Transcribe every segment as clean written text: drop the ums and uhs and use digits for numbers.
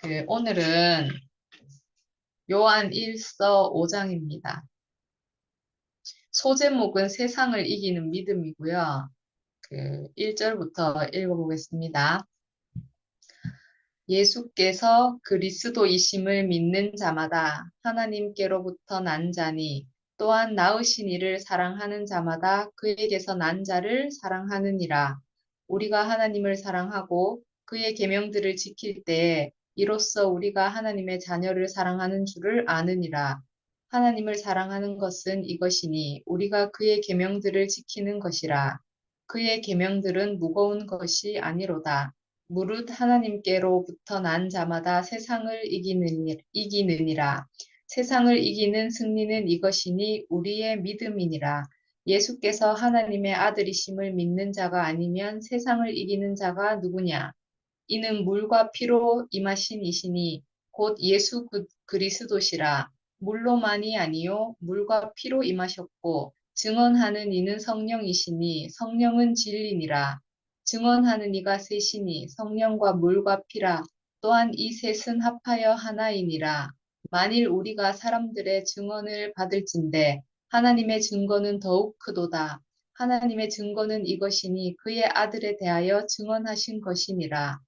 오늘은 요한 1서 5장입니다. 소제목은 세상을 이기는 믿음이고요. 1절부터 읽어보겠습니다. 예수께서 그리스도이심을 믿는 자마다 하나님께로부터 난 자니 또한 낳으신 이를 사랑하는 자마다 그에게서 난 자를 사랑하느니라. 우리가 하나님을 사랑하고 그의 계명들을 지킬 때에 이로써 우리가 하나님의 자녀를 사랑하는 줄을 아느니라. 하나님을 사랑하는 것은 이것이니 우리가 그의 계명들을 지키는 것이라. 그의 계명들은 무거운 것이 아니로다. 무릇 하나님께로부터 난 자마다 세상을 이기느니라. 세상을 이기는 승리는 이것이니 우리의 믿음이니라. 예수께서 하나님의 아들이심을 믿는 자가 아니면 세상을 이기는 자가 누구냐? 이는 물과 피로 임하신 이시니 곧 예수 그리스도시라. 물로만이 아니요 물과 피로 임하셨고 증언하는 이는 성령이시니 성령은 진리니라. 증언하는 이가 셋이니 성령과 물과 피라. 또한 이 셋은 합하여 하나이니라. 만일 우리가 사람들의 증언을 받을진대 하나님의 증거는 더욱 크도다. 하나님의 증거는 이것이니 그의 아들에 대하여 증언하신 것이니라.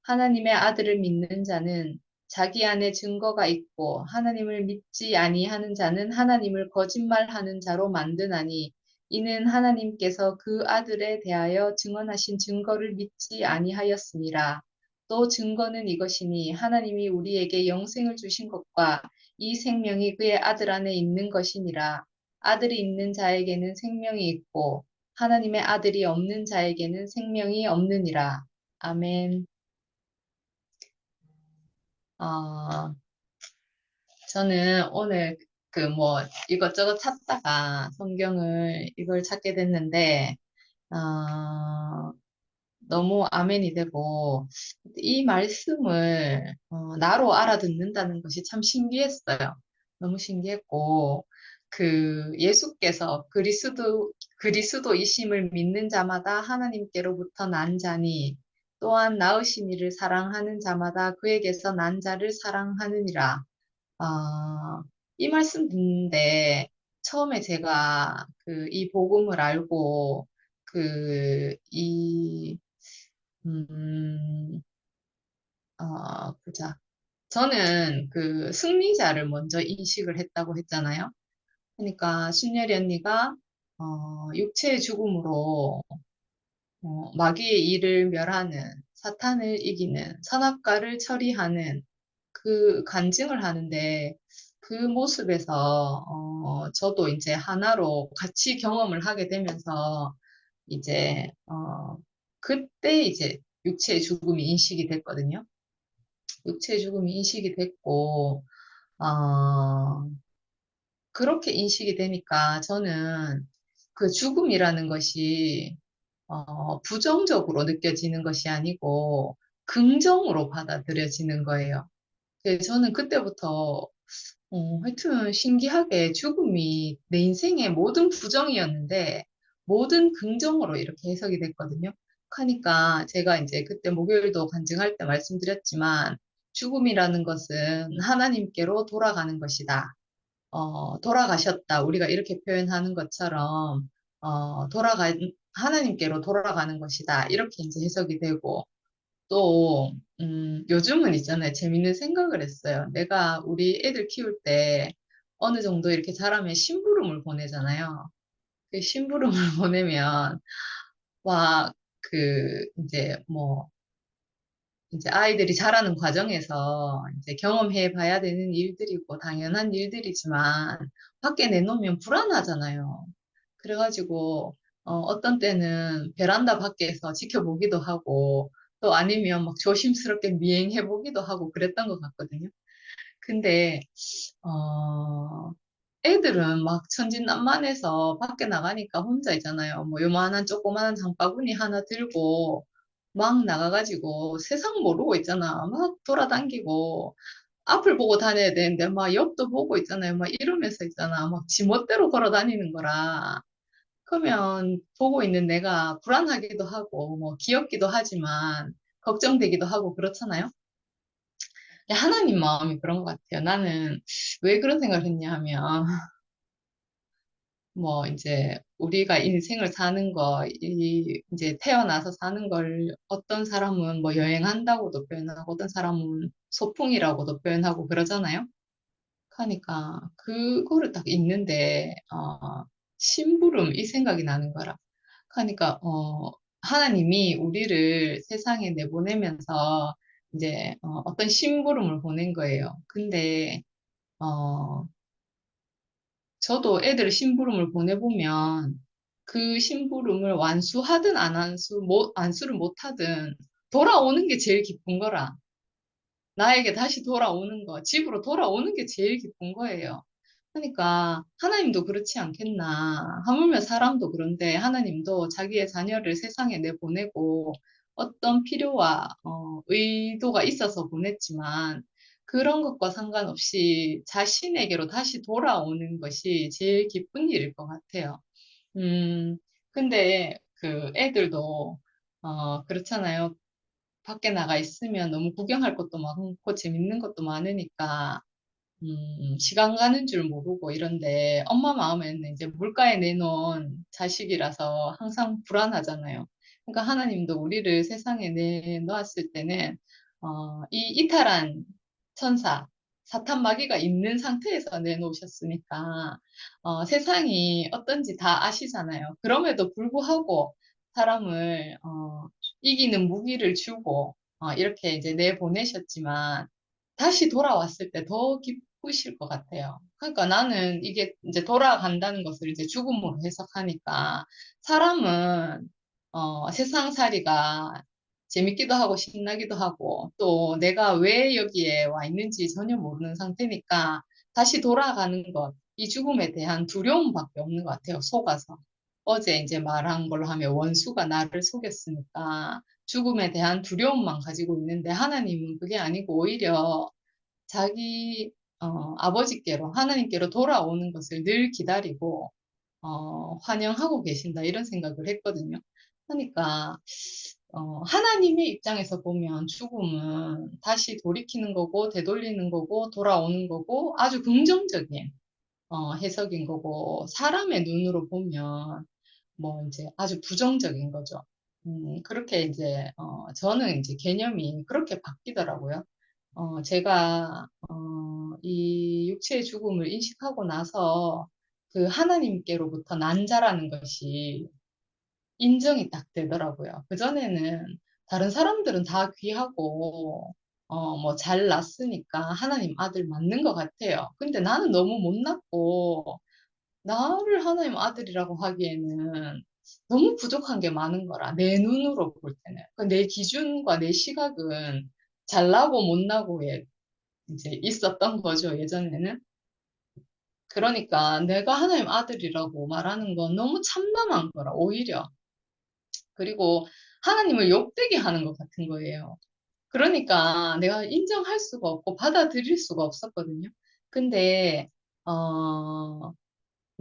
하나님의 아들을 믿는 자는 자기 안에 증거가 있고 하나님을 믿지 아니하는 자는 하나님을 거짓말하는 자로 만드나니 이는 하나님께서 그 아들에 대하여 증언하신 증거를 믿지 아니하였습니다. 또 증거는 이것이니 하나님이 우리에게 영생을 주신 것과 이 생명이 그의 아들 안에 있는 것이니라. 아들이 있는 자에게는 생명이 있고 하나님의 아들이 없는 자에게는 생명이 없느니라. 아멘. 어, 저는 오늘 이것저것 찾다가 성경을 이걸 찾게 됐는데, 어, 너무 아멘이 되고, 이 말씀을 나로 알아듣는다는 것이 참 신기했어요. 너무 신기했고, 예수께서 그리스도이심을 믿는 자마다 하나님께로부터 난 자니, 또한 낳으신 이를 사랑하는 자마다 그에게서 난 자를 사랑하느니라. 아, 이 말씀 듣는데 처음에 제가 이 복음을 알고 이 음, 보자. 저는 승리자를 먼저 인식을 했다고 했잖아요. 그러니까 순열이 언니가 육체의 죽음으로 마귀의 일을 멸하는 사탄을 이기는 선악과를 처리하는 간증을 하는데 그 모습에서 저도 이제 하나로 같이 경험을 하게 되면서 이제 그때 이제 육체의 죽음이 인식이 됐거든요. 육체의 죽음이 인식이 됐고 어, 그렇게 인식이 되니까 저는 그 죽음이라는 것이 부정적으로 느껴지는 것이 아니고 긍정으로 받아들여지는 거예요. 저는 그때부터 하여튼 신기하게 죽음이 내 인생의 모든 부정이었는데 모든 긍정으로 이렇게 해석이 됐거든요. 하니까 제가 이제 그때 목요일도 간증할 때 말씀드렸지만 죽음이라는 것은 하나님께로 돌아가는 것이다. 돌아가셨다. 우리가 이렇게 표현하는 것처럼 어, 돌아가 하나님께로 돌아가는 것이다. 이렇게 이제 해석이 되고 또, 요즘은 있잖아요. 재밌는 생각을 했어요. 내가 우리 애들 키울 때 어느 정도 이렇게 자라면 심부름을 보내잖아요. 그 심부름을 보내면, 막, 이제 아이들이 자라는 과정에서 이제 경험해 봐야 되는 일들이고 당연한 일들이지만 밖에 내놓으면 불안하잖아요. 그래가지고 어떤 때는 베란다 밖에서 지켜보기도 하고 또 아니면 막 조심스럽게 미행해 보기도 하고 그랬던 것 같거든요. 근데 어, 애들은 막 천진난만해서 밖에 나가니까 혼자 있잖아요. 뭐 요만한 조그만한 장바구니 하나 들고 막 나가가지고 세상 모르고 있잖아. 막 돌아다니고 앞을 보고 다녀야 되는데 막 옆도 보고 있잖아요. 막 이러면서 있잖아. 막 지멋대로 걸어 다니는 거라. 그러면 보고 있는 내가 불안하기도 하고 뭐 귀엽기도 하지만 걱정되기도 하고 그렇잖아요. 하나님 마음이 그런 것 같아요. 나는 왜 그런 생각을 했냐 하면, 뭐, 이제, 우리가 인생을 사는 거, 이제 태어나서 사는 걸 어떤 사람은 뭐 여행한다고도 표현하고, 어떤 사람은 소풍이라고도 표현하고 그러잖아요. 그러니까, 그거를 딱 읽는데, 심부름, 이 생각이 나는 거라. 그러니까, 하나님이 우리를 세상에 내보내면서, 이제, 어떤 심부름을 보낸 거예요. 근데, 어, 저도 애들 심부름을 보내보면 그 심부름을 완수하든 안수를 못하든 돌아오는 게 제일 기쁜 거라. 나에게 다시 돌아오는 거, 집으로 돌아오는 게 제일 기쁜 거예요. 그러니까 하나님도 그렇지 않겠나. 하물며 사람도 그런데 하나님도 자기의 자녀를 세상에 내보내고 어떤 필요와 의도가 있어서 보냈지만 그런 것과 상관없이 자신에게로 다시 돌아오는 것이 제일 기쁜 일일 것 같아요. 음, 근데 그 애들도 그렇잖아요. 밖에 나가 있으면 너무 구경할 것도 많고 재밌는 것도 많으니까 시간 가는 줄 모르고 이런데 엄마 마음에는 이제 물가에 내놓은 자식이라서 항상 불안하잖아요. 그러니까 하나님도 우리를 세상에 내놓았을 때는 이 이탈한 천사, 사탄 마귀가 있는 상태에서 내놓으셨으니까 세상이 어떤지 다 아시잖아요. 그럼에도 불구하고 사람을 이기는 무기를 주고 이렇게 이제 내보내셨지만 다시 돌아왔을 때 더 기쁘실 것 같아요. 그러니까 나는 이게 이제 돌아간다는 것을 이제 죽음으로 해석하니까 사람은 세상살이가 재밌기도 하고 신나기도 하고 또 내가 왜 여기에 와 있는지 전혀 모르는 상태니까 다시 돌아가는 것, 이 죽음에 대한 두려움밖에 없는 것 같아요. 속아서. 어제 이제 말한 걸로 하면 원수가 나를 속였으니까 죽음에 대한 두려움만 가지고 있는데 하나님은 그게 아니고 오히려 자기 아버지께로 하나님께로 돌아오는 것을 늘 기다리고 환영하고 계신다 이런 생각을 했거든요. 그러니까 하나님의 입장에서 보면 죽음은 다시 돌이키는 거고 되돌리는 거고 돌아오는 거고 아주 긍정적인 해석인 거고 사람의 눈으로 보면 뭐 이제 아주 부정적인 거죠. 그렇게 이제 저는 이제 개념이 그렇게 바뀌더라고요. 제가 이 육체의 죽음을 인식하고 나서 그 하나님께로부터 난 자라는 것이 인정이 딱 되더라고요. 그전에는 다른 사람들은 다 귀하고 뭐 잘 났으니까 하나님 아들 맞는 것 같아요. 근데 나는 너무 못났고 나를 하나님 아들이라고 하기에는 너무 부족한 게 많은 거라. 내 눈으로 볼 때는. 내 기준과 내 시각은 잘나고 못나고에 이제 있었던 거죠, 예전에는. 그러니까 내가 하나님 아들이라고 말하는 건 너무 참담한 거라, 오히려. 그리고 하나님을 욕되게 하는 것 같은 거예요. 그러니까 내가 인정할 수가 없고 받아들일 수가 없었거든요. 근데,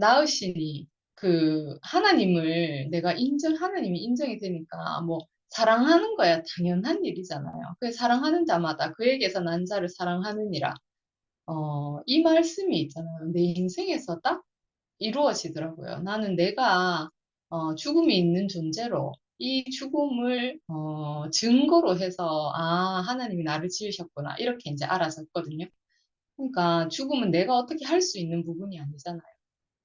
나으시니 그 하나님을 내가 하나님이 인정이 되니까 뭐 사랑하는 거야 당연한 일이잖아요. 그 사랑하는 자마다 그에게서 난 자를 사랑하느니라. 이 말씀이 있잖아요. 내 인생에서 딱 이루어지더라고요. 나는 내가 죽음이 있는 존재로 이 죽음을 증거로 해서 하나님이 나를 지으셨구나 이렇게 이제 알아졌거든요. 그러니까 죽음은 내가 어떻게 할 수 있는 부분이 아니잖아요.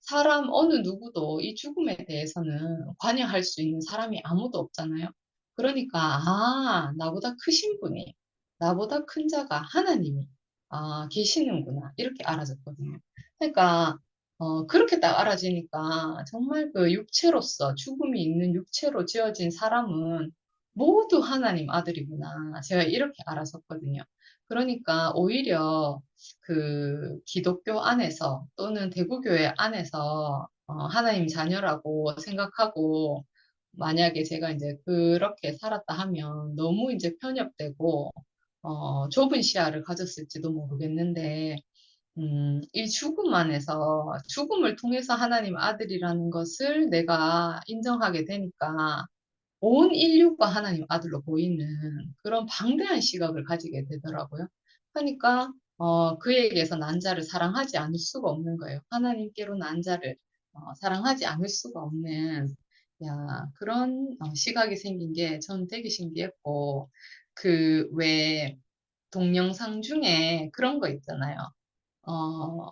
사람 어느 누구도 이 죽음에 대해서는 관여할 수 있는 사람이 아무도 없잖아요. 그러니까, 나보다 크신 분이, 나보다 큰 자가 하나님이, 계시는구나. 이렇게 알아졌거든요. 그러니까, 그렇게 딱 알아지니까 정말 그 육체로서, 죽음이 있는 육체로 지어진 사람은 모두 하나님 아들이구나. 제가 이렇게 알아섰거든요. 그러니까 오히려 그 기독교 안에서 또는 대구교회 안에서 하나님 자녀라고 생각하고 만약에 제가 이제 그렇게 살았다 하면 너무 이제 편협되고 좁은 시야를 가졌을지도 모르겠는데 이 죽음 안에서 죽음을 통해서 하나님 아들이라는 것을 내가 인정하게 되니까 온 인류가 하나님 아들로 보이는 그런 방대한 시각을 가지게 되더라고요. 하니까 그에게서 난 자를 사랑하지 않을 수가 없는 거예요. 하나님께로 난 자를 사랑하지 않을 수가 없는 그런 시각이 생긴 게 저는 되게 신기했고 그 왜 동영상 중에 그런 거 있잖아요. 어,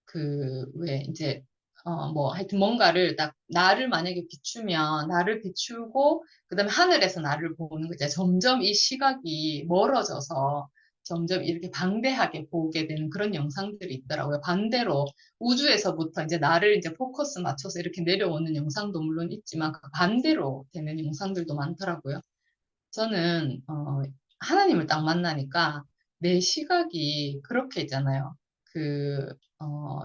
그, 왜, 이제, 뭐, 하여튼 뭔가를 딱, 나를 만약에 비추면, 나를 비추고, 그 다음에 하늘에서 나를 보는 거죠. 점점 이 시각이 멀어져서, 점점 이렇게 방대하게 보게 되는 그런 영상들이 있더라고요. 반대로, 우주에서부터 이제 나를 이제 포커스 맞춰서 이렇게 내려오는 영상도 물론 있지만, 그 반대로 되는 영상들도 많더라고요. 저는 하나님을 딱 만나니까 내 시각이 그렇게 있잖아요.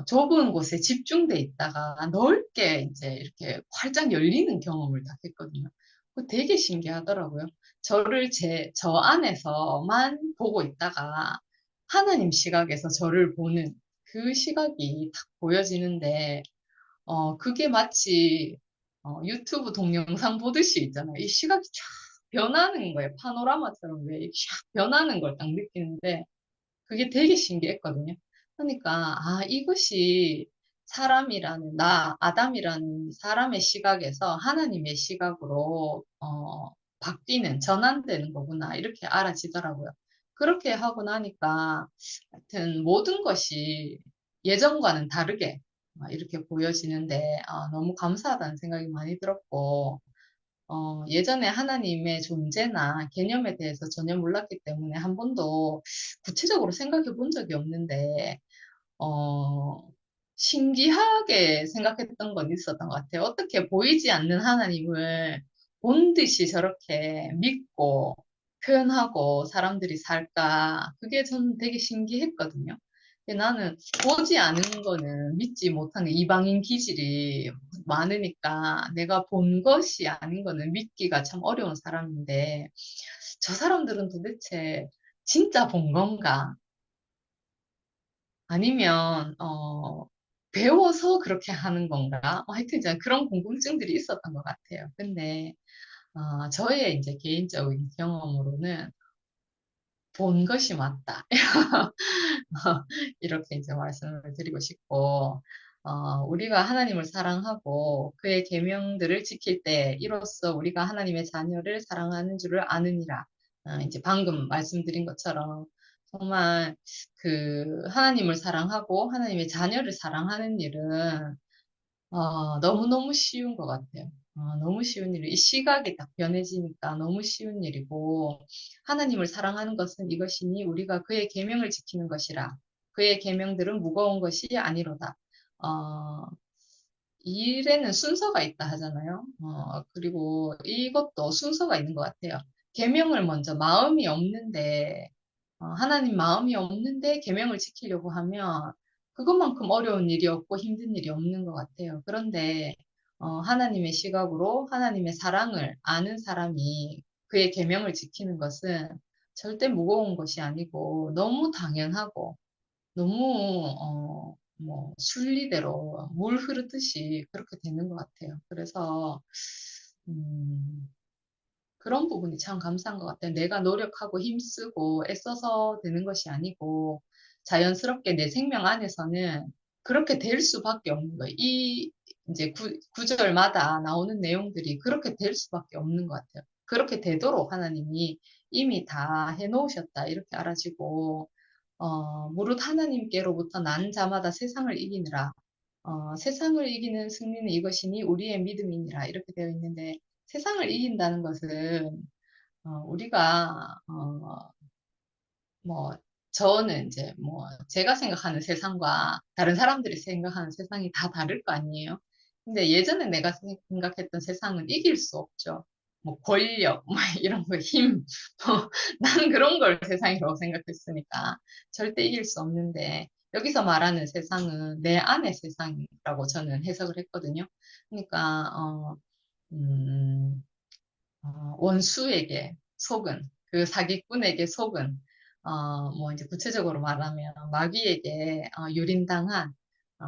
좁은 곳에 집중돼 있다가 넓게 이제 이렇게 활짝 열리는 경험을 딱 했거든요. 그거 되게 신기하더라고요. 저 안에서만 보고 있다가 하나님 시각에서 저를 보는 그 시각이 딱 보여지는데 그게 마치 유튜브 동영상 보듯이 있잖아요. 이 시각이 쫙 변하는 거예요. 파노라마처럼 왜 이렇게 쫙 변하는 걸 딱 느끼는데 그게 되게 신기했거든요. 그러니까 이것이 사람이라는 아담이라는 사람의 시각에서 하나님의 시각으로 바뀌는 전환되는 거구나 이렇게 알아지더라고요. 그렇게 하고 나니까 하여튼 모든 것이 예전과는 다르게 이렇게 보여지는데 너무 감사하다는 생각이 많이 들었고 예전에 하나님의 존재나 개념에 대해서 전혀 몰랐기 때문에 한 번도 구체적으로 생각해 본 적이 없는데, 어, 신기하게 생각했던 건 있었던 것 같아요. 어떻게 보이지 않는 하나님을 본 듯이 저렇게 믿고 표현하고 사람들이 살까? 그게 저는 되게 신기했거든요. 근데 나는 보지 않은 거는 믿지 못하는 이방인 기질이 많으니까 내가 본 것이 아닌 거는 믿기가 참 어려운 사람인데 저 사람들은 도대체 진짜 본 건가? 아니면 배워서 그렇게 하는 건가? 하여튼 이제 그런 궁금증들이 있었던 것 같아요. 근데 저의 이제 개인적인 경험으로는 본 것이 맞다. 이렇게 이제 말씀을 드리고 싶고, 우리가 하나님을 사랑하고 그의 계명들을 지킬 때 이로써 우리가 하나님의 자녀를 사랑하는 줄을 아느니라. 이제 방금 말씀드린 것처럼 정말 그 하나님을 사랑하고 하나님의 자녀를 사랑하는 일은 너무너무 쉬운 것 같아요. 너무 쉬운 일이, 이 시각이 딱 변해지니까 너무 쉬운 일이고, 하나님을 사랑하는 것은 이것이니 우리가 그의 계명을 지키는 것이라. 그의 계명들은 무거운 것이 아니로다. 어, 이 일에는 순서가 있다 하잖아요. 그리고 이것도 순서가 있는 것 같아요. 계명을 먼저 마음이 없는데, 하나님 마음이 없는데 계명을 지키려고 하면 그것만큼 어려운 일이 없고 힘든 일이 없는 것 같아요. 그런데 하나님의 시각으로 하나님의 사랑을 아는 사람이 그의 계명을 지키는 것은 절대 무거운 것이 아니고 너무 당연하고 너무 뭐 순리대로 물 흐르듯이 그렇게 되는 것 같아요. 그래서 음, 그런 부분이 참 감사한 것 같아요. 내가 노력하고 힘쓰고 애써서 되는 것이 아니고 자연스럽게 내 생명 안에서는 그렇게 될 수밖에 없는 거예요. 이 이제 구절마다 나오는 내용들이 그렇게 될 수밖에 없는 것 같아요. 그렇게 되도록 하나님이 이미 다 해놓으셨다 이렇게 알아지고 무릇 하나님께로부터 난 자마다 세상을 이기느라 세상을 이기는 승리는 이것이니 우리의 믿음이니라 이렇게 되어 있는데 세상을 이긴다는 것은 우리가 뭐 저는 이제 뭐 제가 생각하는 세상과 다른 사람들이 생각하는 세상이 다 다를 거 아니에요. 근데 예전에 내가 생각했던 세상은 이길 수 없죠. 뭐 권력, 뭐 이런 거 힘, 나는 그런 걸 세상이라고 생각했으니까 절대 이길 수 없는데 여기서 말하는 세상은 내 안의 세상이라고 저는 해석을 했거든요. 그러니까 음, 원수에게 속은, 그 사기꾼에게 속은, 뭐 이제 구체적으로 말하면 마귀에게 유린당한, 어,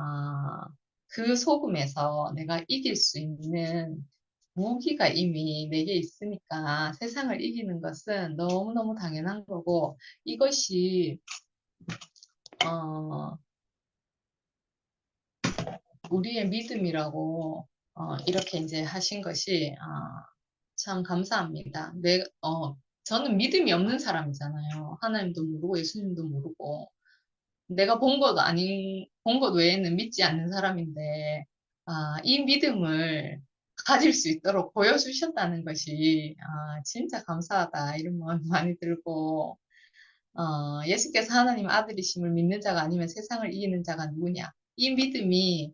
그 속음에서 내가 이길 수 있는 무기가 이미 내게 있으니까 세상을 이기는 것은 너무너무 당연한 거고, 이것이 어, 우리의 믿음이라고 이렇게 이제 하신 것이 참 감사합니다. 저는 믿음이 없는 사람이잖아요. 하나님도 모르고 예수님도 모르고 내가 본 것 외에는 믿지 않는 사람인데 이 믿음을 가질 수 있도록 보여주셨다는 것이 진짜 감사하다 이런 마음이 많이 들고 예수께서 하나님 아들이심을 믿는 자가 아니면 세상을 이기는 자가 누구냐? 이 믿음이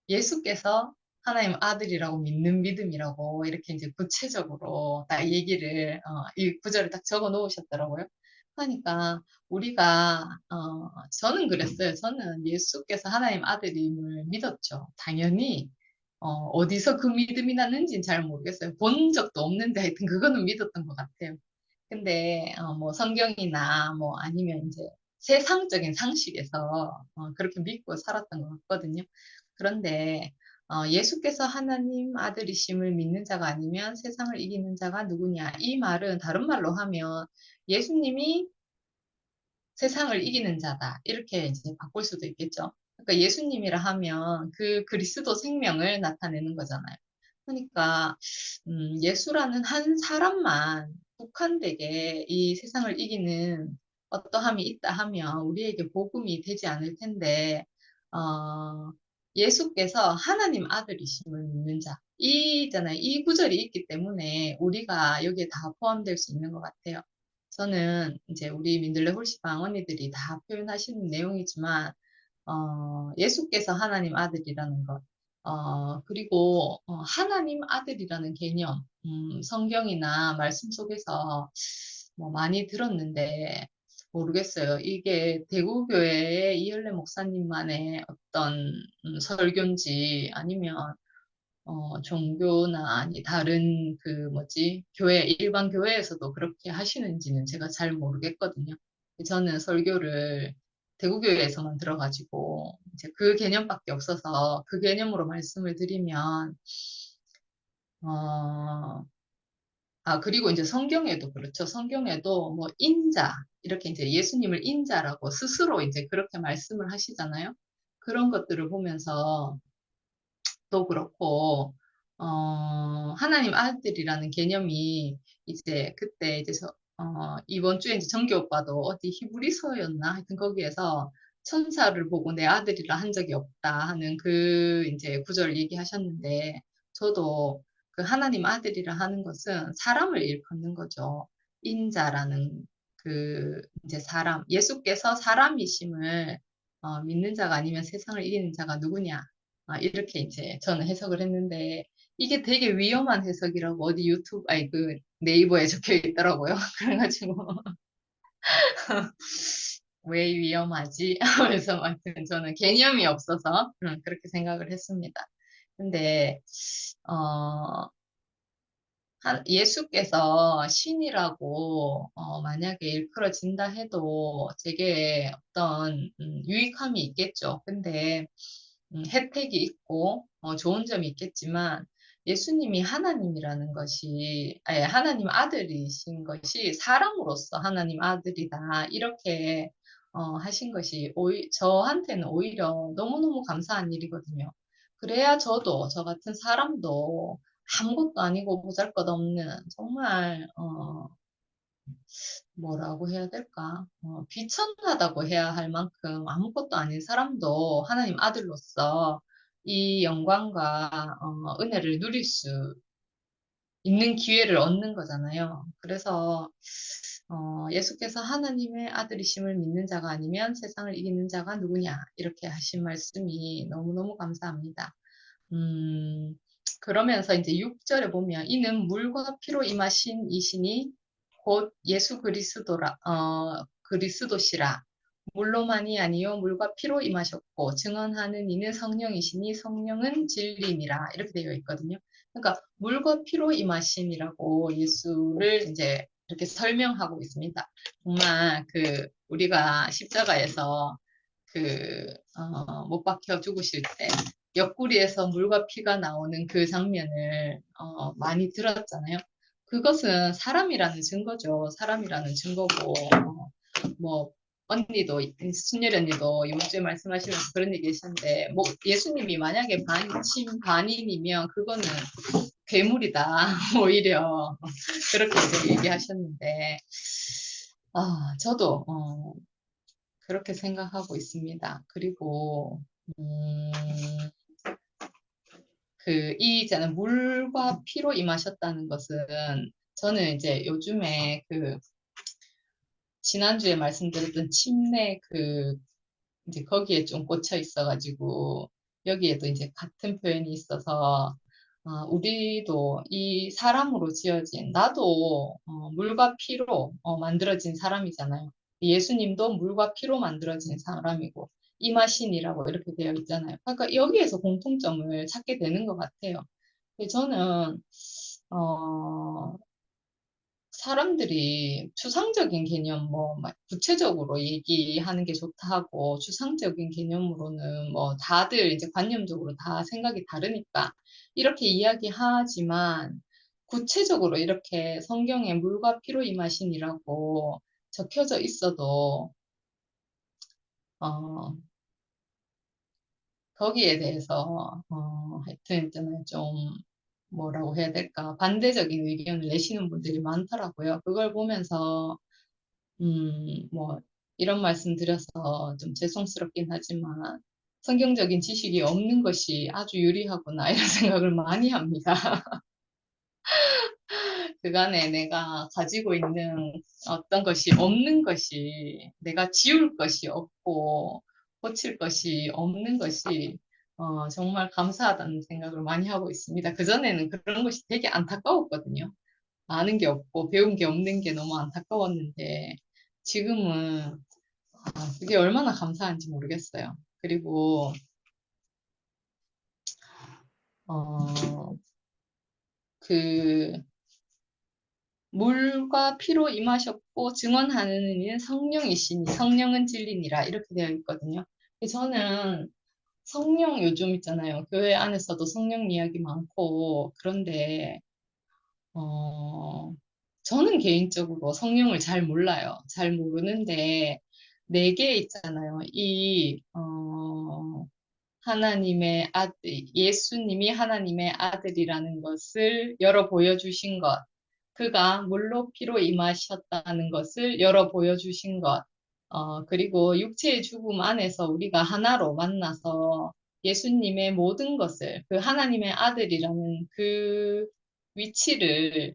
예수께서 하나님 아들이라고 믿는 믿음이라고 이렇게 이제 구체적으로 딱 얘기를, 이 구절을 딱 적어 놓으셨더라고요. 그러니까 우리가, 저는 그랬어요. 저는 예수께서 하나님 아들임을 믿었죠. 당연히, 어디서 그 믿음이 났는지는 잘 모르겠어요. 본 적도 없는데 하여튼 그거는 믿었던 것 같아요. 근데 뭐 성경이나 뭐 아니면 이제 세상적인 상식에서 그렇게 믿고 살았던 것 같거든요. 그런데 예수께서 하나님 아들이심을 믿는 자가 아니면 세상을 이기는 자가 누구냐? 이 말은 다른 말로 하면 예수님이 세상을 이기는 자다. 이렇게 이제 바꿀 수도 있겠죠. 그러니까 예수님이라 하면 그 그리스도 생명을 나타내는 거잖아요. 그러니까 예수라는 한 사람만 국한되게 이 세상을 이기는 어떠함이 있다 하면 우리에게 복음이 되지 않을 텐데 예수께서 하나님 아들이심을 믿는 자. 이잖아요. 이 구절이 있기 때문에 우리가 여기에 다 포함될 수 있는 것 같아요. 저는 이제 우리 민들레 홀시방 언니들이 다 표현하시는 내용이지만, 예수께서 하나님 아들이라는 것, 그리고 하나님 아들이라는 개념, 성경이나 말씀 속에서 뭐 많이 들었는데, 모르겠어요. 이게 대구교회의 이열래 목사님만의 어떤 설교인지 아니면 종교나 아니 다른 그 뭐지 교회 일반 교회에서도 그렇게 하시는지는 제가 잘 모르겠거든요. 저는 설교를 대구교회에서만 들어가지고 이제 그 개념밖에 없어서 그 개념으로 말씀을 드리면 어, 그리고 이제 성경에도 그렇죠. 성경에도 뭐 인자 이렇게 이제 예수님을 인자라고 스스로 이제 그렇게 말씀을 하시잖아요. 그런 것들을 보면서 또 그렇고, 하나님 아들이라는 개념이 이제 그때 이제 이번 주에 이제 정기 오빠도 어디 히브리서였나? 하여튼 거기에서 천사를 보고 내 아들이라 한 적이 없다 하는 그 이제 구절 얘기하셨는데 저도 그 하나님 아들이라 하는 것은 사람을 일컫는 거죠. 인자라는 그 이제 사람, 예수께서 사람이심을 믿는 자가 아니면 세상을 이기는 자가 누구냐? 이렇게 이제 저는 해석을 했는데 이게 되게 위험한 해석이라고 어디 유튜브 아니 그 네이버에 적혀 있더라고요. 그래가지고 왜 위험하지? 하면서 하여튼 저는 개념이 없어서 그렇게 생각을 했습니다. 근데 어 예수께서 신이라고 만약에 일컬어진다 해도 되게 어떤 유익함이 있겠죠. 근데 혜택이 있고 좋은 점이 있겠지만 예수님이 하나님이라는 것이 아니, 하나님 아들이신 것이 사람으로서 하나님 아들이다 이렇게 하신 것이 저한테는 오히려 너무너무 감사한 일이거든요. 그래야 저 같은 사람도 아무것도 아니고 보잘것없는 정말 뭐라고 해야 될까? 비천하다고 해야 할 만큼 아무것도 아닌 사람도 하나님 아들로서 이 영광과 은혜를 누릴 수 있는 기회를 얻는 거잖아요. 그래서 예수께서 하나님의 아들이심을 믿는 자가 아니면 세상을 이기는 자가 누구냐 이렇게 하신 말씀이 너무너무 감사합니다. 음, 그러면서 이제 6절에 보면 이는 물과 피로 임하신 이신이 곧 예수 그리스도시라. 물로만이 아니요 물과 피로 임하셨고 증언하는 이는 성령이시니 성령은 진리니라 이렇게 되어 있거든요. 그러니까 물과 피로 임하심이라고 예수를 이제 이렇게 설명하고 있습니다. 정말 그 우리가 십자가에서 못 박혀 죽으실 때 옆구리에서 물과 피가 나오는 그 장면을 많이 들었잖아요. 그것은 사람이라는 증거죠. 사람이라는 증거고 뭐 언니도, 순열이 언니도 이번 주에 말씀하시면서 그런 얘기 하셨는데, 뭐, 예수님이 만약에 반침, 반인이면 그거는 괴물이다. 오히려. 그렇게 이제 얘기하셨는데, 저도, 그렇게 생각하고 있습니다. 그리고, 음, 있잖아요. 물과 피로 임하셨다는 것은, 저는 이제 요즘에 지난주에 말씀드렸던 침례 이제 거기에 좀 꽂혀 있어가지고, 여기에도 이제 같은 표현이 있어서, 우리도 이 사람으로 지어진, 나도 물과 피로 만들어진 사람이잖아요. 예수님도 물과 피로 만들어진 사람이고, 이마신이라고 이렇게 되어 있잖아요. 그러니까 여기에서 공통점을 찾게 되는 것 같아요. 저는, 어, 사람들이 추상적인 개념, 막 구체적으로 얘기하는 게 좋다 하고, 추상적인 개념으로는 뭐 다들 이제 관념적으로 다 생각이 다르니까 이렇게 이야기하지만, 구체적으로 이렇게 성경에 물과 피로 임하신이라고 적혀져 있어도, 어, 거기에 대해서, 하여튼 있잖아요. 좀, 뭐라고 해야 될까, 반대적인 의견을 내시는 분들이 많더라고요. 그걸 보면서 뭐, 이런 말씀 드려서 좀 죄송스럽긴 하지만, 성경적인 지식이 없는 것이 아주 유리하구나, 이런 생각을 많이 합니다. 그간에 내가 가지고 있는 어떤 것이 없는 것이, 내가 지울 것이 없고, 고칠 것이 없는 것이, 정말 감사하다는 생각을 많이 하고 있습니다. 그전에는 그런 것이 되게 안타까웠거든요. 아는 게 없고, 배운 게 없는 게 너무 안타까웠는데, 지금은 그게 얼마나 감사한지 모르겠어요. 그리고, 어, 그, 물과 피로 임하셨고 증언하는 이는 성령이시니 성령은 진리니라 이렇게 되어 있거든요. 저는 성령 요즘 있잖아요. 교회 안에서도 성령 이야기 많고 그런데 어, 저는 개인적으로 성령을 잘 몰라요. 잘 모르는데 네 개 있잖아요. 하나님의 아들, 예수님이 하나님의 아들이라는 것을 열어 보여주신 것, 그가 물로 피로 임하셨다는 것을 열어 보여주신 것, 그리고 육체의 죽음 안에서 우리가 하나로 만나서 예수님의 모든 것을, 그 하나님의 아들이라는 그 위치를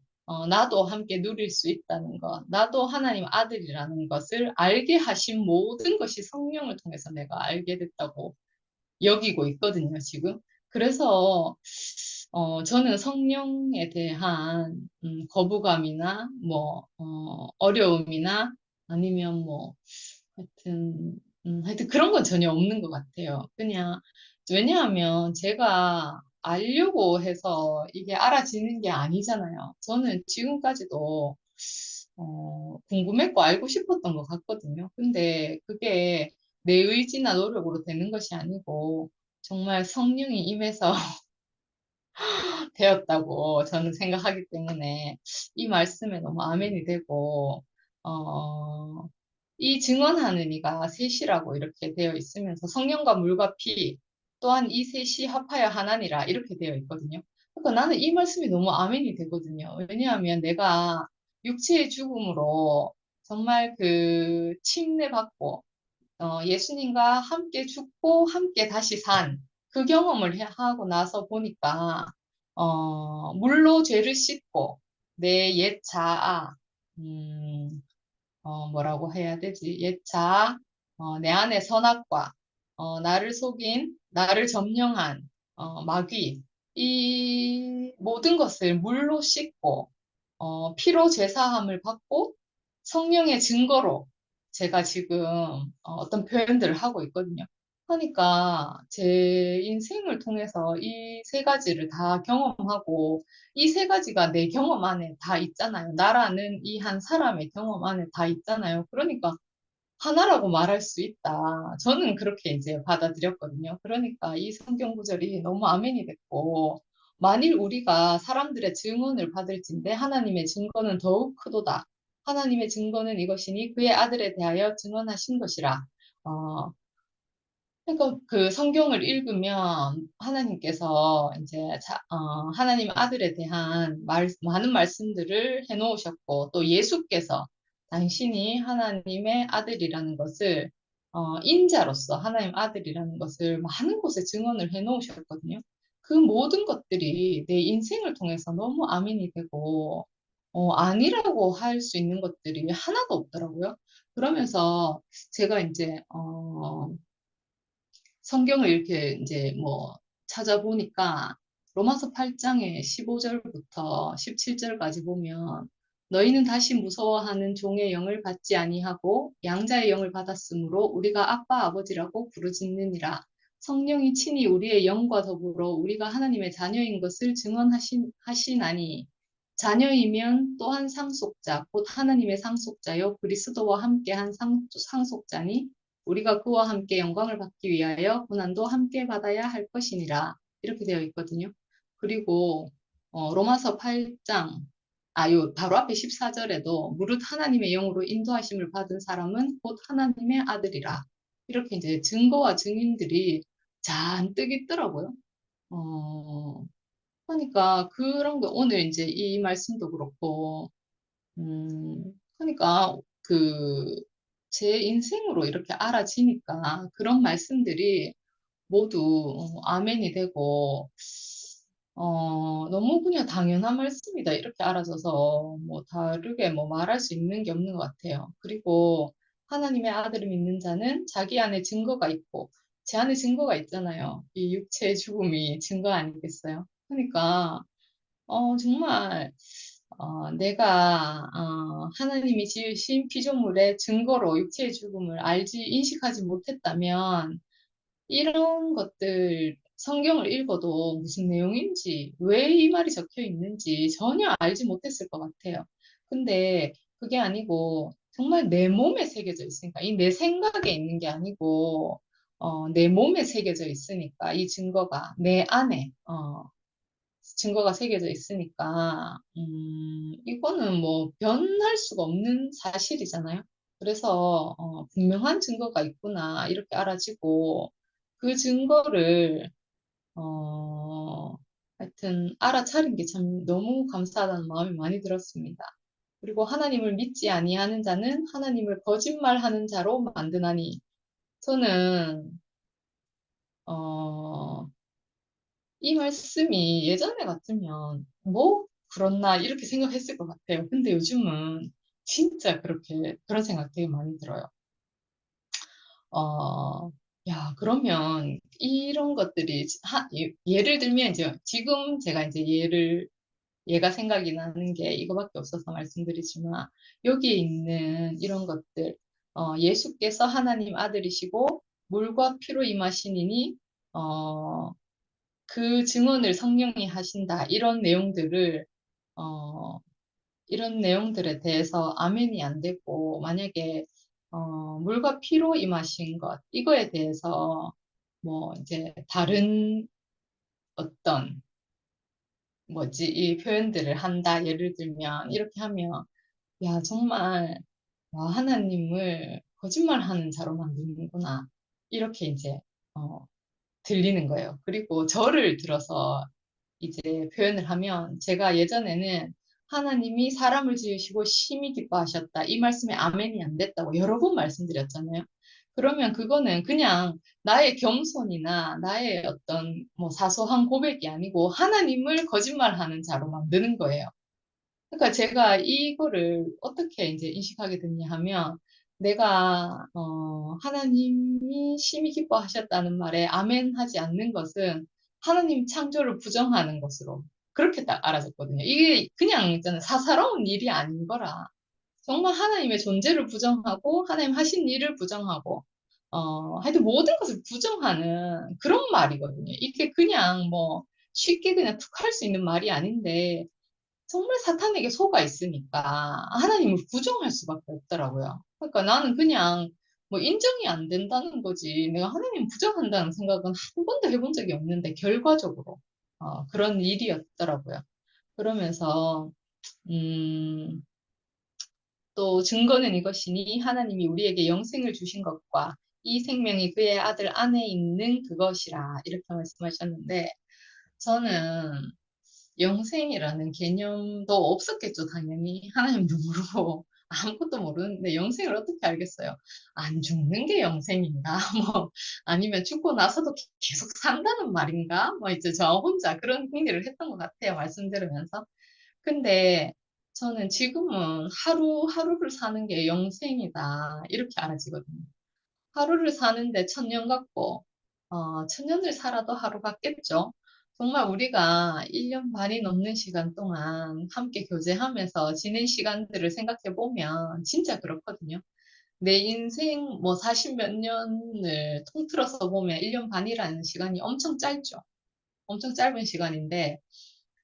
나도 함께 누릴 수 있다는 것, 나도 하나님 아들이라는 것을 알게 하신 모든 것이 성령을 통해서 내가 알게 됐다고 여기고 있거든요, 지금. 그래서, 저는 성령에 대한, 거부감이나, 뭐, 어려움이나, 아니면 뭐, 하여튼 그런 건 전혀 없는 것 같아요. 그냥, 왜냐하면 제가 알려고 해서 이게 알아지는 게 아니잖아요. 저는 지금까지도, 궁금했고 알고 싶었던 것 같거든요. 근데 그게 내 의지나 노력으로 되는 것이 아니고 정말 성령이 임해서 되었다고 저는 생각하기 때문에 이 말씀에 너무 아멘이 되고 어, 이 증언하는 이가 셋이라고 이렇게 되어 있으면서 성령과 물과 피 또한 이 셋이 합하여 하나니라 이렇게 되어 있거든요. 그러니까 나는 이 말씀이 너무 아멘이 되거든요. 왜냐하면 내가 육체의 죽음으로 정말 침례받고 예수님과 함께 죽고 함께 다시 산 그 경험을 하고 나서 보니까 물로 죄를 씻고 내 옛 자아, 음, 뭐라고 해야 되지? 옛 자아, 내 안의 선악과 나를 속인, 나를 점령한 마귀 이 모든 것을 물로 씻고 피로 죄사함을 받고 성령의 증거로 제가 지금 어떤 표현들을 하고 있거든요. 그러니까 제 인생을 통해서 이 세 가지를 다 경험하고 이 세 가지가 내 경험 안에 다 있잖아요. 나라는 이 한 사람의 경험 안에 다 있잖아요. 그러니까 하나라고 말할 수 있다. 저는 그렇게 이제 받아들였거든요. 그러니까 이 성경 구절이 너무 아멘이 됐고, 만일 우리가 사람들의 증언을 받을진대 하나님의 증거는 더욱 크도다. 하나님의 증거는 이것이니 그의 아들에 대하여 증언하신 것이라. 어, 그러니까 그 성경을 읽으면 하나님께서 이제 하나님 아들에 대한 많은 말씀들을 해놓으셨고 또 예수께서 당신이 하나님의 아들이라는 것을 인자로서 하나님 아들이라는 것을 많은 곳에 증언을 해놓으셨거든요. 그 모든 것들이 내 인생을 통해서 너무 아멘이 되고 아니라고 할 수 있는 것들이 하나도 없더라고요. 그러면서 제가 이제 성경을 이렇게 이제 뭐 찾아보니까 로마서 8장의 15절부터 17절까지 보면 너희는 다시 무서워하는 종의 영을 받지 아니하고 양자의 영을 받았으므로 우리가 아빠 아버지라고 부르짖느니라. 성령이 친히 우리의 영과 더불어 우리가 하나님의 자녀인 것을 증언하시나니 자녀이면 또한 상속자 곧 하나님의 상속자요 그리스도와 함께한 상속자니 우리가 그와 함께 영광을 받기 위하여 고난도 함께 받아야 할 것이니라. 이렇게 되어 있거든요. 그리고 로마서 8장, 요 바로 앞에 14절에도 무릇 하나님의 영으로 인도하심을 받은 사람은 곧 하나님의 아들이라. 이렇게 이제 증거와 증인들이 잔뜩 있더라고요. 어, 그러니까 그런 거 오늘 이제 이 말씀도 그렇고 그러니까 그 제 인생으로 이렇게 알아지니까 그런 말씀들이 모두 아멘이 되고 너무 그냥 당연한 말씀이다 이렇게 알아져서 뭐 다르게 뭐 말할 수 있는 게 없는 것 같아요. 그리고 하나님의 아들을 믿는 자는 자기 안에 증거가 있고 제 안에 증거가 있잖아요. 이 육체의 죽음이 증거 아니겠어요? 그러니까 정말 내가 하나님이 지으신 피조물의 증거로 육체의 죽음을 인식하지 못했다면 이런 것들 성경을 읽어도 무슨 내용인지, 왜 이 말이 적혀 있는지 전혀 알지 못했을 것 같아요. 근데 그게 아니고 정말 내 몸에 새겨져 있으니까, 이 내 생각에 있는 게 아니고, 내 몸에 새겨져 있으니까, 이 증거가 내 안에, 증거가 새겨져 있으니까, 이거는 뭐 변할 수가 없는 사실이잖아요. 그래서 분명한 증거가 있구나 이렇게 알아지고 그 증거를 하여튼 알아차린 게 참 너무 감사하다는 마음이 많이 들었습니다. 그리고 하나님을 믿지 아니하는 자는 하나님을 거짓말하는 자로 만드나니 저는 어, 이 말씀이 예전에 같으면 뭐 그렇나 이렇게 생각했을 것 같아요. 근데 요즘은 진짜 그런 생각 되게 많이 들어요. 어, 야, 그러면 이런 것들이 예를 들면 이제 지금 제가 이제 얘가 생각이 나는 게 이거밖에 없어서 말씀드리지만 여기에 있는 이런 것들 예수께서 하나님 아들이시고 물과 피로 임하시니니 어, 그 증언을 성령이 하신다. 어, 이런 내용들에 대해서 아멘이 안 되고, 만약에, 물과 피로 임하신 것, 이거에 대해서, 뭐, 이제, 다른 어떤, 이 표현들을 한다. 예를 들면, 이렇게 하면, 야, 정말, 와, 하나님을 거짓말하는 자로 만드는구나. 이렇게 이제, 어, 들리는 거예요. 그리고 저를 들어서 이제 표현을 하면 제가 예전에는 하나님이 사람을 지으시고 심히 기뻐하셨다. 이 말씀에 아멘이 안 됐다고 여러 번 말씀드렸잖아요. 그러면 그거는 그냥 나의 겸손이나 나의 어떤 뭐 사소한 고백이 아니고 하나님을 거짓말하는 자로 만드는 거예요. 그러니까 제가 이거를 어떻게 이제 인식하게 됐냐 하면 내가 하나님이 심히 기뻐하셨다는 말에 아멘 하지 않는 것은 하나님 창조를 부정하는 것으로 그렇게 딱 알아졌거든요. 이게 그냥 있잖아요. 사사로운 일이 아닌 거라. 정말 하나님의 존재를 부정하고 하나님 하신 일을 부정하고 하여튼 모든 것을 부정하는 그런 말이거든요. 이게 그냥 뭐 쉽게 그냥 툭 할 수 있는 말이 아닌데 정말 사탄에게 속아 있으니까 하나님을 부정할 수밖에 없더라고요. 그러니까 나는 그냥 뭐 인정이 안 된다는 거지. 내가 하나님 부정한다는 생각은 한 번도 해본 적이 없는데 결과적으로 그런 일이었더라고요. 그러면서 음, 또 증거는 이것이니 하나님이 우리에게 영생을 주신 것과 이 생명이 그의 아들 안에 있는 그것이라 이렇게 말씀하셨는데 저는 영생이라는 개념도 없었겠죠, 당연히. 하나님도 모르고 아무것도 모르는데 영생을 어떻게 알겠어요? 안 죽는 게 영생인가? 뭐 아니면 죽고 나서도 계속 산다는 말인가? 뭐 이제 저 혼자 그런 궁리를 했던 것 같아요, 말씀 들으면서. 근데 저는 지금은 하루하루를 사는 게 영생이다. 이렇게 알아지거든요. 하루를 사는데 1000년 같고, 1000년을 살아도 하루 같겠죠. 정말 우리가 1년 반이 넘는 시간 동안 함께 교제하면서 지낸 시간들을 생각해 보면 진짜 그렇거든요. 내 인생 뭐 40 몇 년을 통틀어서 보면 1년 반이라는 시간이 엄청 짧죠. 엄청 짧은 시간인데,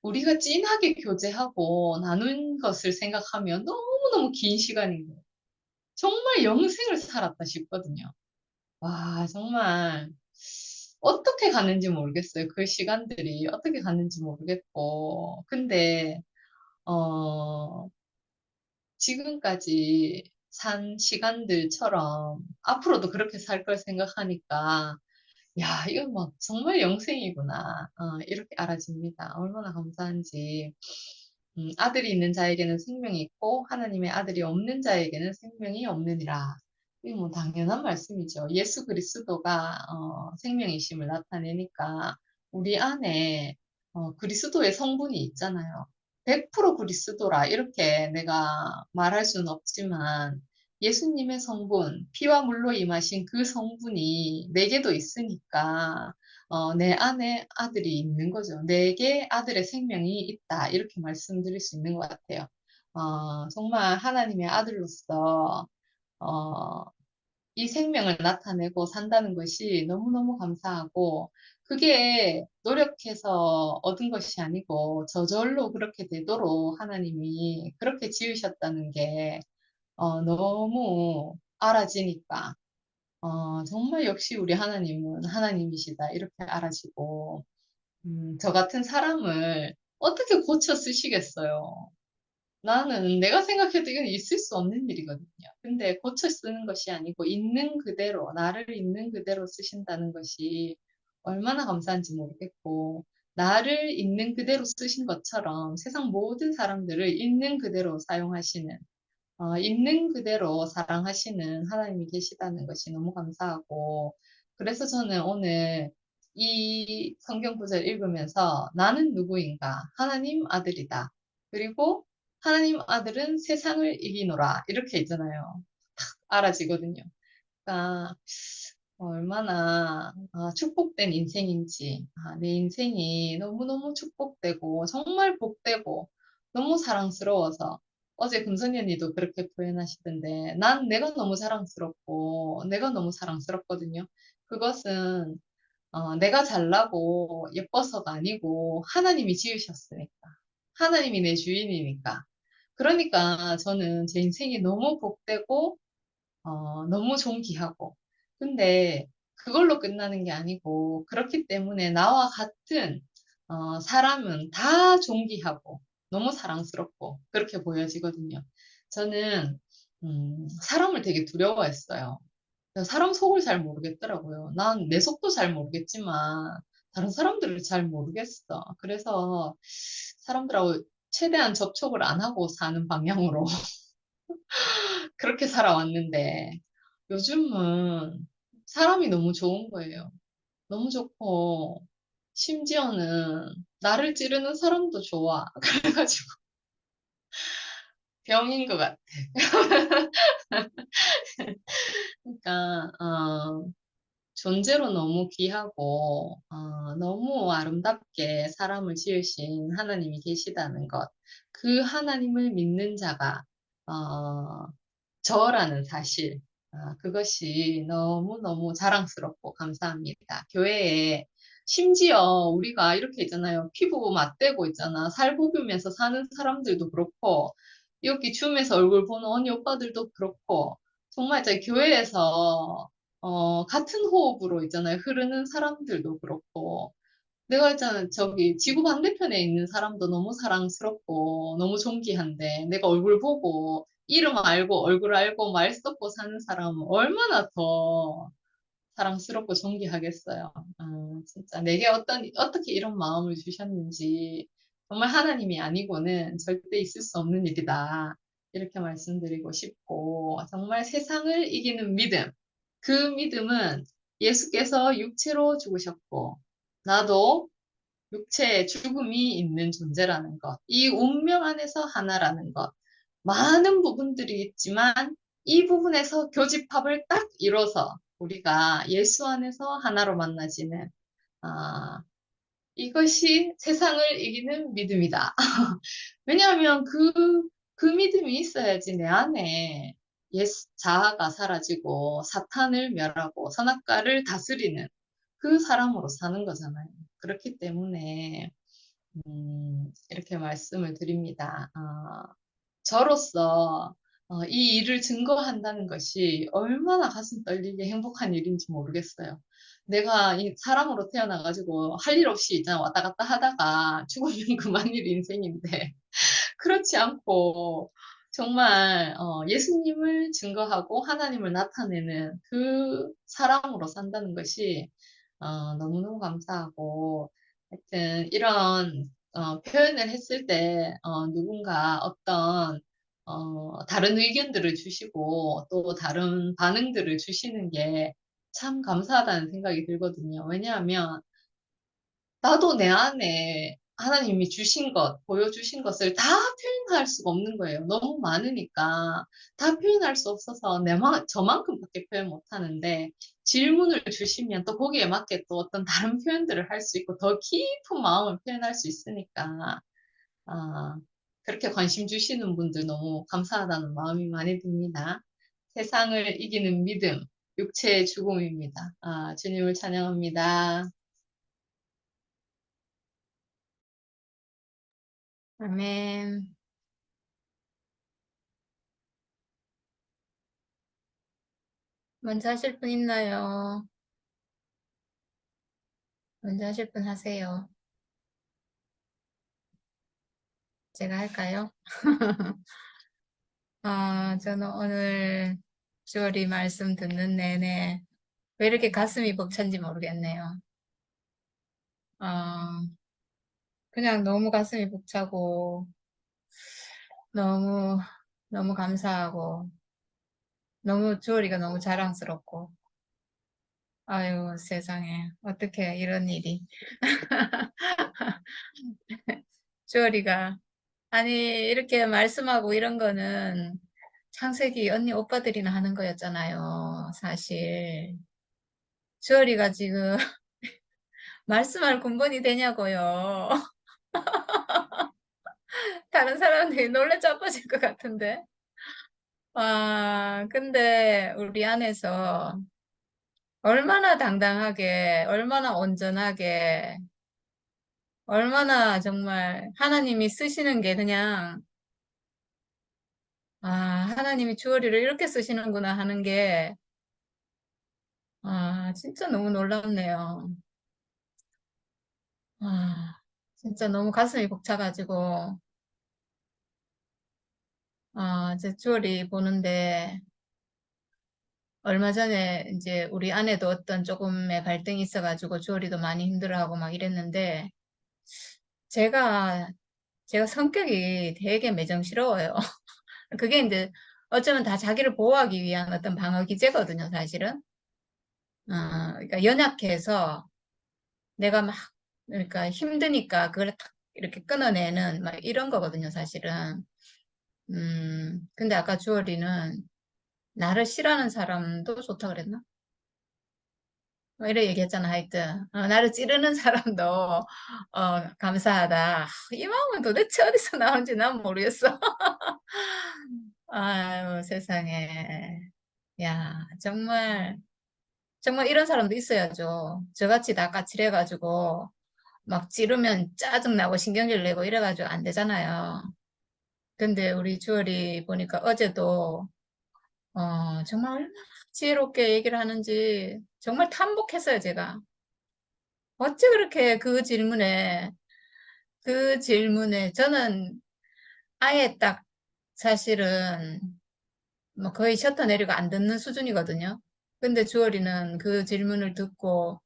우리가 진하게 교제하고 나눈 것을 생각하면 너무너무 긴 시간인 거예요. 정말 영생을 살았다 싶거든요. 와, 정말 어떻게 갔는지 모르겠어요. 그 시간들이 어떻게 갔는지 모르겠고. 근데, 어, 지금까지 산 시간들처럼 앞으로도 그렇게 살 걸 생각하니까, 야, 이거 뭐 정말 영생이구나. 이렇게 알아집니다. 얼마나 감사한지. 아들이 있는 자에게는 생명이 있고 하나님의 아들이 없는 자에게는 생명이 없느니라. 이거 뭐 당연한 말씀이죠. 예수 그리스도가 생명이심을 나타내니까 우리 안에 그리스도의 성분이 있잖아요. 100% 그리스도라 이렇게 내가 말할 수는 없지만 예수님의 성분, 피와 물로 임하신 그 성분이 내게도 있으니까 내 안에 아들이 있는 거죠. 내게 아들의 생명이 있다. 이렇게 말씀드릴 수 있는 것 같아요. 정말 하나님의 아들로서 어, 이 생명을 나타내고 산다는 것이 너무너무 감사하고 그게 노력해서 얻은 것이 아니고 저절로 그렇게 되도록 하나님이 그렇게 지으셨다는 게 너무 알아지니까 정말 역시 우리 하나님은 하나님이시다 이렇게 알아지고 저 같은 사람을 어떻게 고쳐 쓰시겠어요? 나는 내가 생각해도 이건 있을 수 없는 일이거든요. 근데 고쳐 쓰는 것이 아니고 있는 그대로, 나를 있는 그대로 쓰신다는 것이 얼마나 감사한지 모르겠고, 나를 있는 그대로 쓰신 것처럼 세상 모든 사람들을 있는 그대로 사용하시는, 있는 그대로 사랑하시는 하나님이 계시다는 것이 너무 감사하고, 그래서 저는 오늘 이 성경 구절 읽으면서 나는 누구인가? 하나님 아들이다. 그리고 하나님 아들은 세상을 이기노라. 이렇게 있잖아요. 알아지거든요. 그러니까 얼마나 축복된 인생인지, 내 인생이 너무너무 축복되고, 정말 복되고, 너무 사랑스러워서, 어제 금선이 언니도 그렇게 표현하시던데, 난 내가 너무 자랑스럽고, 내가 너무 사랑스럽거든요. 그것은 내가 잘나고 예뻐서가 아니고, 하나님이 지으셨으니까. 하나님이 내 주인이니까. 그러니까 저는 제 인생이 너무 복되고, 너무 존귀하고. 근데 그걸로 끝나는 게 아니고, 그렇기 때문에 나와 같은, 사람은 다 존귀하고, 너무 사랑스럽고, 그렇게 보여지거든요. 저는, 사람을 되게 두려워했어요. 사람 속을 잘 모르겠더라고요. 난 내 속도 잘 모르겠지만, 다른 사람들을 잘 모르겠어. 그래서 사람들하고 최대한 접촉을 안 하고 사는 방향으로 그렇게 살아왔는데 요즘은 사람이 너무 좋은 거예요. 너무 좋고 심지어는 나를 찌르는 사람도 좋아. 그래가지고 병인 것 같아. 그러니까 존재로 너무 귀하고 너무 아름답게 사람을 지으신 하나님이 계시다는 것. 그 하나님을 믿는 자가 어, 저라는 사실, 그것이 너무너무 자랑스럽고 감사합니다. 교회에 심지어 우리가 이렇게 있잖아요. 피부 맞대고 있잖아. 살볶으면서 사는 사람들도 그렇고, 여기 줌에서 얼굴 보는 언니 오빠들도 그렇고, 정말 제 교회에서 같은 호흡으로 있잖아요. 흐르는 사람들도 그렇고, 내가 있잖아, 저기 지구 반대편에 있는 사람도 너무 사랑스럽고 너무 존귀한데 내가 얼굴 보고 이름 알고 얼굴 알고 말 섞고 사는 사람은 얼마나 더 사랑스럽고 존귀하겠어요. 진짜 내게 어떻게 이런 마음을 주셨는지 정말 하나님이 아니고는 절대 있을 수 없는 일이다. 이렇게 말씀드리고 싶고 정말 세상을 이기는 믿음. 그 믿음은 예수께서 육체로 죽으셨고 나도 육체에 죽음이 있는 존재라는 것, 이 운명 안에서 하나라는 것, 많은 부분들이 있지만 이 부분에서 교집합을 딱 이뤄서 우리가 예수 안에서 하나로 만나지는 아, 이것이 세상을 이기는 믿음이다. 왜냐하면 그 믿음이 있어야지 내 안에 자아가 사라지고 사탄을 멸하고 선악과를 다스리는 그 사람으로 사는 거잖아요. 그렇기 때문에 이렇게 말씀을 드립니다. 저로서 이 일을 증거한다는 것이 얼마나 가슴 떨리게 행복한 일인지 모르겠어요. 내가 이 사람으로 태어나가지고 할 일 없이 있잖아 왔다 갔다 하다가 죽으면 그만 일 인생인데 그렇지 않고 정말 예수님을 증거하고 하나님을 나타내는 그 사람으로 산다는 것이 너무너무 감사하고 하여튼 이런 표현을 했을 때 누군가 어떤 다른 의견들을 주시고 또 다른 반응들을 주시는 게 참 감사하다는 생각이 들거든요. 왜냐하면 나도 내 안에 하나님이 주신 것, 보여주신 것을 다 표현할 수가 없는 거예요. 너무 많으니까 다 표현할 수 없어서 저만큼밖에 표현 못 하는데 질문을 주시면 또 거기에 맞게 또 어떤 다른 표현들을 할 수 있고 더 깊은 마음을 표현할 수 있으니까 아, 그렇게 관심 주시는 분들 너무 감사하다는 마음이 많이 듭니다. 세상을 이기는 믿음, 육체의 죽음입니다. 주님을 찬양합니다. 아멘. 먼저 하실 분 있나요? 먼저 하실 분 하세요. 제가 할까요? 저는 오늘 주얼이 말씀 듣는 내내 왜 이렇게 가슴이 벅찬지 모르겠네요. 어, 그냥 너무 가슴이 벅차고 너무 너무 감사하고 너무 주얼이가 너무 자랑스럽고 아유 세상에 어떻게 이런 일이 주얼이가 아니 이렇게 말씀하고 이런 거는 창세기 언니 오빠들이나 하는 거였잖아요. 사실 주얼이가 지금 말씀할 근본이 되냐고요. 다른 사람들이 놀래 자빠질 것 같은데. 근데 우리 안에서 얼마나 당당하게, 얼마나 온전하게, 얼마나 정말 하나님이 쓰시는 게 그냥, 하나님이 주어리를 이렇게 쓰시는구나 하는 게, 진짜 너무 놀랍네요. 진짜 너무 가슴이 벅차가지고, 제 주어리 보는데, 얼마 전에 이제 우리 아내도 어떤 조금의 갈등이 있어가지고 주어리도 많이 힘들어하고 막 이랬는데, 제가, 제가 성격이 되게 매정스러워요. 그게 이제 어쩌면 다 자기를 보호하기 위한 어떤 방어 기제거든요, 사실은. 그러니까 연약해서 내가 막, 그러니까 힘드니까 그걸 탁 이렇게 끊어내는 막 이런 거거든요, 사실은. 근데 아까 주얼이는 나를 싫어하는 사람도 좋다 그랬나? 뭐 이래 얘기했잖아, 하여튼. 나를 찌르는 사람도, 감사하다. 이 마음은 도대체 어디서 나오는지 난 모르겠어. 아유, 세상에. 야, 정말 이런 사람도 있어야죠. 저같이 다 까칠해가지고, 막 찌르면 짜증나고 신경질 내고 이래가지고 안 되잖아요. 근데 우리 주얼이 보니까 어제도, 정말 얼마나 지혜롭게 얘기를 하는지 정말 탐복했어요, 제가. 어째 그렇게 그 질문에 저는 아예 딱 사실은 뭐 거의 셔터 내리고 안 듣는 수준이거든요. 근데 주얼이는 그 질문을 듣고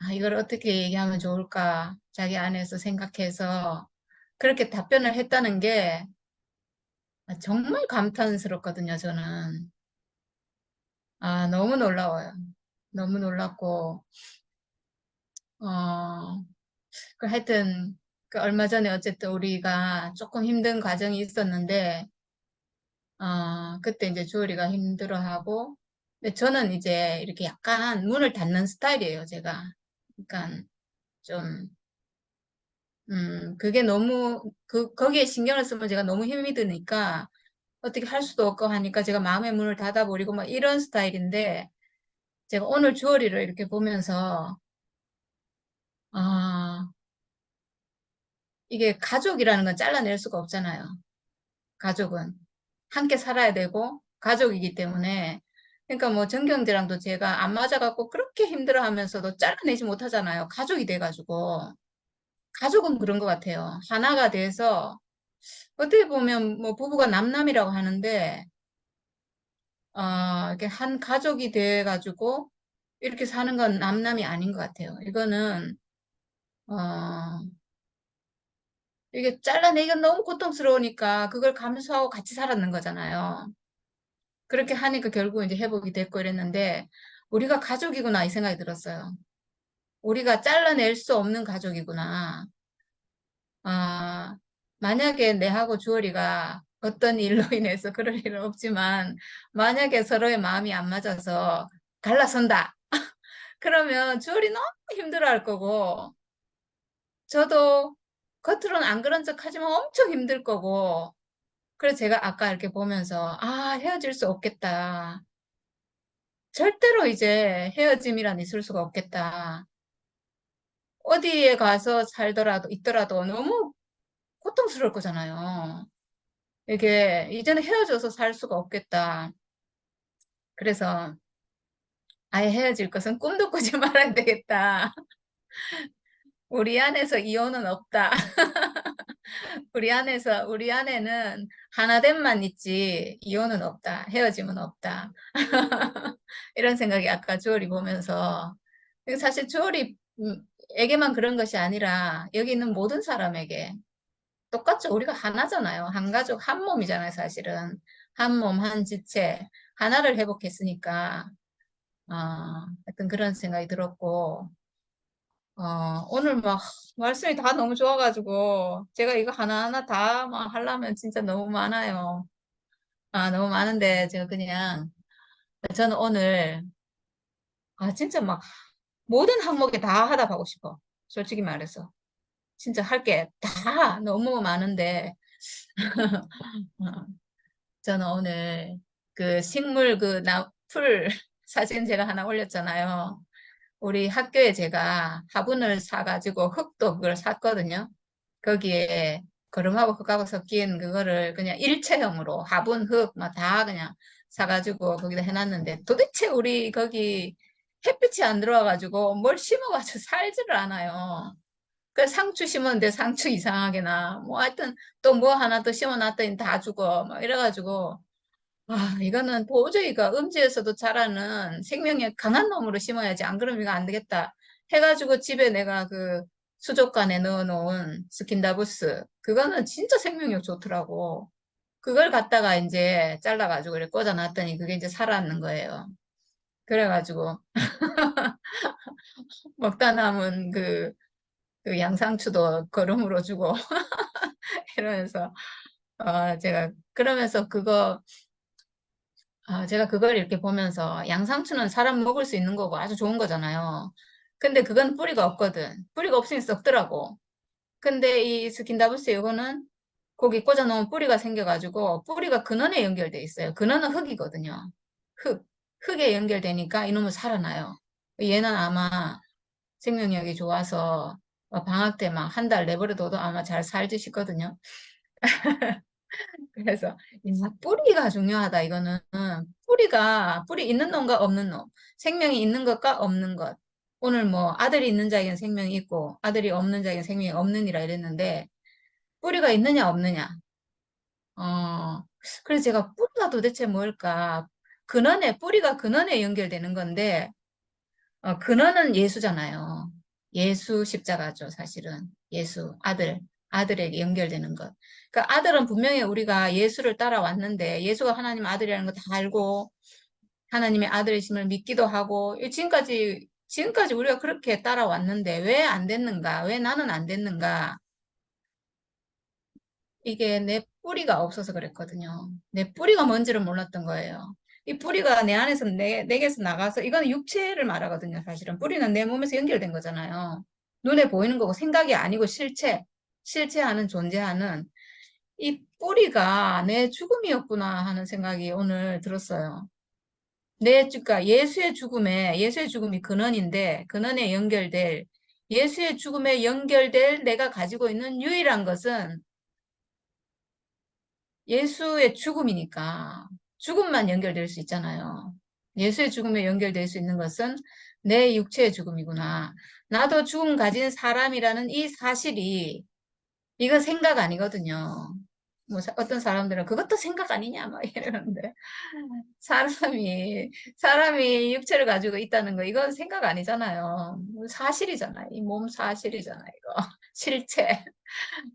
아, 이걸 어떻게 얘기하면 좋을까 자기 안에서 생각해서 그렇게 답변을 했다는 게 정말 감탄스럽거든요, 저는. 아, 너무 놀라워요. 너무 놀랐고, 어, 하여튼, 얼마 전에 어쨌든 우리가 조금 힘든 과정이 있었는데, 그때 이제 주얼이가 힘들어하고, 근데 저는 이제 이렇게 약간 문을 닫는 스타일이에요, 제가. 그러니까 좀, 그게 너무, 거기에 신경을 쓰면 제가 너무 힘이 드니까 어떻게 할 수도 없고 하니까 제가 마음의 문을 닫아버리고 막 이런 스타일인데, 제가 오늘 주얼이를 이렇게 보면서, 아, 이게 가족이라는 건 잘라낼 수가 없잖아요. 가족은. 함께 살아야 되고, 가족이기 때문에. 그러니까 뭐 정경재랑도 제가 안 맞아갖고 그렇게 힘들어 하면서도 잘라내지 못하잖아요. 가족이 돼가지고. 가족은 그런 것 같아요. 하나가 돼서, 어떻게 보면 뭐 부부가 남남이라고 하는데, 이렇게 한 가족이 돼가지고, 이렇게 사는 건 남남이 아닌 것 같아요. 이거는, 어, 이게 잘라내기가 너무 고통스러우니까 그걸 감수하고 같이 살았는 거잖아요. 그렇게 하니까 결국 이제 회복이 됐고 이랬는데 우리가 가족이구나 이 생각이 들었어요. 우리가 잘라낼 수 없는 가족이구나. 아, 만약에 내하고 주얼이가 어떤 일로 인해서 그럴 일은 없지만 만약에 서로의 마음이 안 맞아서 갈라선다. 그러면 주얼이 너무 힘들어할 거고 저도 겉으로는 안 그런 척 하지만 엄청 힘들 거고 그래서 제가 아까 이렇게 보면서 아 헤어질 수 없겠다. 절대로 이제 헤어짐이란 있을 수가 없겠다. 어디에 가서 살더라도 있더라도 너무 고통스러울 거잖아요. 이게 이제는 헤어져서 살 수가 없겠다. 그래서 아예 헤어질 것은 꿈도 꾸지 말아야 되겠다. 우리 안에서 이혼은 없다. 우리 안에는 하나됨만 있지 이혼은 없다. 헤어짐은 없다. 이런 생각이 아까 주얼이 보면서 사실 주얼이 에게만 그런 것이 아니라 여기 있는 모든 사람에게 똑같죠. 우리가 하나잖아요. 한 가족, 한 몸이잖아요, 사실은. 한 몸, 한 지체, 하나를 회복했으니까, 하여튼 그런 생각이 들었고, 오늘 막 말씀이 다 너무 좋아가지고, 제가 이거 하나하나 다 막 하려면 진짜 너무 많아요. 너무 많은데, 제가 그냥, 저는 오늘, 진짜 막 모든 항목에 다 하다 가고 싶어. 솔직히 말해서. 진짜 할 게 다 너무 많은데, 저는 오늘 그 식물 풀 사진 제가 하나 올렸잖아요. 우리 학교에 제가 화분을 사가지고 흙도 그걸 샀거든요. 거기에 거름하고 흙하고 섞인 그거를 그냥 일체형으로 화분, 흙, 막 다 그냥 사가지고 거기다 해놨는데 도대체 우리 거기 햇빛이 안 들어와가지고 뭘 심어가지고 살지를 않아요. 그 상추 심었는데 상추 이상하게 나. 뭐 하여튼 또 뭐 하나 더 심어놨더니 다 죽어. 막 이래가지고 이거는 도저히가 음지에서도 자라는 생명력 강한 놈으로 심어야지. 안 그러면 이거 안 되겠다. 해가지고 집에 내가 그 수족관에 넣어놓은 스킨다부스. 그거는 진짜 생명력 좋더라고. 그걸 갖다가 이제 잘라가지고 이렇게 꽂아놨더니 그게 이제 살아있는 거예요. 그래가지고 먹다 남은 그 양상추도 거름으로 주고 이러면서 제가 그러면서 제가 그걸 이렇게 보면서 양상추는 사람 먹을 수 있는 거고 아주 좋은 거잖아요. 근데 그건 뿌리가 없거든. 뿌리가 없으니 썩더라고. 근데 이 스킨다브스 이거는 거기 꽂아 놓으면 뿌리가 생겨가지고 뿌리가 근원에 연결돼 있어요. 근원은 흙이거든요. 흙. 흙에 연결되니까 이놈은 살아나요. 얘는 아마 생명력이 좋아서 방학 때 막 한 달 내버려둬도 아마 잘 살지 싶거든요. 그래서 뿌리가 중요하다. 이거는 뿌리 있는 놈과 없는 놈, 생명이 있는 것과 없는 것. 오늘 뭐 아들이 있는 자에겐 생명이 있고 아들이 없는 자에겐 생명이 없느니라 이랬는데 뿌리가 있느냐 없느냐. 그래서 제가 뿌리가 도대체 뭘까? 뿌리가 근원에 연결되는 건데, 근원은 예수잖아요. 예수 십자가죠, 사실은. 예수, 아들에게 연결되는 것. 그 아들은 분명히 우리가 예수를 따라왔는데, 예수가 하나님 아들이라는 거 다 알고, 하나님의 아들이심을 믿기도 하고, 지금까지 우리가 그렇게 따라왔는데, 왜 안 됐는가? 왜 나는 안 됐는가? 이게 내 뿌리가 없어서 그랬거든요. 내 뿌리가 뭔지를 몰랐던 거예요. 이 뿌리가 내 안에서 내게서 나가서 이거는 육체를 말하거든요. 사실은 뿌리는 내 몸에서 연결된 거잖아요. 눈에 보이는 거고 생각이 아니고 실체하는 존재하는 이 뿌리가 내 죽음이었구나 하는 생각이 오늘 들었어요. 그러니까 예수의 죽음이 근원인데 근원에 예수의 죽음에 연결될 내가 가지고 있는 유일한 것은 예수의 죽음이니까 죽음만 연결될 수 있잖아요. 예수의 죽음에 연결될 수 있는 것은 내 육체의 죽음이구나. 나도 죽음 가진 사람이라는 이 사실이 이거 생각 아니거든요. 어떤 사람들은 그것도 생각 아니냐 막 이러는데 사람이 육체를 가지고 있다는 거 이건 생각 아니잖아요. 사실이잖아요. 이 몸 사실이잖아요. 이거 실체.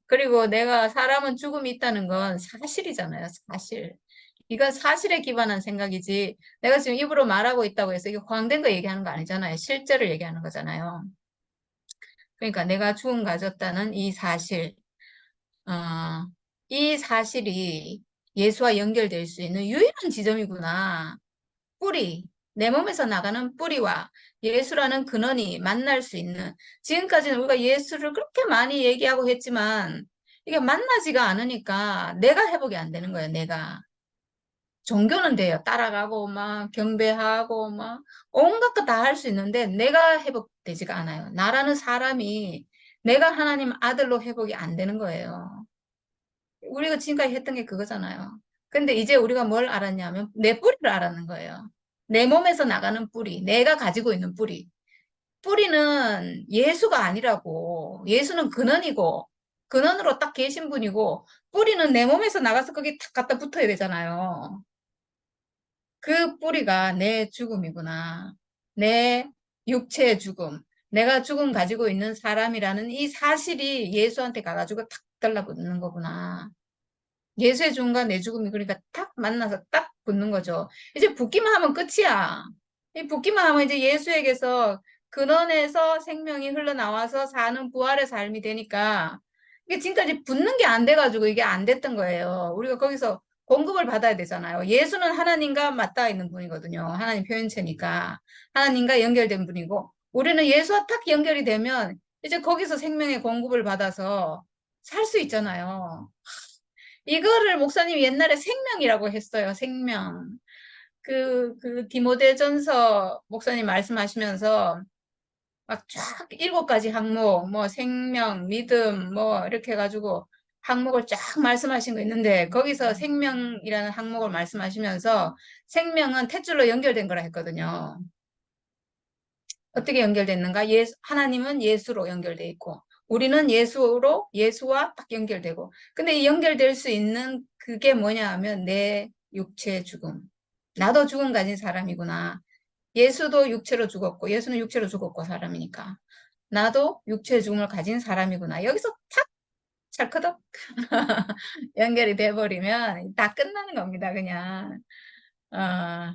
그리고 사람은 죽음이 있다는 건 사실이잖아요, 사실. 이건 사실에 기반한 생각이지. 내가 지금 입으로 말하고 있다고 해서 이거 광된 거 얘기하는 거 아니잖아요. 실제를 얘기하는 거잖아요. 그러니까 내가 죽음 가졌다는 어, 이 사실이 예수와 연결될 수 있는 유일한 지점이구나. 내 몸에서 나가는 뿌리와 예수라는 근원이 만날 수 있는, 지금까지는 우리가 예수를 그렇게 많이 얘기하고 했지만, 이게 만나지가 않으니까 내가 회복이 안 되는 거예요, 내가. 종교는 돼요. 따라가고, 막, 경배하고, 막, 온갖 거 다 할 수 있는데, 내가 회복되지가 않아요. 나라는 사람이 내가 하나님 아들로 회복이 안 되는 거예요. 우리가 지금까지 했던 게 그거잖아요. 근데 이제 우리가 뭘 알았냐면 내 뿌리를 알았는 거예요. 내 몸에서 나가는 뿌리, 내가 가지고 있는 뿌리. 뿌리는 예수가 아니라고. 예수는 근원이고, 근원으로 딱 계신 분이고, 뿌리는 내 몸에서 나가서 거기 탁 갖다 붙어야 되잖아요. 그 뿌리가 내 죽음이구나. 내 육체의 죽음. 내가 죽음 가지고 있는 사람이라는 이 사실이 예수한테 가가지고 탁 달라붙는 거구나. 예수의 죽음과 내 죽음이 그러니까 딱 만나서 딱 붙는 거죠. 이제 붙기만 하면 끝이야. 이 붙기만 하면 이제 예수에게서 근원에서 생명이 흘러나와서 사는 부활의 삶이 되니까 이게 지금까지 붙는 게 안 돼가지고 이게 안 됐던 거예요. 우리가 거기서 공급을 받아야 되잖아요. 예수는 하나님과 맞닿아 있는 분이거든요. 하나님 표현체니까. 하나님과 연결된 분이고 우리는 예수와 딱 연결이 되면 이제 거기서 생명의 공급을 받아서 살 수 있잖아요. 이거를 목사님이 옛날에 생명이라고 했어요. 생명. 그 디모데전서 목사님 말씀하시면서 막 쫙 7가지 항목, 뭐 생명, 믿음, 뭐 이렇게 해가지고 항목을 쫙 말씀하신 거 있는데 거기서 생명이라는 항목을 말씀하시면서 생명은 탯줄로 연결된 거라 했거든요. 어떻게 연결됐는가? 하나님은 예수로 연결돼 있고, 우리는 예수와 딱 연결되고. 근데 이 연결될 수 있는 그게 뭐냐 하면 내 육체의 죽음. 나도 죽음 가진 사람이구나. 예수도 육체로 죽었고, 예수는 육체로 죽었고, 사람이니까. 나도 육체의 죽음을 가진 사람이구나. 여기서 탁 찰크덕 연결이 돼버리면 다 끝나는 겁니다, 그냥. 어,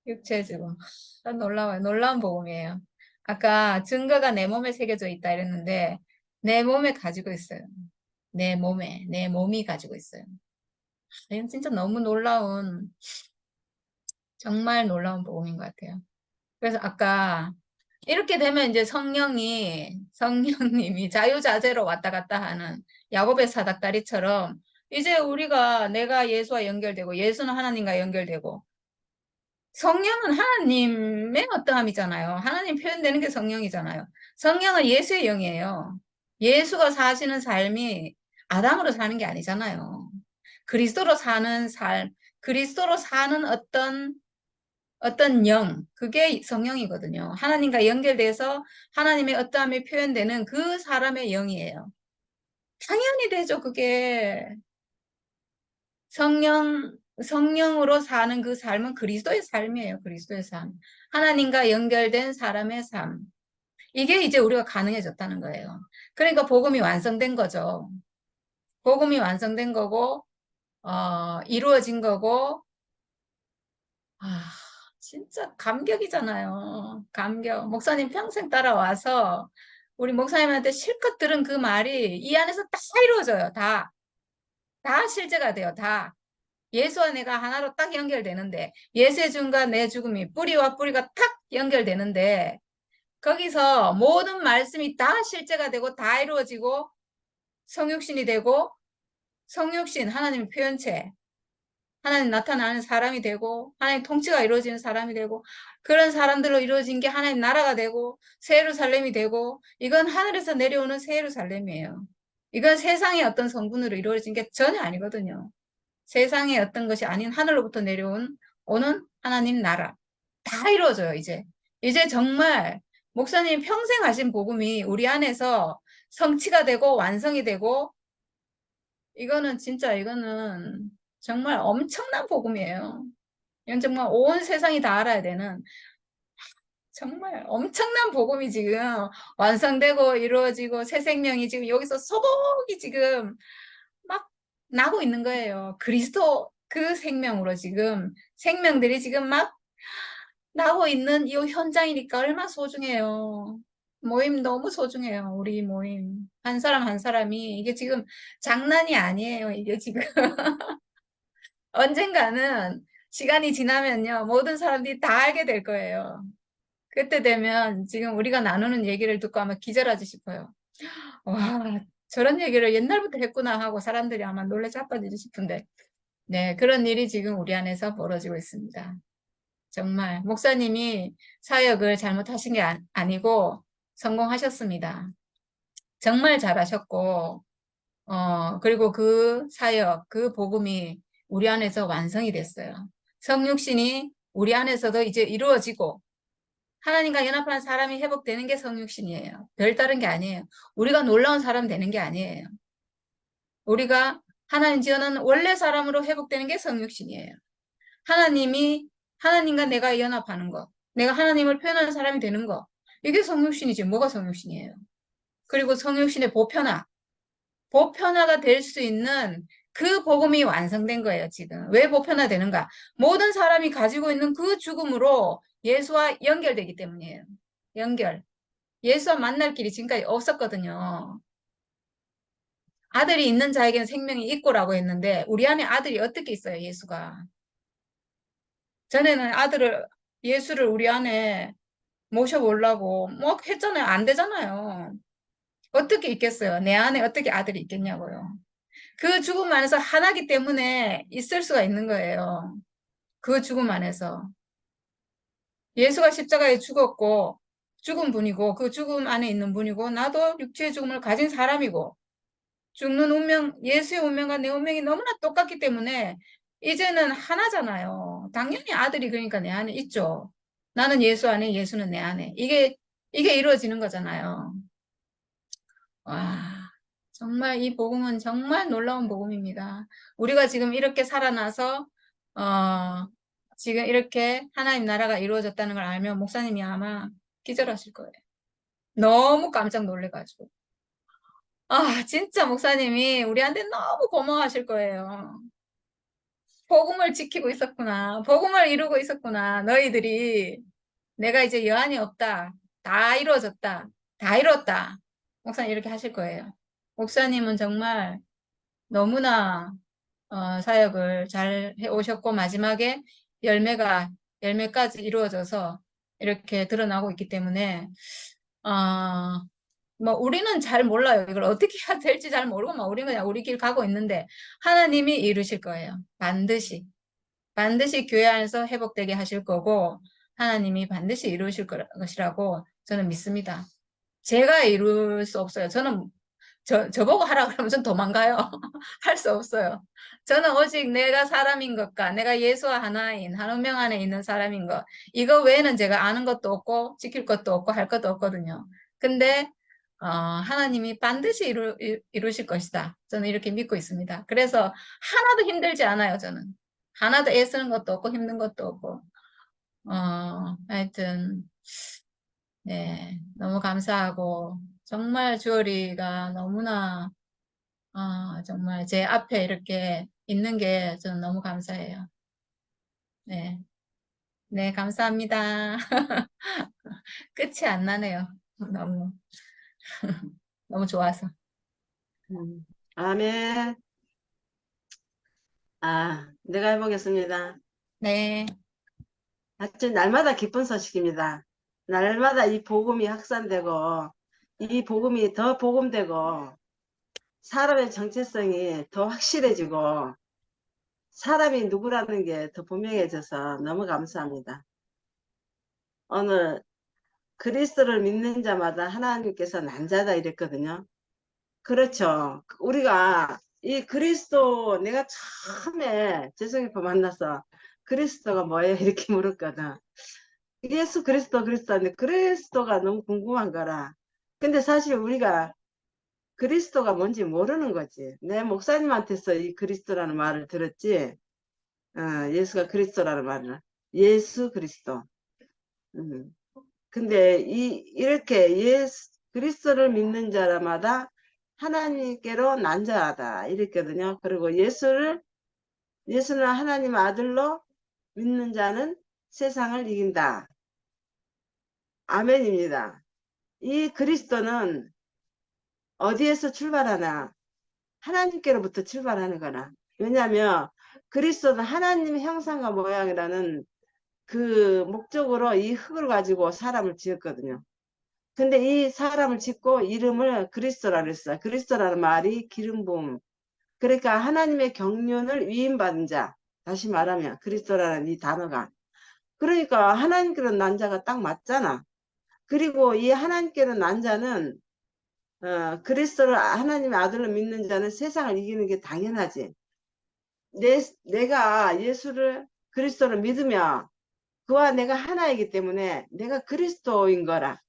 육체의 죽음. 놀라워요. 놀라운 복음이에요. 아까 증거가 내 몸에 새겨져 있다 이랬는데 내 몸에 가지고 있어요. 내 몸이 가지고 있어요. 이건 진짜 너무 정말 놀라운 복음인 것 같아요. 그래서 아까 이렇게 되면 이제 성령님이 자유자재로 왔다 갔다 하는 야곱의 사닥다리처럼 이제 내가 예수와 연결되고 예수는 하나님과 연결되고 성령은 하나님의 어떠함이잖아요. 하나님 표현되는 게 성령이잖아요. 성령은 예수의 영이에요. 예수가 사시는 삶이 아담으로 사는 게 아니잖아요. 그리스도로 사는 삶, 그리스도로 사는 어떤 영, 그게 성령이거든요. 하나님과 연결돼서 하나님의 어떠함이 표현되는 그 사람의 영이에요. 당연히 되죠, 그게. 성령으로 사는 그 삶은 그리스도의 삶이에요. 그리스도의 삶. 하나님과 연결된 사람의 삶. 이게 이제 우리가 가능해졌다는 거예요. 그러니까 복음이 완성된 거죠. 복음이 완성된 거고, 이루어진 거고, 아, 진짜 감격이잖아요. 감격. 목사님 평생 따라와서 우리 목사님한테 실컷 들은 그 말이 이 안에서 다 이루어져요. 다. 다 실제가 돼요. 다. 예수와 내가 하나로 딱 연결되는데, 예수의 죽음과 내 죽음이 뿌리와 뿌리가 탁 연결되는데, 거기서 모든 말씀이 다 실제가 되고 다 이루어지고 성육신이 되고, 성육신 하나님의 표현체, 하나님 나타나는 사람이 되고, 하나님 통치가 이루어지는 사람이 되고, 그런 사람들로 이루어진 게 하나님 나라가 되고 새 예루살렘이 되고, 이건 하늘에서 내려오는 새 예루살렘이에요. 이건 세상의 어떤 성분으로 이루어진 게 전혀 아니거든요. 세상의 어떤 것이 아닌 하늘로부터 내려온 오는 하나님 나라. 다 이루어져요, 이제. 이제 정말 목사님 평생 하신 복음이 우리 안에서 성취가 되고 완성이 되고, 이거는 진짜 이거는 정말 엄청난 복음이에요. 이건 정말 온 세상이 다 알아야 되는 정말 엄청난 복음이 지금 완성되고 이루어지고 새 생명이 지금 여기서 소복이 지금 막 나고 있는 거예요. 그리스도 그 생명으로 지금 생명들이 지금 막 나고 있는 이 현장이니까 얼마나 소중해요. 모임 너무 소중해요. 우리 모임. 한 사람 한 사람이 이게 지금 장난이 아니에요. 이게 지금 언젠가는 시간이 지나면요. 모든 사람들이 다 알게 될 거예요. 그때 되면 지금 우리가 나누는 얘기를 듣고 아마 기절하지 싶어요. 와, 저런 얘기를 옛날부터 했구나 하고 사람들이 아마 놀래 자빠지지 싶은데. 네, 그런 일이 지금 우리 안에서 벌어지고 있습니다. 정말 목사님이 사역을 잘못하신 게 아니고 성공하셨습니다. 정말 잘하셨고, 그리고 그 사역, 그 복음이 우리 안에서 완성이 됐어요. 성육신이 우리 안에서도 이제 이루어지고, 하나님과 연합한 사람이 회복되는 게 성육신이에요. 별다른 게 아니에요. 우리가 놀라운 사람 되는 게 아니에요. 우리가 하나님 지어놓은 원래 사람으로 회복되는 게 성육신이에요. 하나님이 하나님과 내가 연합하는 거, 내가 하나님을 표현하는 사람이 되는 거, 이게 성육신이지. 뭐가 성육신이에요? 그리고 성육신의 보편화가 될 수 있는 그 복음이 완성된 거예요, 지금. 왜 보편화되는가? 모든 사람이 가지고 있는 그 죽음으로 예수와 연결되기 때문이에요. 연결. 예수와 만날 길이 지금까지 없었거든요. 아들이 있는 자에게는 생명이 있고라고 했는데 우리 안에 아들이 어떻게 있어요, 예수가? 전에는 예수를 우리 안에 모셔보려고 뭐 했잖아요. 안 되잖아요. 어떻게 있겠어요? 내 안에 어떻게 아들이 있겠냐고요. 그 죽음 안에서 하나기 때문에 있을 수가 있는 거예요. 그 죽음 안에서. 예수가 십자가에 죽었고, 죽은 분이고, 그 죽음 안에 있는 분이고, 나도 육체의 죽음을 가진 사람이고, 죽는 운명, 예수의 운명과 내 운명이 너무나 똑같기 때문에, 이제는 하나잖아요. 당연히 아들이 그러니까 내 안에 있죠. 나는 예수 안에, 예수는 내 안에. 이게 이루어지는 거잖아요. 와, 정말 이 복음은 정말 놀라운 복음입니다. 우리가 지금 이렇게 살아나서, 어, 지금 이렇게 하나님 나라가 이루어졌다는 걸 알면 목사님이 아마 기절하실 거예요. 너무 깜짝 놀래가지고. 아, 진짜 목사님이 우리한테 너무 고마워하실 거예요. 복음을 지키고 있었구나. 복음을 이루고 있었구나. 너희들이 내가 이제 여한이 없다. 다 이루어졌다. 다 이뤘다. 목사님 이렇게 하실 거예요. 목사님은 정말 너무나 사역을 잘 해오셨고 마지막에 열매까지 이루어져서 이렇게 드러나고 있기 때문에 어, 뭐 우리는 잘 몰라요. 이걸 어떻게 해야 될지 잘 모르고 막 우리는 그냥 우리 길 가고 있는데 하나님이 이루실 거예요. 반드시 교회 안에서 회복되게 하실 거고 하나님이 반드시 이루실 것이라고 저는 믿습니다. 제가 이룰 수 없어요. 저보고 하라 그러면 전 도망가요. 할 수 없어요. 저는 오직 내가 사람인 것과 내가 예수와 하나인 한 운명 안에 있는 사람인 것. 이거 외에는 제가 아는 것도 없고 지킬 것도 없고 할 것도 없거든요. 근데 하나님이 반드시 이루실 것이다. 저는 이렇게 믿고 있습니다. 그래서 하나도 힘들지 않아요, 저는. 하나도 애쓰는 것도 없고 힘든 것도 없고. 하여튼, 네, 너무 감사하고, 정말 주얼이가 너무나, 정말 제 앞에 이렇게 있는 게 저는 너무 감사해요. 네, 네, 감사합니다. 끝이 안 나네요. 너무, 너무 좋아서. 아멘. 내가 해보겠습니다. 네, 하여튼 날마다 기쁜 소식입니다. 날마다 이 복음이 확산되고 이 복음이 더 복음되고 사람의 정체성이 더 확실해지고 사람이 누구라는 게 더 분명해져서 너무 감사합니다. 오늘 그리스도를 믿는 자마다 하나님께서 난 자다 이랬거든요. 그렇죠. 우리가 이 그리스도 내가 처음에 재성이파 만나서 그리스도가 뭐예요? 이렇게 물었거든. 예수 그리스도인데 그리스도가 너무 궁금한 거라. 근데 사실 우리가 그리스도가 뭔지 모르는 거지. 내 목사님한테서 이 그리스도라는 말을 들었지. 예수가 그리스도라는 말을. 예수 그리스도. 근데 이렇게 그리스도를 믿는 자마다 하나님께로 난자하다 이랬거든요. 그리고 예수는 하나님 아들로 믿는 자는 세상을 이긴다. 아멘입니다. 이 그리스도는 어디에서 출발하나? 하나님께로부터 출발하는 거나. 왜냐하면 그리스도는 하나님의 형상과 모양이라는 그 목적으로 이 흙을 가지고 사람을 지었거든요. 근데 이 사람을 짓고 이름을 그리스도라 그랬어요. 그리스도라는 말이 기름 부음. 그러니까 하나님의 경륜을 위임받은 자. 다시 말하면 그리스도라는 이 단어가. 그러니까 하나님께로 난 자가 딱 맞잖아. 그리고 이 하나님께로 난 자는 그리스도를 하나님의 아들로 믿는 자는 세상을 이기는 게 당연하지. 내가 예수를 그리스도를 믿으면 그와 내가 하나이기 때문에 내가 그리스도인 거라.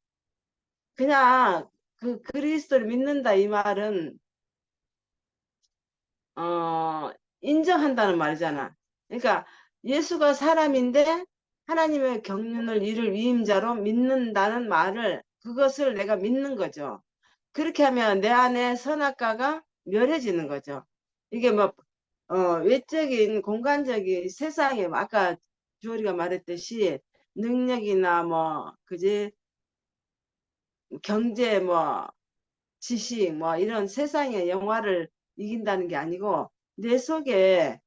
그냥 그 그리스도를 믿는다 이 말은 인정한다는 말이잖아. 그러니까 예수가 사람인데 하나님의 경륜을 이룰 위임자로 믿는다는 말을 그것을 내가 믿는 거죠. 그렇게 하면 내 안에 선악과가 멸해지는 거죠. 이게 뭐 외적인 공간적인 세상에 아까 주어리가 말했듯이 능력이나 뭐 그지 경제 뭐 지식 뭐 이런 세상의 영화를 이긴다는 게 아니고 내 속에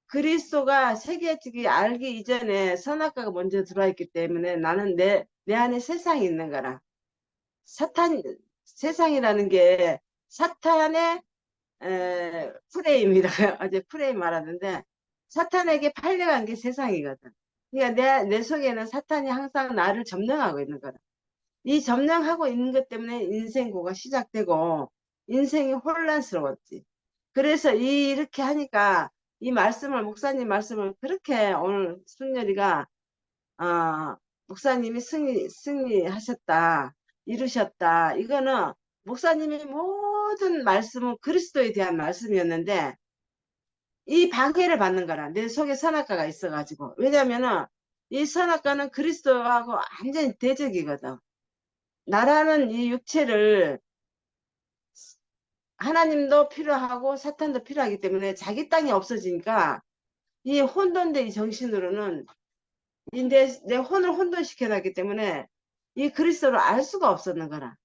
그리스도가 세계적이 알기 이전에 선악과가 먼저 들어와 있기 때문에 나는 내 안에 세상이 있는 거라. 세상이라는 게 사탄의 프레임이라 어제 프레임 말하는데 사탄에게 팔려간 게 세상이거든. 그러니까 내 속에는 사탄이 항상 나를 점령하고 있는 거라. 이 점령하고 있는 것 때문에 인생고가 시작되고 인생이 혼란스러웠지. 그래서 이렇게 하니까 이 말씀을 목사님 말씀을 그렇게 오늘 순열이가 목사님이 승리하셨다 이루셨다 이거는 목사님의 모든 말씀은 그리스도에 대한 말씀이었는데 이 방해를 받는 거라. 내 속에 선악과가 있어가지고. 왜냐면은 이 선악과는 그리스도하고 완전히 대적이거든. 나라는 이 육체를 하나님도 필요하고 사탄도 필요하기 때문에 자기 땅이 없어지니까 이 혼돈된 이 정신으로는 내 혼을 혼돈시켜놨기 때문에 이 그리스도를 알 수가 없었는 거라.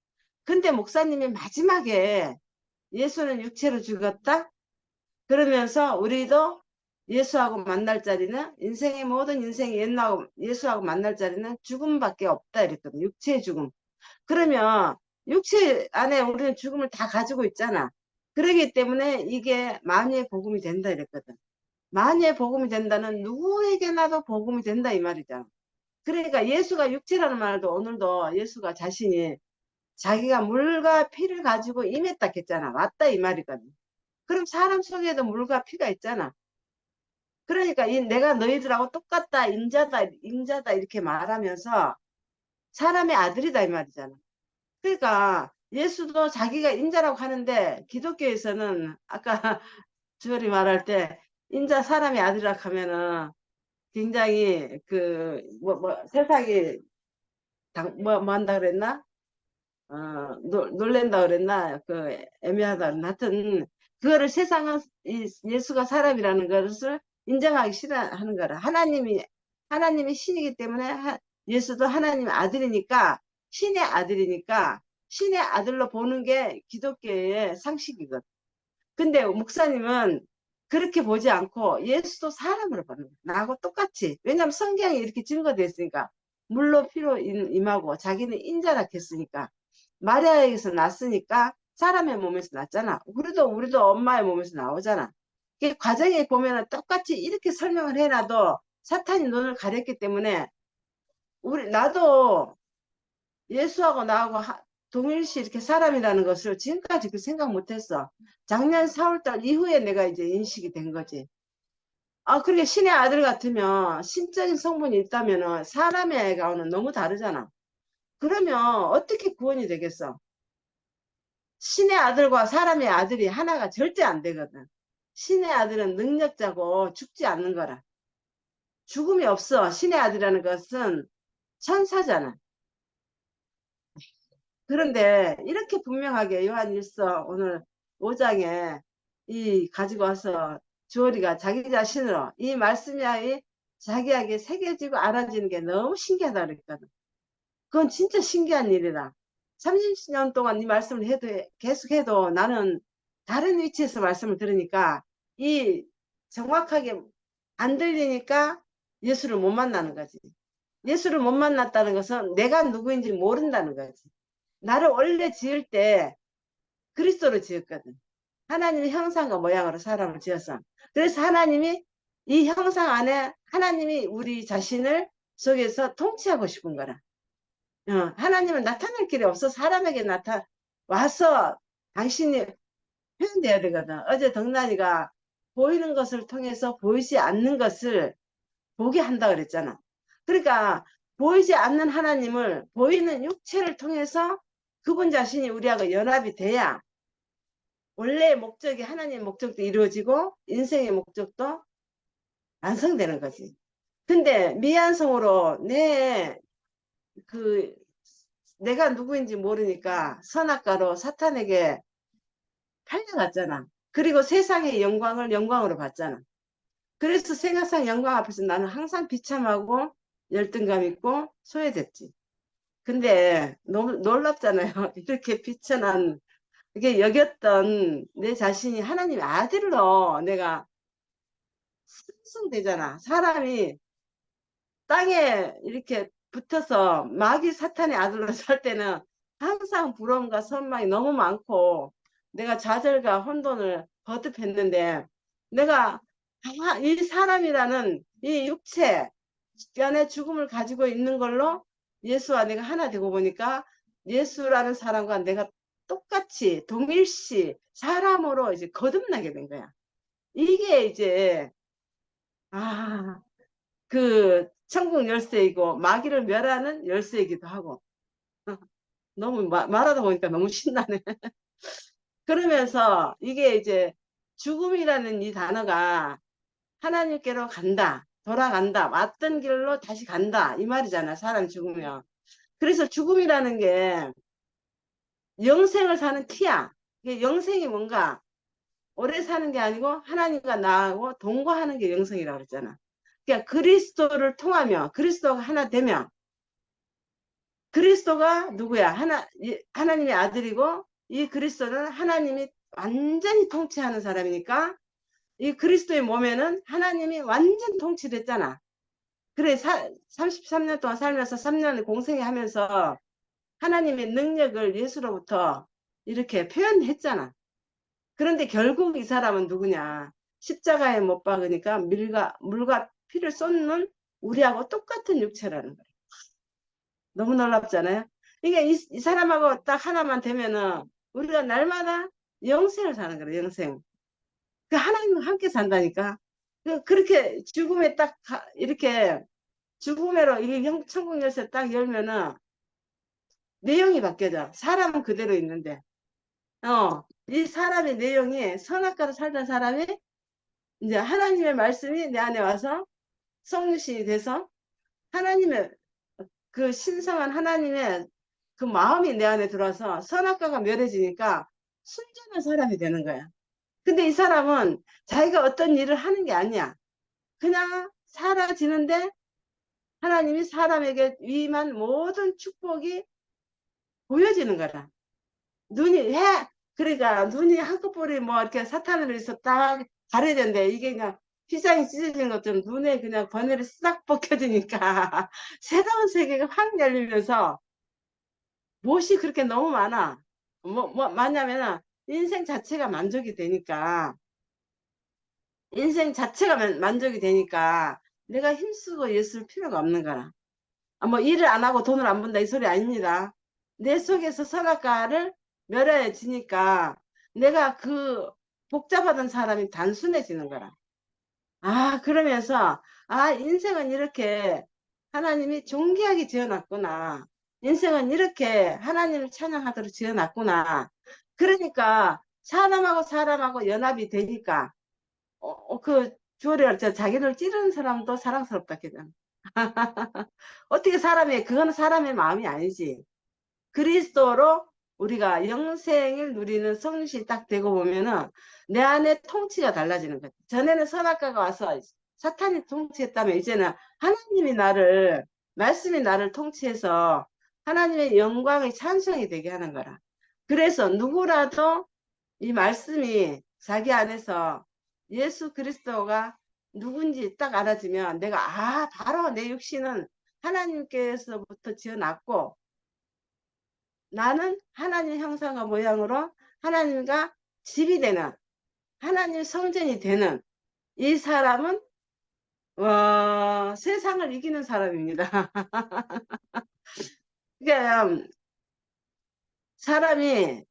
근데 목사님이 마지막에 예수는 육체로 죽었다? 그러면서 우리도 예수하고 만날 자리는 인생의 모든 인생이 옛날하고 예수하고 만날 자리는 죽음밖에 없다 이랬거든. 육체의 죽음. 그러면 육체 안에 우리는 죽음을 다 가지고 있잖아. 그러기 때문에 이게 만유의 복음이 된다 이랬거든. 만유의 복음이 된다는 누구에게나도 복음이 된다 이 말이잖아. 그러니까 예수가 육체라는 말도 오늘도 예수가 자신이 자기가 물과 피를 가지고 임했다 했잖아. 왔다 이 말이거든. 그럼 사람 속에도 물과 피가 있잖아. 그러니까 내가 너희들하고 똑같다, 인자다 이렇게 말하면서 사람의 아들이다 이 말이잖아. 그러니까 예수도 자기가 인자라고 하는데 기독교에서는 아까 주얼이 말할 때 인자 사람의 아들이라고 하면은 굉장히 그 세상이 뭐 한다 그랬나? 놀랜다 그랬나? 그 애매하다 그랬나? 하여튼 그거를 세상은 예수가 사람이라는 것을 인정하기 싫어하는 거라. 하나님이 신이기 때문에 예수도 하나님의 아들이니까 신의 아들로 보는 게 기독교의 상식이거든. 근데 목사님은 그렇게 보지 않고 예수도 사람으로 보는 거야. 나하고 똑같이. 왜냐하면 성경에 이렇게 증거되어 있으니까. 물로 피로 임하고 자기는 인자라 했으니까. 마리아에게서 났으니까 사람의 몸에서 났잖아. 우리도 엄마의 몸에서 나오잖아. 그 과정에 보면 똑같이 이렇게 설명을 해놔도 사탄이 눈을 가렸기 때문에 나도 예수하고 나하고 동일시 이렇게 사람이라는 것을 지금까지 그 생각 못했어. 작년 4월달 이후에 내가 이제 인식이 된 거지. 그렇게 신의 아들 같으면 신적인 성분이 있다면 사람의 가오는 너무 다르잖아. 그러면 어떻게 구원이 되겠어? 신의 아들과 사람의 아들이 하나가 절대 안 되거든. 신의 아들은 능력자고 죽지 않는 거라. 죽음이 없어. 신의 아들이라는 것은 천사잖아. 그런데 이렇게 분명하게 요한일서 오늘 5장에 가지고 와서 주어리가 자기 자신으로 이 말씀이 자기에게 새겨지고 알아지는 게 너무 신기하다 그랬거든. 그건 진짜 신기한 일이라. 30년 동안 이 말씀을 계속해도 나는 다른 위치에서 말씀을 들으니까 정확하게 안 들리니까 예수를 못 만나는 거지. 예수를 못 만났다는 것은 내가 누구인지 모른다는 거지. 나를 원래 지을 때 그리스도로 지었거든. 하나님의 형상과 모양으로 사람을 지었어. 그래서 하나님이 이 형상 안에 하나님이 우리 자신을 속에서 통치하고 싶은 거라. 하나님은 나타날 길이 없어. 사람에게 와서 당신이 표현돼야 되거든. 어제 덕란이가 보이는 것을 통해서 보이지 않는 것을 보게 한다 그랬잖아. 그러니까 보이지 않는 하나님을 보이는 육체를 통해서 그분 자신이 우리하고 연합이 돼야 원래의 목적이 하나님의 목적도 이루어지고 인생의 목적도 완성되는 거지. 근데 미완성으로 내가 누구인지 모르니까 선악과로 사탄에게 팔려갔잖아. 그리고 세상의 영광을 영광으로 봤잖아. 그래서 세상 영광 앞에서 나는 항상 비참하고 열등감 있고 소외됐지. 근데 너무 놀랍잖아요. 이렇게 비천한 이게 여겼던 내 자신이 하나님의 아들로 내가 승승되잖아. 사람이 땅에 이렇게 붙어서 마귀 사탄의 아들로 살 때는 항상 부러움과 선망이 너무 많고 내가 좌절과 혼돈을 거듭했는데 내가 이 사람이라는 이 육체 안에 죽음을 가지고 있는 걸로 예수와 내가 하나 되고 보니까 예수라는 사람과 내가 똑같이 동일시 사람으로 이제 거듭나게 된 거야. 이게 이제 그 천국 열쇠이고 마귀를 멸하는 열쇠이기도 하고 너무 말하다 보니까 너무 신나네. 그러면서 이게 이제 죽음이라는 이 단어가 하나님께로 간다, 돌아간다, 왔던 길로 다시 간다 이 말이잖아. 사람 죽으면. 그래서 죽음이라는 게 영생을 사는 티야. 이게 영생이 뭔가 오래 사는 게 아니고 하나님과 나하고 동거하는 게 영생이라고 그랬잖아. 그러니까 그리스도를 통하며 그리스도가 하나 되면 그리스도가 누구야? 하나님의 아들이고 이 그리스도는 하나님이 완전히 통치하는 사람이니까 이 그리스도의 몸에는 하나님이 완전 통치됐잖아. 그래 33년 동안 살면서 3년을 공생애 하면서 하나님의 능력을 예수로부터 이렇게 표현했잖아. 그런데 결국 이 사람은 누구냐? 십자가에 못 박으니까 물과 피를 쏟는 우리하고 똑같은 육체라는 거예요. 너무 놀랍잖아요. 이게 이 사람하고 딱 하나만 되면은 우리가 날마다 영생을 사는 거예요. 영생. 그 하나님과 함께 산다니까. 그렇게 죽음에 딱 이렇게 죽음으로 이게 천국 열쇠 딱 열면은 내용이 바뀌어져. 사람은 그대로 있는데. 이 사람의 내용이 선악과로 살던 사람이 이제 하나님의 말씀이 내 안에 와서 성육신이 돼서 하나님의 그 신성한 하나님의 그 마음이 내 안에 들어와서 선악과가 멸해지니까 순전한 사람이 되는 거야. 근데 이 사람은 자기가 어떤 일을 하는 게 아니야. 그냥 사라지는데 하나님이 사람에게 위임한 모든 축복이 보여지는 거라. 눈이 그러니까 눈이 한꺼번에 뭐 이렇게 사탄으로 해서 딱 가려야 되는데 이게 그냥 휘장이 찢어진 것처럼 눈에 그냥 번뇌를 싹 벗겨지니까 새로운 세계가 확 열리면서 무엇이 그렇게 너무 많아. 뭐냐면은 인생 자체가 만족이 되니까 인생 자체가 만족이 되니까 내가 힘쓰고 애쓸 필요가 없는 거라. 뭐 일을 안 하고 돈을 안 번다 이 소리 아닙니다. 내 속에서 선악과를 멸해지니까 내가 그 복잡하던 사람이 단순해지는 거라. 그러면서 인생은 이렇게 하나님이 존귀하게 지어놨구나. 인생은 이렇게 하나님을 찬양하도록 지어놨구나. 그러니까 사람하고 사람하고 연합이 되니까 그 주어를 자기를 찌르는 사람도 사랑스럽다 그냥. 어떻게 그건 사람의 마음이 아니지. 그리스도로 우리가 영생을 누리는 성신이 딱 되고 보면은 내 안에 통치가 달라지는 거지. 전에는 선악과가 와서 사탄이 통치했다면 이제는 말씀이 나를 통치해서 하나님의 영광의 찬송이 되게 하는 거라. 그래서 누구라도 이 말씀이 자기 안에서 예수 그리스도가 누군지 딱 알아지면 내가 바로 내 육신은 하나님께서부터 지어놨고 나는 하나님 형상과 모양으로 하나님과 집이 되는 하나님 성전이 되는 이 사람은 세상을 이기는 사람입니다. 그러니까 사람이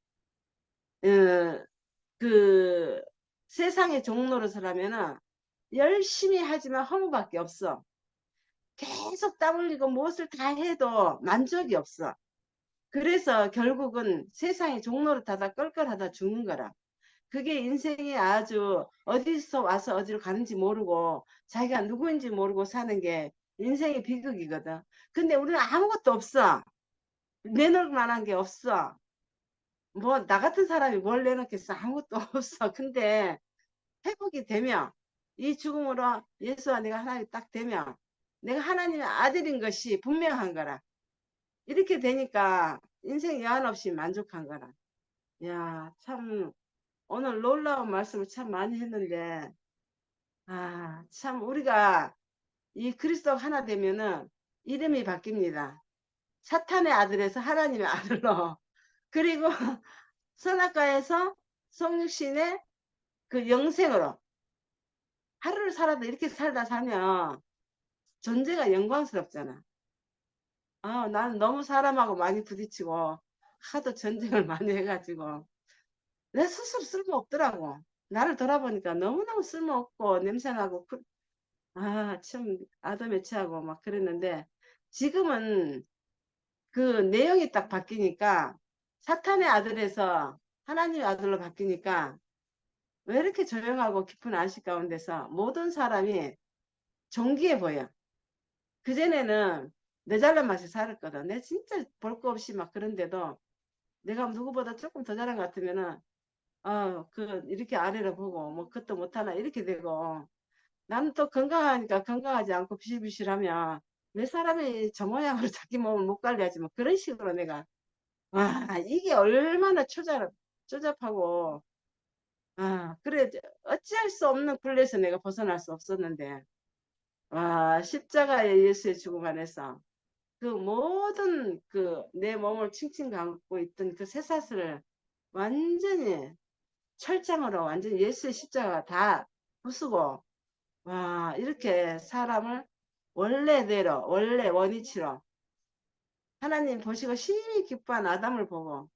그 세상의 종노릇을 열심히 하지만 허무밖에 없어. 계속 땀 흘리고 무엇을 다 해도 만족이 없어. 그래서 결국은 세상의 종노릇하다 껄껄하다 죽는 거라. 그게 인생이 아주 어디서 와서 어디로 가는지 모르고 자기가 누구인지 모르고 사는 게 인생의 비극이거든. 근데 우리는 아무것도 없어. 내놓을 만한 게 없어. 뭐 나 같은 사람이 뭘 내놓겠어. 아무것도 없어. 근데 회복이 되면 이 죽음으로 예수와 내가 하나님 딱 되면 내가 하나님의 아들인 것이 분명한 거라. 이렇게 되니까 인생 여한 없이 만족한 거라. 야, 참 오늘 놀라운 말씀을 참 많이 했는데 참 우리가 이 그리스도 하나 되면은 이름이 바뀝니다. 사탄의 아들에서 하나님의 아들로 그리고 선악과에서 성육신의 그 영생으로 하루를 살아도 이렇게 살다 살면 존재가 영광스럽잖아. 나는 너무 사람하고 많이 부딪히고 하도 전쟁을 많이 해가지고 내 스스로 쓸모없더라고. 나를 돌아보니까 너무너무 쓸모없고 냄새나고 참 아도매치하고 막 그랬는데 지금은 그 내용이 딱 바뀌니까 사탄의 아들에서 하나님의 아들로 바뀌니까 왜 이렇게 조용하고 깊은 안식 가운데서 모든 사람이 존귀해 보여. 그전에는 내 잘난 맛에 살았거든. 내 진짜 볼 거 없이 막 그런데도 내가 누구보다 조금 더 잘한 것 같으면은 이렇게 아래로 보고 뭐 그것도 못하나 이렇게 되고 나는 또 건강하니까 건강하지 않고 비실비실하면 왜 사람이 저 모양으로 자기 몸을 못 관리하지 뭐 그런 식으로 내가 이게 얼마나 초잡하고 그래 어찌할 수 없는 굴레에서 내가 벗어날 수 없었는데 십자가의 예수의 죽음 안에서 그 모든 그 내 몸을 칭칭 감고 있던 그 쇠사슬을 완전히 철장으로 완전히 예수의 십자가 다 부수고 이렇게 사람을 원래대로 원래 원위치로 하나님 보시고 심히 기뻐한 아담을 보고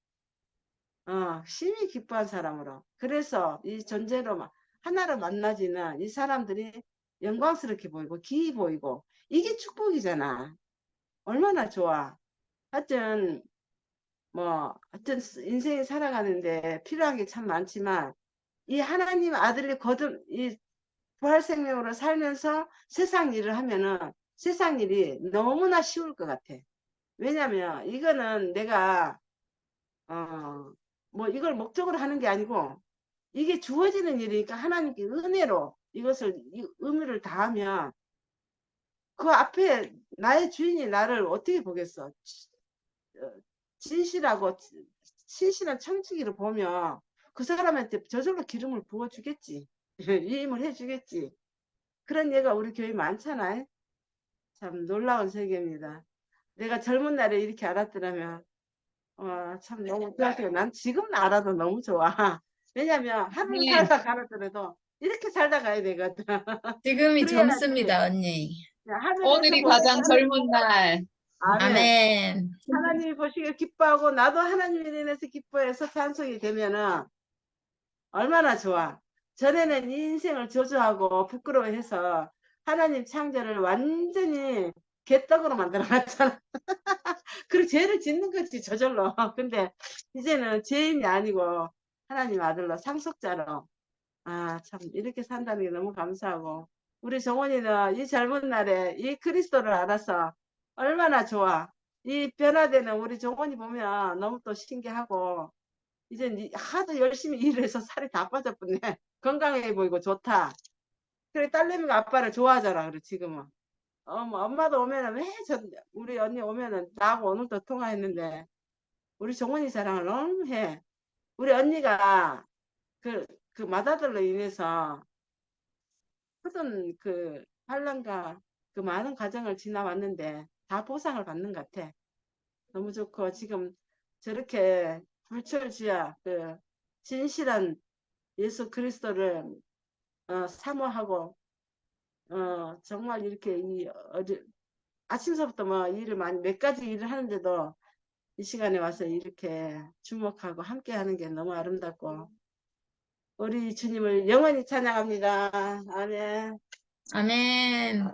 심히 기뻐한 사람으로 그래서 이 존재로 하나로 만나지는 이 사람들이 영광스럽게 보이고 기이 보이고 이게 축복이잖아. 얼마나 좋아. 하여튼 뭐 하여튼 인생이 살아가는데 필요한 게 참 많지만 이 하나님 아들이 거듭 이 부활 생명으로 살면서 세상 일을 하면은 세상 일이 너무나 쉬울 것 같아. 왜냐면 이거는 내가 뭐 이걸 목적으로 하는 게 아니고 이게 주어지는 일이니까 하나님께 은혜로 이것을 의무를 다하면 그 앞에 나의 주인이 나를 어떻게 보겠어? 진실하고 신실한 청지기를 보면 그 사람한테 저절로 기름을 부어주겠지. 위임을 해주겠지. 그런 예가 우리 교회 많잖아요. 참 놀라운 세계입니다. 내가 젊은 날에 이렇게 알았더라면 참 너무 좋았어요. 난 지금 알아도 너무 좋아. 왜냐면 하루를 네. 살다 가더라도 이렇게 살다 가야 되거든. 지금이 그래야지 젊습니다, 언니. 하늘에서 오늘이 보내는 가장 젊은 날. 아멘. 아멘. 하나님이 보시기에 기뻐하고 나도 하나님에 인해서 기뻐해서 찬송이 되면은 얼마나 좋아. 전에는 이 인생을 저주하고 부끄러워해서 하나님 창조를 완전히 개떡으로 만들어놨잖아. 그리고 죄를 짓는 거지 저절로. 근데 이제는 죄인이 아니고 하나님 아들로 상속자로 참 이렇게 산다는 게 너무 감사하고 우리 정원이는 이 젊은 날에 이 그리스도를 알아서 얼마나 좋아. 이 변화되는 우리 정원이 보면 너무 또 신기하고 이제 하도 열심히 일을 해서 살이 다 빠졌네. 건강해 보이고 좋다. 그래 딸내미가 아빠를 좋아하잖아. 그래 지금은. 뭐 엄마도 오면은 왜 우리 언니 오면은 나하고 오늘도 통화했는데 우리 정원이 자랑을 너무 해. 우리 언니가 그 맏아들로 인해서 크던 그 환란과 그 많은 과정을 지나왔는데 다 보상을 받는 것 같아. 너무 좋고 지금 저렇게 불철주야 그 진실한 예수 그리스도를 사모하고 정말 이렇게 아침서부터 뭐 일을 많이 몇 가지 일을 하는데도 이 시간에 와서 이렇게 주목하고 함께 하는 게 너무 아름답고 우리 주님을 영원히 찬양합니다. 아멘. 아멘.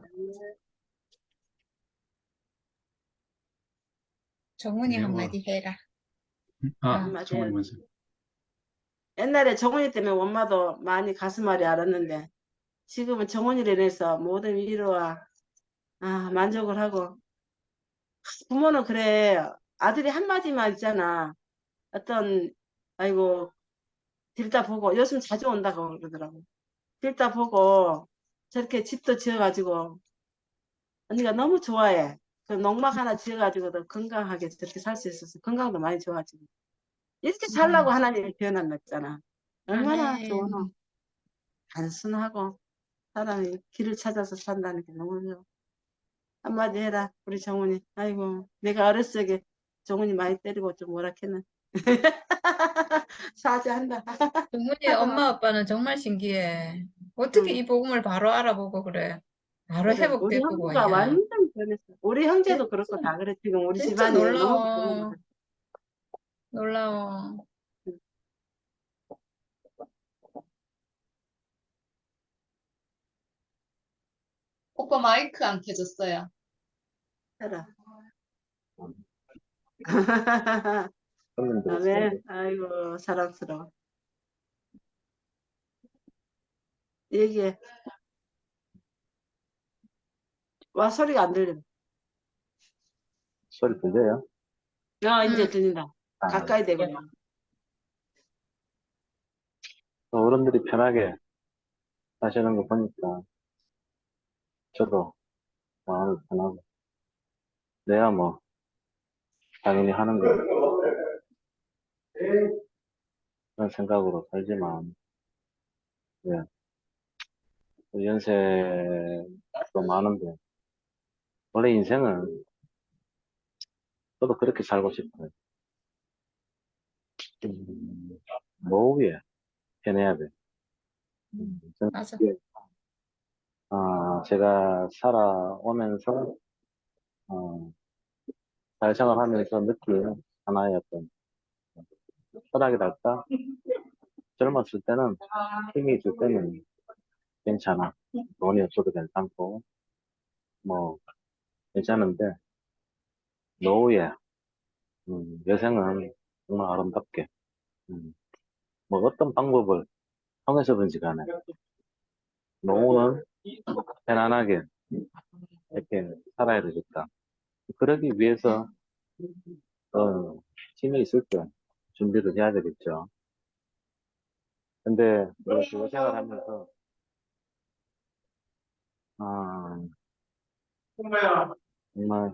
정훈이 네, 한마디 해라. 한마디 정원이 먼저. 옛날에 정원이 때문에 엄마도 많이 가슴앓이 앓았는데 지금은 정원이로 인해서 모든 위로와 만족을 하고 부모는 그래 아들이 한마디만 있잖아 어떤 아이고 들다 보고 요즘 자주 온다고 그러더라고 들다 보고 저렇게 집도 지어가지고 언니가 너무 좋아해 그 농막 하나 지어가지고도 건강하게 저렇게 살 수 있어서 건강도 많이 좋아지고 이렇게 살라고 하나님이 태어났잖아 얼마나 좋아 아멘. 단순하고 사람이 길을 찾아서 산다는 게 너무 좋아 한마디 해라 우리 정훈이 아이고 내가 어렸을 적에 정훈이 많이 때리고 좀 뭐라 했는 사죄한다 정훈이 하도 엄마 많아 아빠는 정말 신기해. 어떻게 응, 이 복음을 바로 알아보고 그래. 바로 그래 우리 회복되고 형부가 그냥. 완전 변했어 우리 형제도 진짜, 그렇고 다 그래 지금 우리 진짜 집안이 너무 변한 놀라워. 거야 놀라워. 오빠 마이크 안 켜졌어요. 해라 형님 들었어요. 아멘 아이고 사랑스러워 얘기해 와 소리가 안 들려 소리 들려요? 이제 들린다 아, 가까이 대고 요 어른들이 편하게 하시는 거 보니까 저도 마음이 편하고 내가 뭐 당연히 하는 거 그런 생각으로 살지만 예, 연세도 많은데 원래 인생은 저도 그렇게 살고 싶어요. 노후에 편해야 돼. 저는 맞아. 그게, 제가 살아오면서 어, 사회생활하면서 느낀 하나의 어떤 철학이랄까? 젊었을 때는 힘이 있을 때는 괜찮아. 돈이 없어도 괜찮고, 뭐, 괜찮은데, 노후에 여생은 정말 아름답게, 뭐 어떤 방법을 통해서든지 간에 노후는 편안하게 이렇게 살아야 되겠다. 그러기 위해서 힘이 있을 때 준비를 해야 되겠죠. 근데 이렇게 여생을 하면서 아, 정말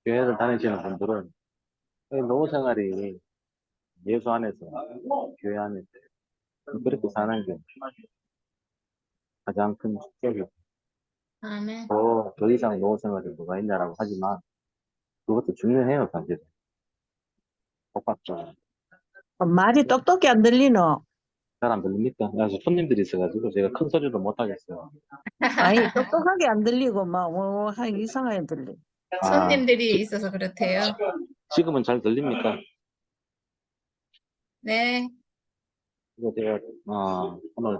교회를 다니시는 분들은 이 노후 생활이 예수 안에서 교회 안에서 그렇게 사는 게 가장 큰 축복이고 아멘. 더 이상 노후 생활이 뭐가 있냐라고 하지만 그것도 중요해요, 사실. 똑같죠. 말이 똑똑히 안 들리노? 잘 안 들립니까? 그래서 손님들이 있어가지고 제가 큰 소리도 못 하겠어요. 아니, 똑똑하게 안 들리고, 막, 이상하게 들리. 손님들이 있어서 그렇대요. 지금은 잘 들립니까? 네. 이거 제가 오늘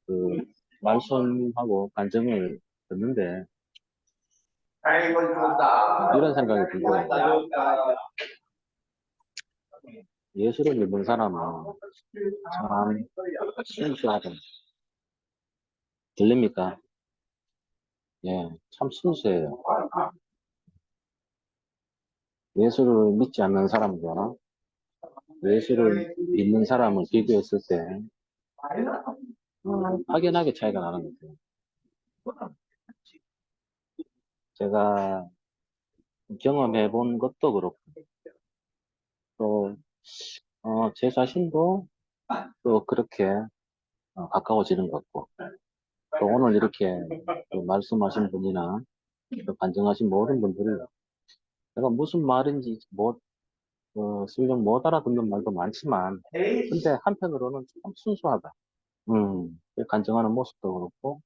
그 말씀하고 간증을 듣는데 이런 생각이 들더라고요. 예수를 믿는 사람은 참 순수하다. 들립니까? 예, 참 순수해요. 예수를 믿지 않는 사람과 예수를 믿는 사람을 비교했을 때 확연하게 차이가 나는 것 같아요. 제가 경험해 본 것도 그렇고 또 제 자신도 또 그렇게 가까워지는 것 같고 또 오늘 이렇게 또 말씀하신 분이나 또 간증하신 모든 분들이 내가 무슨 말인지 설령 못 알아듣는 말도 많지만 근데 한편으로는 참 순수하다. 간증하는 모습도 그렇고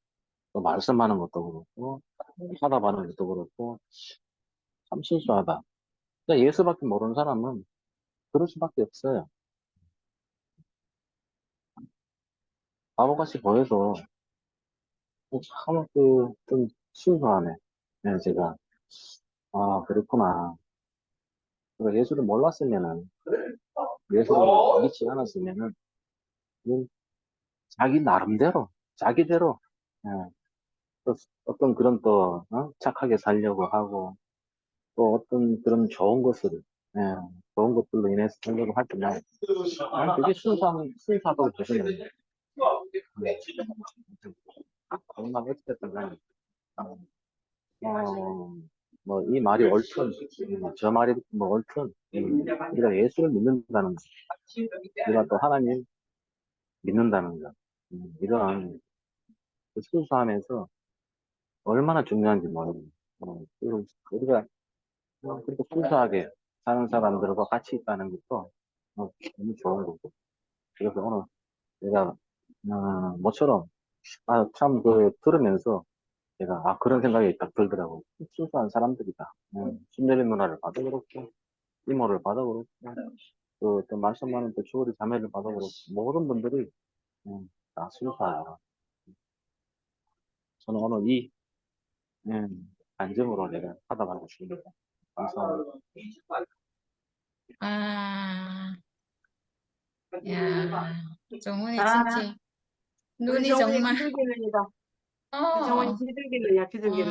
또 말씀하는 것도 그렇고 하다하는 것도 그렇고 참 순수하다. 그러니까 예수밖에 모르는 사람은 그럴 수밖에 없어요. 바보같이 보여도 참 좀 순수하네. 네, 제가 그렇구나. 그러니까 예수를 몰랐으면은 예수를 믿지 않았으면은 그냥 자기 나름대로 자기대로 예, 또 어떤 그런 또 착하게 살려고 하고 또 어떤 그런 좋은 것을 예, 좋은 것들로 인해서 살려고 하지만 난 그게 순수하다고 보시는 정말 어쨌든 간에 어, 뭐 이 말이 옳든 저 말이 뭐 옳든 우리가 예수를 믿는다는 것, 우리가 또 하나님 믿는다는 것, 이런 그 순수함에서 얼마나 중요한지 모르겠어요. 그리고 우리가 그렇게 순수하게 사는 사람들과 같이 있다는 것도 너무 좋은 거고. 그래서 오늘 내가 모처럼 참 들으면서 제가 그런 생각이 딱 들더라고. 순수한 사람들이다. 순례의 누나를 봐도 그렇고 이모를 봐도 그렇고 또 말씀하는 또 주우리 자매를 봐도 그렇고 모든 분들이 다 순수하다. 저는 오늘 이 간증으로 내가 받아가고 싶습니다. 감사합니다. 아, 야, 정훈이 아, 진짜 우리 눈이 정훈이 정말 비둘기는이다. 우리 정훈이 어, 비둘기는이야, 비둘기는.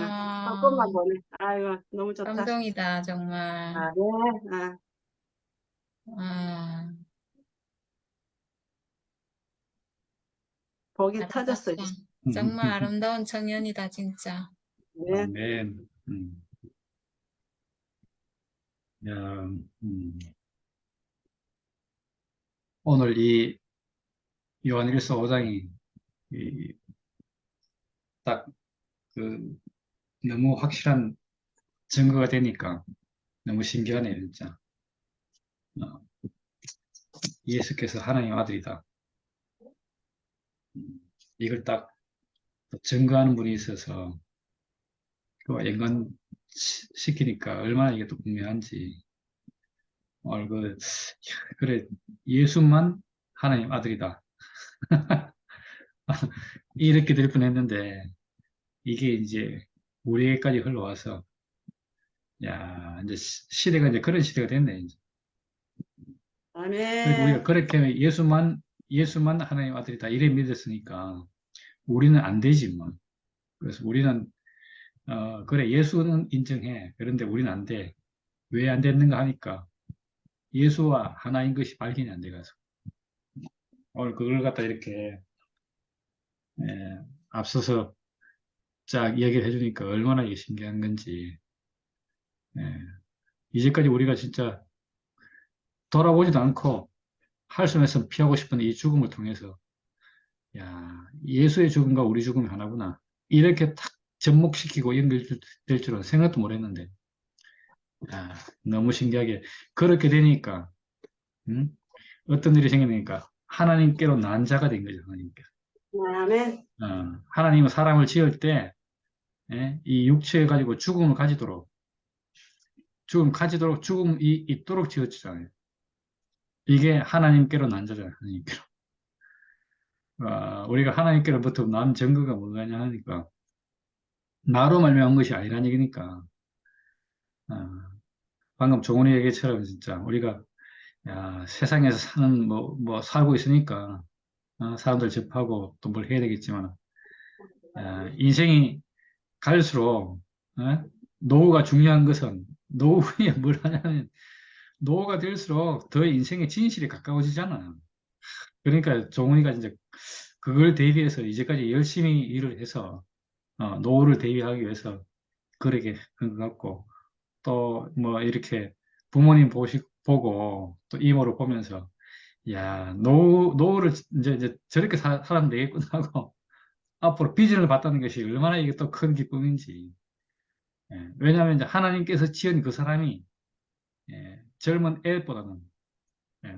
꽃만 보네. 아이고, 너무 좋다. 감동이다 정말. 아, 네. 아, 아, 복이 터졌어, 아름답다. 이제. 정말 아름다운 청년이다 진짜. 네. 아멘. 야, 오늘 이 요한일서 5장이 딱 너무 확실한 증거가 되니까 너무 신기하네요, 진짜. 어, 예수께서 하나님 아들이다. 이걸 딱 증거하는 분이 있어서 그와 연관시키니까 얼마나 이게 또 분명한지. 그래, 예수만 하나님 아들이다. 이렇게 될 뻔했는데 이게 이제 우리에게까지 흘러와서, 야, 이제 시대가 이제 그런 시대가 됐네, 이제. 그러니까 우리가 아멘. 그렇게 예수만 하나님 아들이다, 이래 믿었으니까, 우리는 안 되지, 뭐. 그래서 우리는, 그래, 예수는 인정해. 그런데 우리는 안 돼. 왜 안 됐는가 하니까, 예수와 하나인 것이 발견이 안 돼가지고. 오늘 그걸 갖다 이렇게, 예, 앞서서 쫙 이야기를 해주니까 얼마나 이게 신기한 건지. 예, 이제까지 우리가 진짜 돌아보지도 않고 할 수 없으면 피하고 싶은 이 죽음을 통해서, 야, 예수의 죽음과 우리 죽음이 하나구나. 이렇게 탁 접목시키고 연결될 줄은 생각도 못 했는데, 야, 너무 신기하게 그렇게 되니까, 음? 어떤 일이 생기니까 하나님께로 난 자가 된 거죠, 하나님께. 아멘. 하나님은 사람을 지을 때, 예, 이 육체 가지고 죽음을 가지도록, 죽음이 있도록 지었잖아요. 이게 하나님께로 난 자잖아요, 하나님께로. 우리가 하나님께로부터 난 증거가 뭐냐 하니까, 나로 말미암은 것이 아니라는 얘기니까, 어, 방금 종훈이 얘기처럼 진짜 우리가, 야, 세상에서 살고 있으니까, 사람들 접하고 또 뭘 해야 되겠지만, 인생이 갈수록, 노후가 중요한 것은, 노후에 뭘 하냐면, 노후가 될수록 더 인생의 진실이 가까워지잖아. 그러니까 종훈이가 진짜 그걸 대비해서 이제까지 열심히 일을 해서, 노후를 대비하기 위해서 그렇게 한 것 같고, 또 뭐 이렇게 부모님 보고 또 이모를 보면서, 야, 노후를 이제 저렇게 살아면 되겠구나 하고 앞으로 비전을 봤다는 것이 얼마나 이게 또 큰 기쁨인지. 예, 왜냐하면 이제 하나님께서 지은 그 사람이, 젊은 애보다는,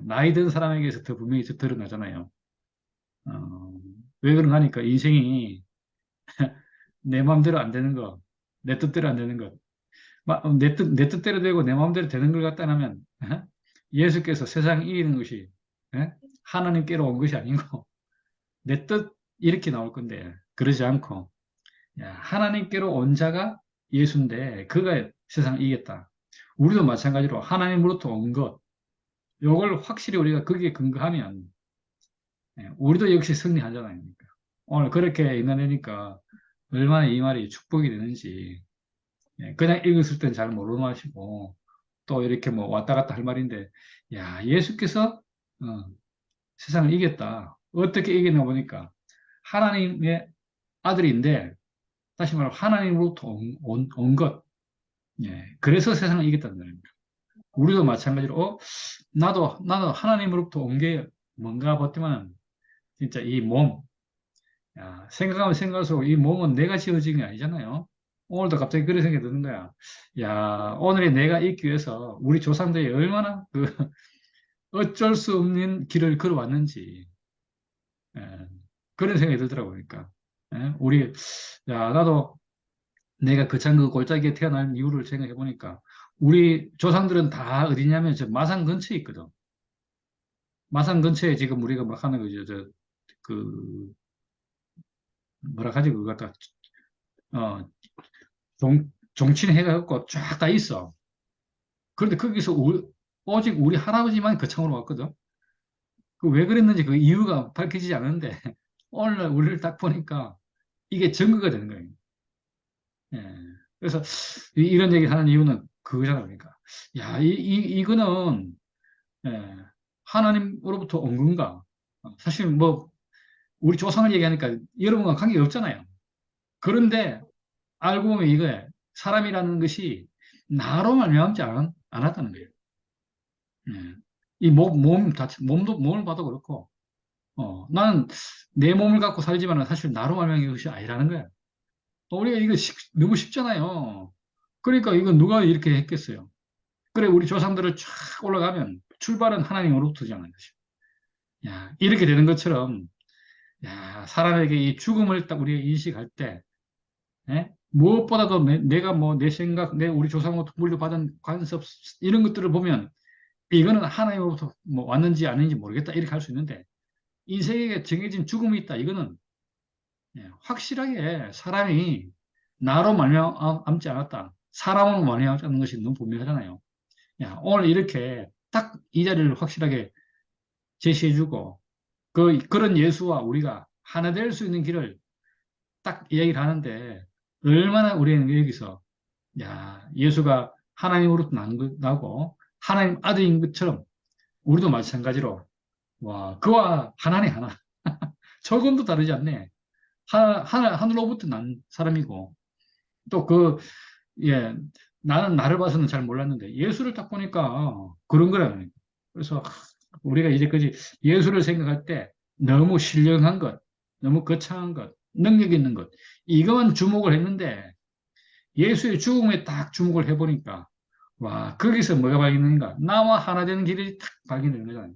나이 든 사람에게서 더 분명히 드러나잖아요. 어, 왜 그런가 하니까 인생이 내 마음대로 안 되는 거, 내 뜻대로 안 되는 것, 내 뜻대로 되고 내 마음대로 되는 걸 갖다 하면, 예수께서 세상 이기는 것이, 하나님께로 온 것이 아니고 내 뜻 이렇게 나올 건데, 그러지 않고, 야, 하나님께로 온 자가 예수인데 그가 세상 이겼다. 우리도 마찬가지로 하나님으로부터 온 것, 요걸 확실히 우리가 거기에 근거하면, 우리도 역시 승리하잖아요. 그러니까. 오늘 그렇게 읽어내니까 얼마나 이 말이 축복이 되는지, 그냥 읽었을 땐 잘 모르는 말이고, 또 이렇게 뭐 왔다 갔다 할 말인데, 야, 예수께서, 세상을 이겼다. 어떻게 이겼나 보니까, 하나님의 아들인데, 다시 말하면 하나님으로부터 온 것. 예, 그래서 세상을 이겼다는 겁니다. 우리도 마찬가지로, 나도 하나님으로부터 온 게 뭔가 봤더만, 진짜 이 몸, 야, 생각하면 생각할수록 이 몸은 내가 지어진 게 아니잖아요. 오늘도 갑자기 그런 생각이 드는 거야. 야, 오늘의 내가 있기 위해서 우리 조상들이 얼마나 어쩔 수 없는 길을 걸어왔는지, 예, 그런 생각이 들더라고요. 그러니까, 나도 내가 그 골짜기에 태어난 이유를 생각해 보니까, 우리 조상들은 다 어디냐면 저 마산 근처에 있거든. 마산 근처에 지금 우리가 뭐 하는 거죠. 그, 뭐라 하지, 그거 갖다, 어, 종친 해갖고 쫙 다 있어. 그런데 거기서 오직 우리 할아버지만 거창으로 왔거든. 그 왜 그랬는지 그 이유가 밝혀지지 않는데, 오늘날 우리를 딱 보니까 이게 증거가 되는 거예요. 예. 그래서 이런 얘기를 하는 이유는 그거잖아. 그러니까, 야, 이거는, 예, 하나님으로부터 온 건가? 사실 뭐, 우리 조상을 얘기하니까 여러분과 관계가 없잖아요. 그런데 알고 보면 이거에 사람이라는 것이 나로 말미암지 않았다는 거예요. 예. 이 몸을 봐도 그렇고, 나는 내 몸을 갖고 살지만 사실 나로 말미암은 것이 아니라는 거야. 우리가 이거 너무 쉽잖아요. 그러니까 이거 누가 이렇게 했겠어요. 그래, 우리 조상들을 쫙 올라가면 출발은 하나님으로부터잖아요. 야, 이렇게 되는 것처럼, 야, 사람에게 이 죽음을 딱 우리가 인식할 때, 무엇보다도 내가 뭐 내 생각, 우리 조상으로부터 물려받은 관습, 이런 것들을 보면 이거는 하나님으로부터 뭐 왔는지 아닌지 모르겠다. 이렇게 할 수 있는데, 인생에게 정해진 죽음이 있다. 이거는, 확실하게 사람이 나로 말미암지 않았다. 사람으로 말미암지 않는 것이 너무 분명하잖아요. 야, 오늘 이렇게 딱 이 자리를 확실하게 제시해주고 그런 예수와 우리가 하나 될 수 있는 길을 딱 이야기를 하는데 얼마나 우리는 여기서 야, 예수가 하나님으로부터 나고 하나님 아들인 것처럼 우리도 마찬가지로 와, 그와 하나네 하나. 조금도 다르지 않네. 하늘로부터 난 사람이고 또 예, 나는 나를 봐서는 잘 몰랐는데 예수를 딱 보니까 그런 거라는. 그래서 우리가 이제까지 예수를 생각할 때 너무 신령한 것, 너무 거창한 것, 능력 있는 것, 이것만 주목을 했는데 예수의 죽음에 딱 주목을 해보니까 와, 거기서 뭐가 발견되는가? 나와 하나 되는 길이 딱 발견되는 거잖아요.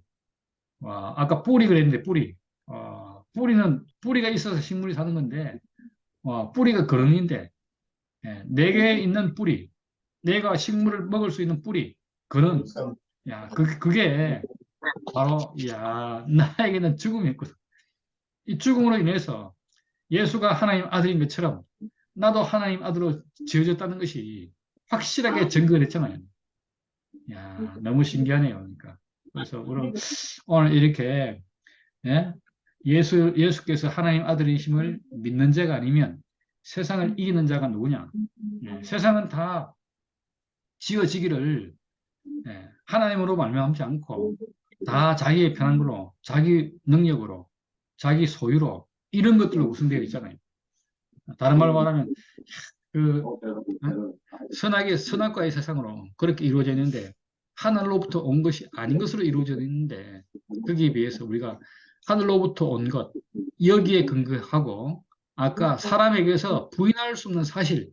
와, 아까 뿌리 그랬는데 뿌리. 뿌리가 있어서 식물이 사는 건데, 와, 뿌리가 근원인데, 예, 내게 있는 뿌리, 내가 식물을 먹을 수 있는 뿌리, 근원. 야, 그게 바로, 야, 나에게는 죽음이었거든. 이 죽음으로 인해서 예수가 하나님 아들인 것처럼 나도 하나님 아들로 지어졌다는 것이 확실하게 증거가 됐잖아요. 야, 너무 신기하네요. 그러니까. 그래서 오늘 이렇게, 예? 예수께서 하나님 아들이심을 믿는 자가 아니면 세상을 이기는 자가 누구냐? 예, 세상은 다 지어지기를 하나님으로 말미암지 않고 다 자기의 편한 걸로, 자기 능력으로, 자기 소유로 이런 것들로 구성되어 있잖아요. 다른 말로 말하면 그 선악과의 세상으로 그렇게 이루어져 있는데 하늘로부터 온 것이 아닌 것으로 이루어져 있는데 거기에 비해서 우리가 하늘로부터 온 것, 여기에 근거하고 아까 사람에게서 부인할 수 없는 사실,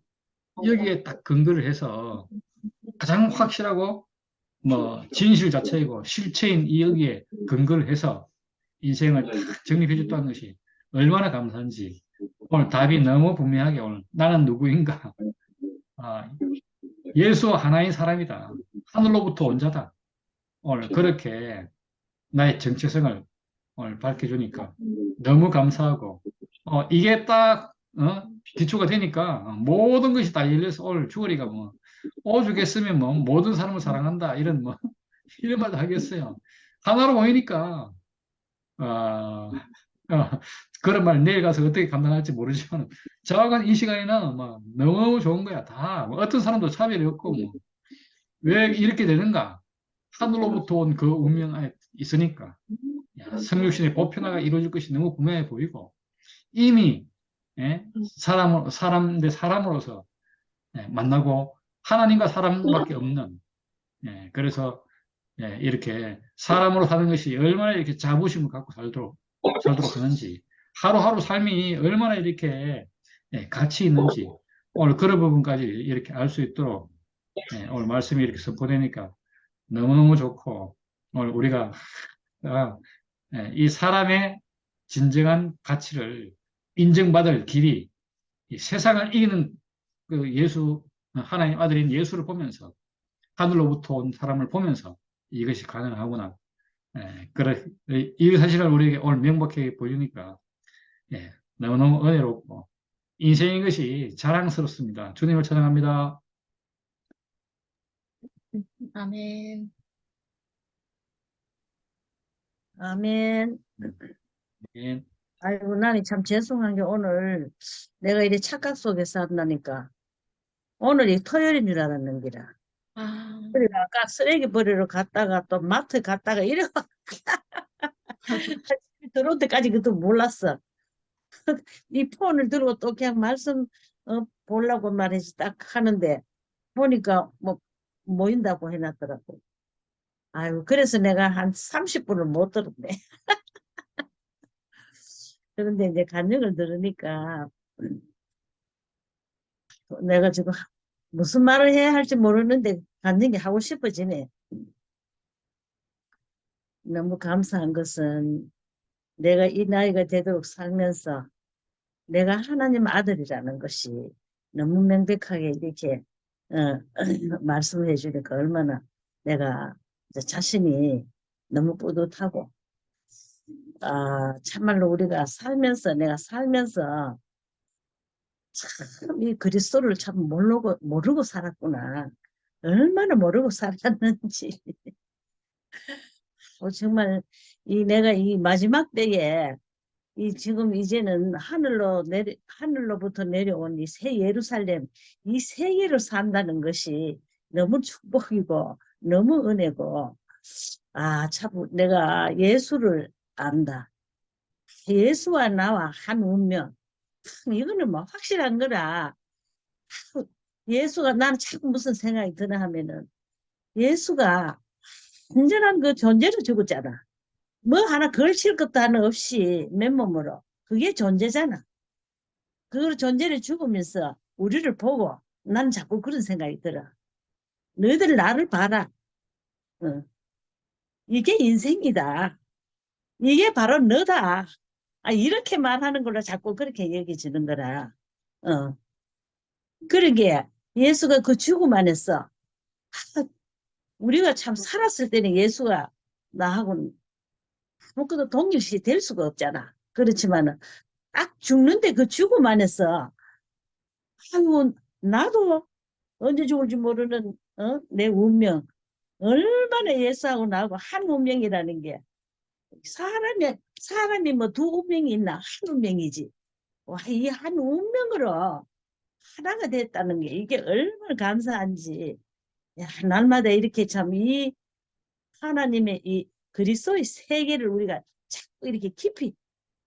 여기에 딱 근거를 해서 가장 확실하고 뭐 진실 자체이고 실체인 이 여기에 근거를 해서 인생을 딱 정립해 줬다는 것이 얼마나 감사한지 오늘 답이 너무 분명하게 오늘 나는 누구인가? 아, 예수 하나인 사람이다. 하늘로부터 온 자다. 오늘 그렇게 나의 정체성을 오늘 밝혀주니까 너무 감사하고 이게 딱 기초가 되니까 모든 것이 다 열려서 오늘 주어리가 뭐 오죽했으면 뭐 모든 사람을 사랑한다 이런 뭐 이런 말도 하겠어요. 하나로 모이니까 어, 어, 그런 말 내일 가서 어떻게 감당할지 모르지만 저하고는 이 시간에는 뭐 너무 좋은 거야. 다뭐 어떤 사람도 차별이 없고 뭐 왜 이렇게 되는가? 하늘로부터 온 그 운명 안에 있으니까 야, 성육신의 보편화가 이루어질 것이 너무 분명해 보이고 이미 사람 대 사람으로서 만나고 하나님과 사람밖에 없는 그래서 이렇게 사람으로 사는 것이 얼마나 이렇게 자부심을 갖고 살도록 하는지 하루하루 삶이 얼마나 이렇게 가치 있는지 오늘 그런 부분까지 이렇게 알 수 있도록 오늘 말씀이 이렇게 선포되니까 너무너무 좋고 오늘 우리가 이 사람의 진정한 가치를 인정받을 길이 이 세상을 이기는 그 하나님 아들인 예수를 보면서 하늘로부터 온 사람을 보면서 이것이 가능하구나. 그래, 이 사실을 우리에게 오늘 명백하게 보여주니까 너무너무 은혜롭고 인생인 것이 자랑스럽습니다. 주님을 찬양합니다. 아멘. 아멘. 예. 아이고, 나는 참 죄송한 게 오늘 내가 이래 착각 속에서 한다니까. 오늘이 토요일인 줄 알았는 기라. 아, 그리고 아까 쓰레기 버리러 갔다가 또 마트 갔다가 이래 들어올 때까지 그것도 몰랐어. 이 폰을 들고 또 그냥 말씀 보려고 말이지 딱 하는데 보니까 뭐 모인다고 해놨더라고. 아이고, 그래서 내가 한 30분을 못 들었네. 그런데 이제 간증을 들으니까 내가 지금 무슨 말을 해야 할지 모르는데 간증이 하고 싶어지네. 너무 감사한 것은 내가 이 나이가 되도록 살면서 내가 하나님 아들이라는 것이 너무 명백하게 이렇게 말씀을 해주니까 얼마나 내가 이제 자신이 너무 뿌듯하고 참말로 우리가 살면서 내가 살면서 참 이 그리스도를 참 모르고 살았구나. 얼마나 모르고 살았는지. 정말 내가 이 마지막 때에 지금 이제는 하늘로부터 내려온 이 새 예루살렘, 이 세계를 산다는 것이 너무 축복이고 너무 은혜고, 참 내가 예수를 안다. 예수와 나와 한 운명. 이거는 뭐 확실한 거라. 예수가, 나는 참 무슨 생각이 드나 하면은, 예수가 온전한 그 존재로 죽었잖아. 뭐 하나 걸칠 것도 하나 없이 맨몸으로. 그게 존재잖아. 그 존재를 죽으면서 우리를 보고 난 자꾸 그런 생각이 들어. 너희들 나를 봐라. 어. 이게 인생이다. 이게 바로 너다. 이렇게 말하는 걸로 자꾸 그렇게 여겨지는 거라. 그러게 예수가 그 죽음 안에서, 우리가 참 살았을 때는 예수가 나하고는 아무것도 동일시 될 수가 없잖아. 그렇지만은 딱 죽는데 그 죽음 안에서, 아이고 나도 언제 죽을지 모르는 내 운명, 얼마나 예수하고 나하고 한 운명이라는 게, 사람이 뭐 두 운명이 있나? 한 운명이지. 와, 이 한 운명으로 하나가 됐다는 게 이게 얼마나 감사한지. 야, 날마다 이렇게 참 이 하나님의 이 그리스도의 세계를 우리가 자꾸 이렇게 깊이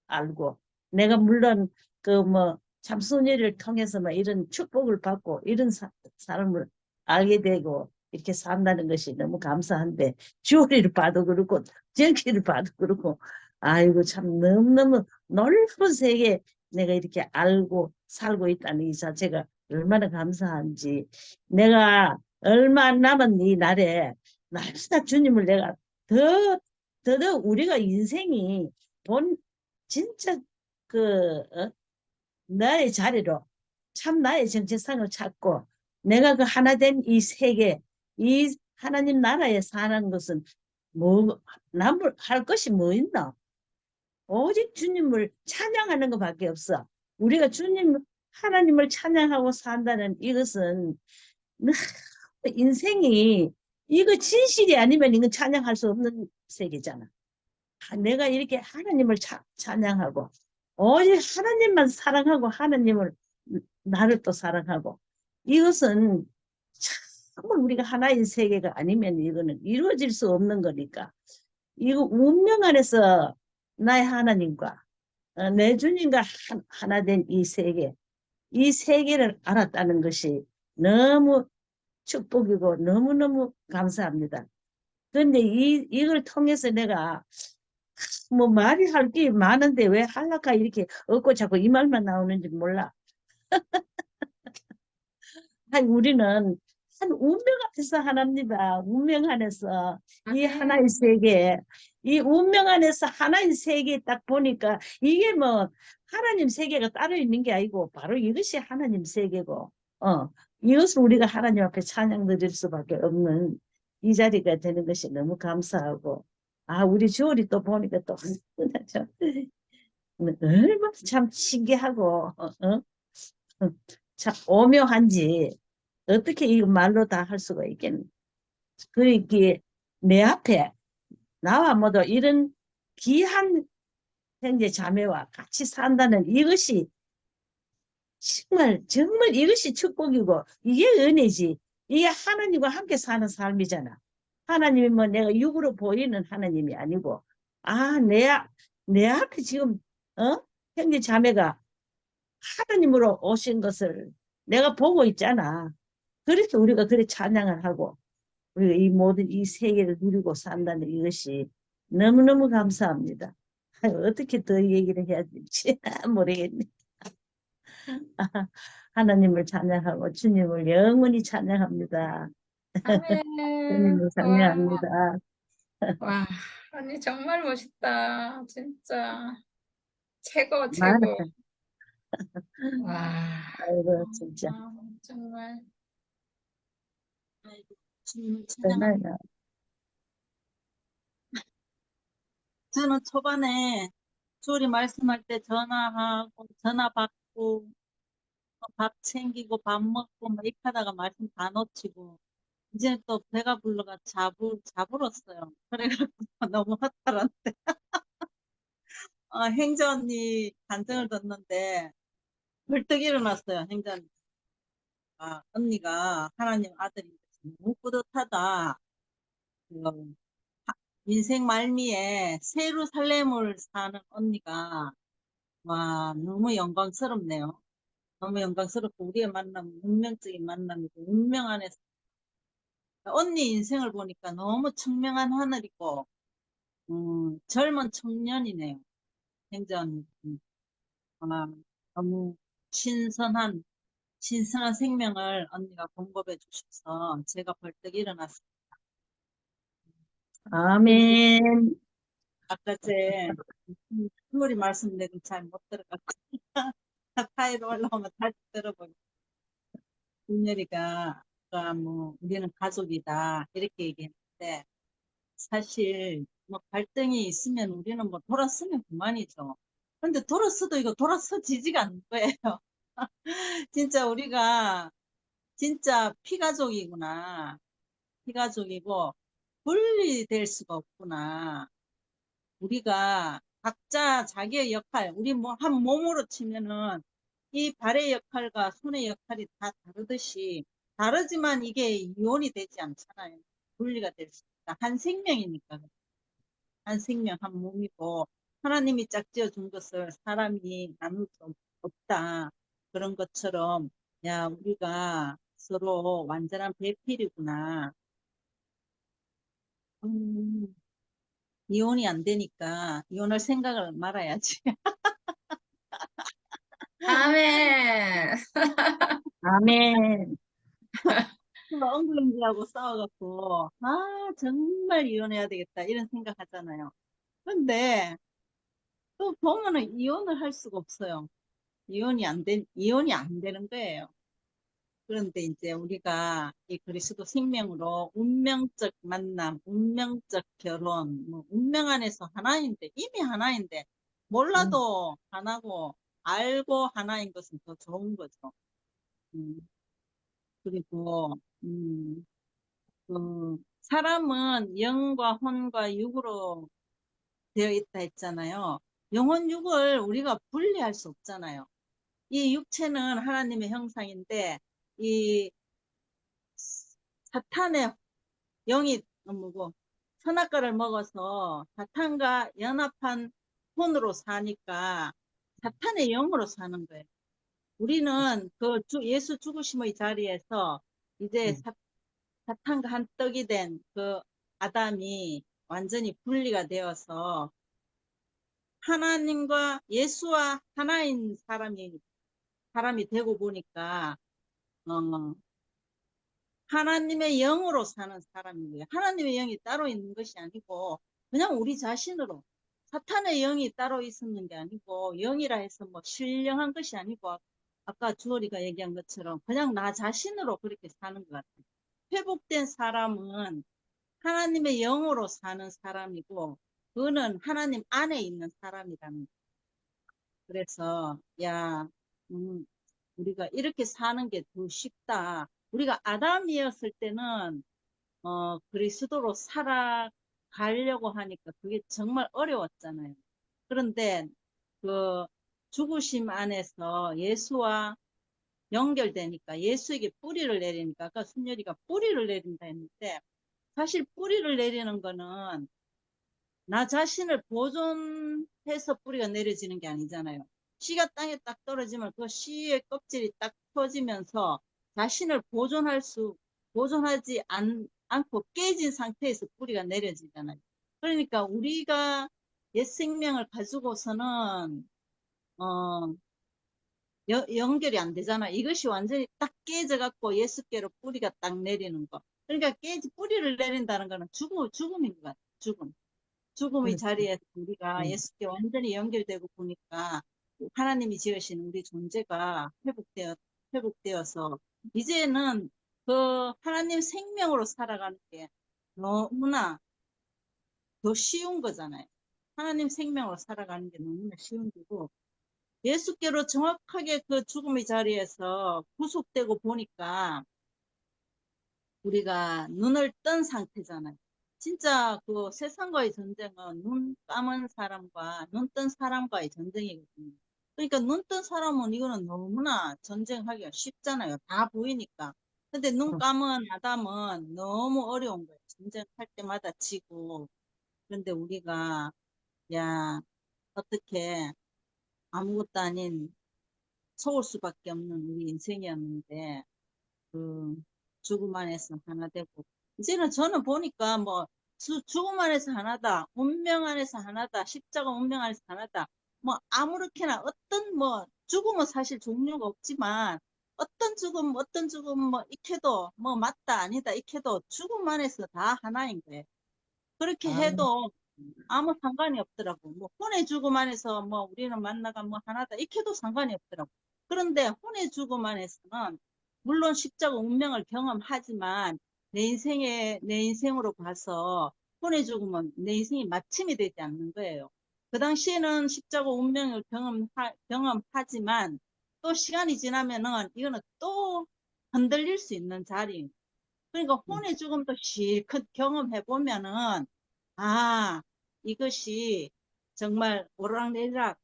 알고, 내가 물론 그 뭐 참순이를 통해서 뭐 이런 축복을 받고 이런 사람을 알게 되고 이렇게 산다는 것이 너무 감사한데, 주리를 봐도 그렇고 정기를 봐도 그렇고, 아이고 참 너무너무 놀라운 세계 내가 이렇게 알고 살고 있다는 이 자체가 얼마나 감사한지. 내가 얼마 안 남은 이 날에 날마다 주님을 내가 더더욱 우리가 인생이 진짜 그 나의 자리로 참 나의 정체성을 찾고, 내가 그 하나 된 이 세계, 이 하나님 나라에 사는 것은 뭐 남을 할 것이 뭐 있나? 오직 주님을 찬양하는 것밖에 없어. 우리가 하나님을 찬양하고 산다는 이것은 인생이, 이거 진실이 아니면 이건 찬양할 수 없는 세계잖아. 내가 이렇게 하나님을 찬양하고 오직 하나님만 사랑하고 하나님을, 나를 또 사랑하고, 이것은 정말 우리가 하나인 세계가 아니면 이거는 이루어질 수 없는 거니까, 이거 운명 안에서 나의 하나님과 내 주님과 하나 된 이 세계, 이 세계를 알았다는 것이 너무 축복이고 너무너무 감사합니다. 그런데 이걸 통해서 내가 뭐 말이 할 게 많은데 왜 할라카 이렇게 없고 자꾸 이 말만 나오는지 몰라. 우리는 한 운명 안에서 하나입니다. 운명 안에서 이 하나의 세계, 이 운명 안에서 하나의 세계 딱 보니까 이게 뭐 하나님 세계가 따로 있는 게 아니고 바로 이것이 하나님 세계고, 이것을 우리가 하나님 앞에 찬양 드릴 수밖에 없는 이 자리가 되는 것이 너무 감사하고, 우리 주얼이 또 보니까 또 얼마나 참 신기하고 참 오묘한지 어떻게 이 말로 다 할 수가 있겠노. 그러기에 내 앞에 나와 모두 이런 귀한 형제 자매와 같이 산다는 이것이 정말 이것이 축복이고 이게 은혜지. 이게 하나님과 함께 사는 삶이잖아. 하나님이 뭐 내가 육으로 보이는 하나님이 아니고, 내 앞에 지금 형제 자매가 하나님으로 오신 것을 내가 보고 있잖아. 그래서 우리가 그래 찬양을 하고 우리가 이 모든 이 세계를 누리고 산다는 이것이 너무너무 감사합니다. 어떻게 더 얘기를 해야 될지 모르겠네. 하나님을 찬양하고 주님을 영원히 찬양합니다. 아멘. 주님을 찬양합니다. 와, 언니 정말 멋있다. 진짜 최고, 말, 최고. 와, 아이고 진짜 정말. 주님을 정말 찬양합니다. 저는 초반에 주일이 말씀할 때 전화 받고 밥 챙기고 밥 먹고 막 이렇게 하다가 말씀 다 놓치고 이제 또 배가 불러가 자불었어요. 그래가지고 너무 허탈한데 행자 언니 간증을 듣는데 벌떡 일어났어요. 행자 언니. 언니가 하나님 아들인 것이 너무 뿌듯하다. 그 인생 말미에 새로 살렘을 사는 언니가 와 너무 영광스럽네요. 너무 영광스럽고 우리의 만남 운명적인 만남이고 운명 안에서 언니 인생을 보니까 너무 청명한 하늘이고 젊은 청년이네요. 굉장히 너무 신선한 생명을 언니가 공급해 주셔서 제가 벌떡 일어났어요. 아멘. 아까 제 머리 말씀 내가 잘 못 들어갔어요. 파일 올라오면 다시 들어보고 윤열이가 아까 뭐 우리는 가족이다 이렇게 얘기했는데 사실 뭐 갈등이 있으면 우리는 뭐 돌아서면 그만이죠. 근데 돌아서도 이거 돌아서지지가 않는 거예요. 진짜 우리가 진짜 피가족이구나. 피가족이고 분리될 수가 없구나. 우리가 각자 자기의 역할, 우리 뭐 한 몸으로 치면은 이 발의 역할과 손의 역할이 다 다르듯이 다르지만 이게 이혼이 되지 않잖아요. 분리가 될 수 있다. 한 생명이니까. 한 생명, 한 몸이고 하나님이 짝지어 준 것을 사람이 나눌 수 없다. 그런 것처럼 야 우리가 서로 완전한 배필이구나. 음, 이혼이 안 되니까 이혼할 생각을 말아야지. 아멘. 아멘. 엉글엉글하고 싸워갖고 정말 이혼해야 되겠다 이런 생각하잖아요. 근데 또 보면은 이혼을 할 수가 없어요. 이혼이 안 되는 거예요. 그런데 이제 우리가 이 그리스도 생명으로 운명적 만남, 운명적 결혼, 뭐 운명 안에서 하나인데 이미 하나인데 몰라도 하나고 알고 하나인 것은 더 좋은 거죠. 음, 그리고 사람은 영과 혼과 육으로 되어 있다 했잖아요. 영혼 육을 우리가 분리할 수 없잖아요. 이 육체는 하나님의 형상인데 이 사탄의 영이 뭐고 선악과를 먹어서 사탄과 연합한 혼으로 사니까 사탄의 영으로 사는 거예요. 우리는 그 예수 죽으심의 자리에서 이제 사탄과 한 떡이 된 그 아담이 완전히 분리가 되어서 하나님과 예수와 하나인 사람이 되고 보니까 어, 하나님의 영으로 사는 사람인 거예요. 하나님의 영이 따로 있는 것이 아니고 그냥 우리 자신으로 사탄의 영이 따로 있었는 게 아니고 영이라 해서 뭐 신령한 것이 아니고 아까 주얼이가 얘기한 것처럼 그냥 나 자신으로 그렇게 사는 것 같아요. 회복된 사람은 하나님의 영으로 사는 사람이고 그는 하나님 안에 있는 사람이라는 거예요. 그래서 야 우리가 이렇게 사는 게 더 쉽다. 우리가 아담이었을 때는 그리스도로 살아가려고 하니까 그게 정말 어려웠잖아요. 그런데 그 죽으심 안에서 예수와 연결되니까 예수에게 뿌리를 내리니까 아까 순열이가 뿌리를 내린다 했는데 사실 뿌리를 내리는 거는 나 자신을 보존해서 뿌리가 내려지는 게 아니잖아요. 씨가 땅에 딱 떨어지면 그 씨의 껍질이 딱 터지면서 자신을 보존하지 않고 깨진 상태에서 뿌리가 내려지잖아요. 그러니까 우리가 옛 생명을 가지고서는, 어, 연결이 안 되잖아. 이것이 완전히 딱 깨져갖고 예수께로 뿌리가 딱 내리는 거. 그러니까 뿌리를 내린다는 거는 죽음인 것 같아. 죽음의 자리에서 우리가 예수께 완전히 연결되고 보니까 하나님이 지으신 우리 존재가 회복되어서 이제는 그 하나님 생명으로 살아가는 게 너무나 더 쉬운 거잖아요. 하나님 생명으로 살아가는 게 너무나 쉬운 거고 예수께로 정확하게 그 죽음의 자리에서 구속되고 보니까 우리가 눈을 뜬 상태잖아요. 진짜 그 세상과의 전쟁은 눈 감은 사람과 눈 뜬 사람과의 전쟁이거든요. 그러니까 눈 뜬 사람은 이거는 너무나 전쟁하기가 쉽잖아요. 다 보이니까. 근데 눈 응. 감은 아담은 너무 어려운 거예요. 전쟁할 때마다 지고. 그런데 우리가 야 어떻게 아무것도 아닌 속을 수밖에 없는 우리 인생이었는데 그 죽음 안에서 하나 되고 이제는 저는 보니까 뭐 죽음 안에서 하나다, 운명 안에서 하나다, 십자가 운명 안에서 하나다, 뭐 아무렇게나 어떤 뭐 죽음은 사실 종류가 없지만 어떤 죽음 뭐 익혀도 뭐 맞다 아니다 익혀도 죽음 안에서 다 하나인 거예요. 그렇게 아, 해도 아무 상관이 없더라고. 뭐 혼의 죽음 안에서 뭐 우리는 만나가 뭐 하나다 이렇게도 상관이 없더라고. 그런데 혼의 죽음 안에서는 물론 십자가 운명을 경험하지만 내 인생으로 봐서 혼의 죽음은 내 인생이 마침이 되지 않는 거예요. 그 당시에는 십자가 운명을 경험하지만 또 시간이 지나면은 이거는 또 흔들릴 수 있는 자리. 그러니까 혼의 죽음도 실컷 경험해 보면은 아 이것이 정말 오락내락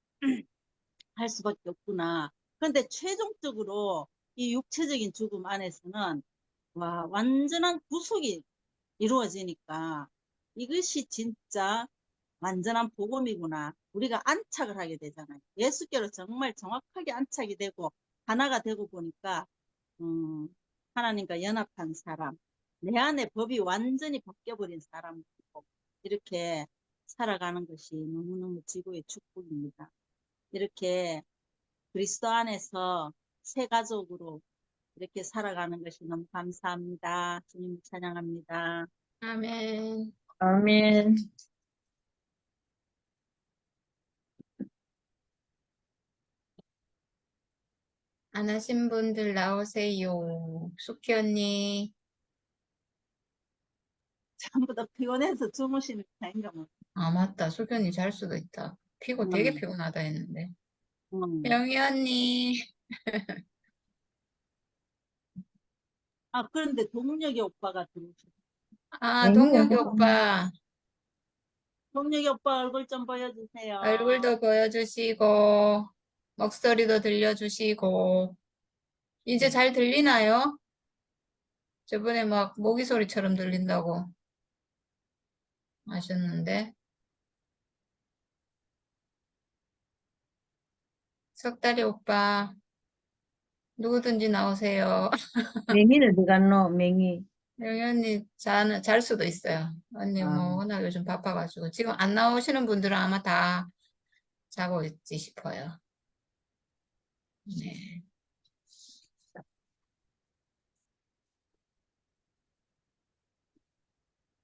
할 수밖에 없구나. 그런데 최종적으로 이 육체적인 죽음 안에서는 와 완전한 구속이 이루어지니까 이것이 진짜 완전한 복음이구나. 우리가 안착을 하게 되잖아요. 예수께로 정말 정확하게 안착이 되고 하나가 되고 보니까 음, 하나님과 연합한 사람, 내 안에 법이 완전히 바뀌어버린 사람이고 이렇게 살아가는 것이 너무너무 지구의 축복입니다. 이렇게 그리스도 안에서 새 가족으로 이렇게 살아가는 것이 너무 감사합니다. 주님 찬양합니다. 아멘. 아멘. 안 하신 분들 나오세요. 숙희 언니. 전부 다 피곤해서 주무시는 타인가 뭐. 아, 맞다. 숙희 언니 잘 수도 있다. 되게 음, 피곤하다 했는데. 음. 영희 언니. 아, 그런데 동력이 오빠가 들어오셨어요. 아, 동혁이 맹이야. 오빠. 동력이 오빠 얼굴 좀 보여주세요. 얼굴도 보여주시고, 목소리도 들려주시고. 이제 잘 들리나요? 저번에 막 모기 소리처럼 들린다고 하셨는데. 석다리 오빠, 누구든지 나오세요. 맹이는 어디 갔노? 맹이. 영희 언니 잘 수도 있어요. 언니 아, 뭐 워낙 요즘 바빠가지고. 지금 안 나오시는 분들은 아마 다 자고 있지 싶어요. 네.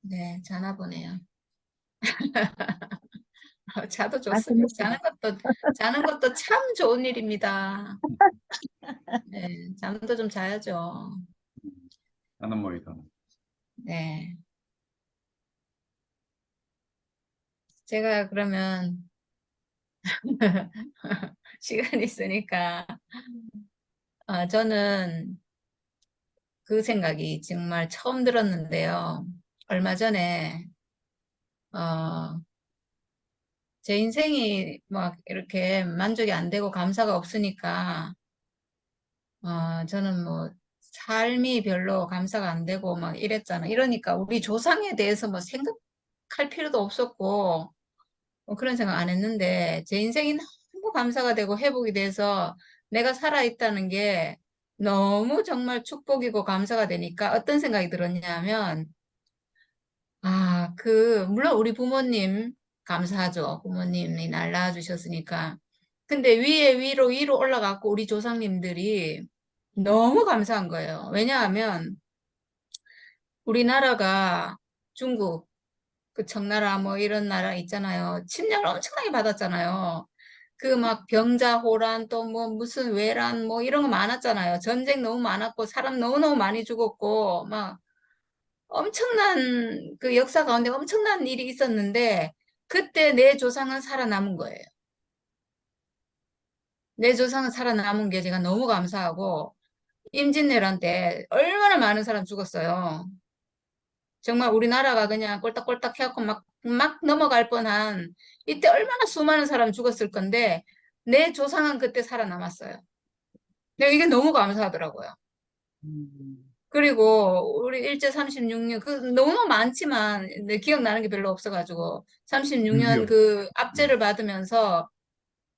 네, 자나 보네요. 자도 아침 좋습니다. 먹고. 자는 것도 참 좋은 일입니다. 네, 잠도 좀 자야죠. 하는 모이다. 네. 제가 그러면 시간 있으니까, 저는 그 생각이 정말 처음 들었는데요. 얼마 전에, 어, 제 인생이 막 이렇게 만족이 안 되고 감사가 없으니까, 저는 뭐 삶이 별로 감사가 안 되고 막 이랬잖아. 이러니까 우리 조상에 대해서 뭐 생각할 필요도 없었고, 뭐 그런 생각 안 했는데, 제 인생이 너무 감사가 되고 회복이 돼서 내가 살아있다는 게 너무 정말 축복이고 감사가 되니까 어떤 생각이 들었냐면, 물론 우리 부모님 감사하죠. 부모님이 날 낳아주셨으니까. 근데 위로 올라가고 우리 조상님들이 너무 감사한 거예요. 왜냐하면 우리나라가 중국, 그 청나라 뭐 이런 나라 있잖아요. 침략을 엄청나게 받았잖아요. 그 막 병자호란 또 뭐 무슨 외란 뭐 이런 거 많았잖아요. 전쟁 너무 많았고 사람 너무너무 많이 죽었고 막 엄청난 그 역사 가운데 엄청난 일이 있었는데 그때 내 조상은 살아남은 거예요. 내 조상은 살아남은 게 제가 너무 감사하고, 임진왜란 때 얼마나 많은 사람 죽었어요. 정말 우리나라가 그냥 꼴딱꼴딱 해갖고 막 넘어갈 뻔한, 이때 얼마나 수많은 사람 죽었을 건데, 내 조상은 그때 살아남았어요. 내가 이게 너무 감사하더라고요. 그리고 우리 일제 36년, 그 너무 많지만, 내 기억나는 게 별로 없어가지고, 36년 6.25. 그 압제를 받으면서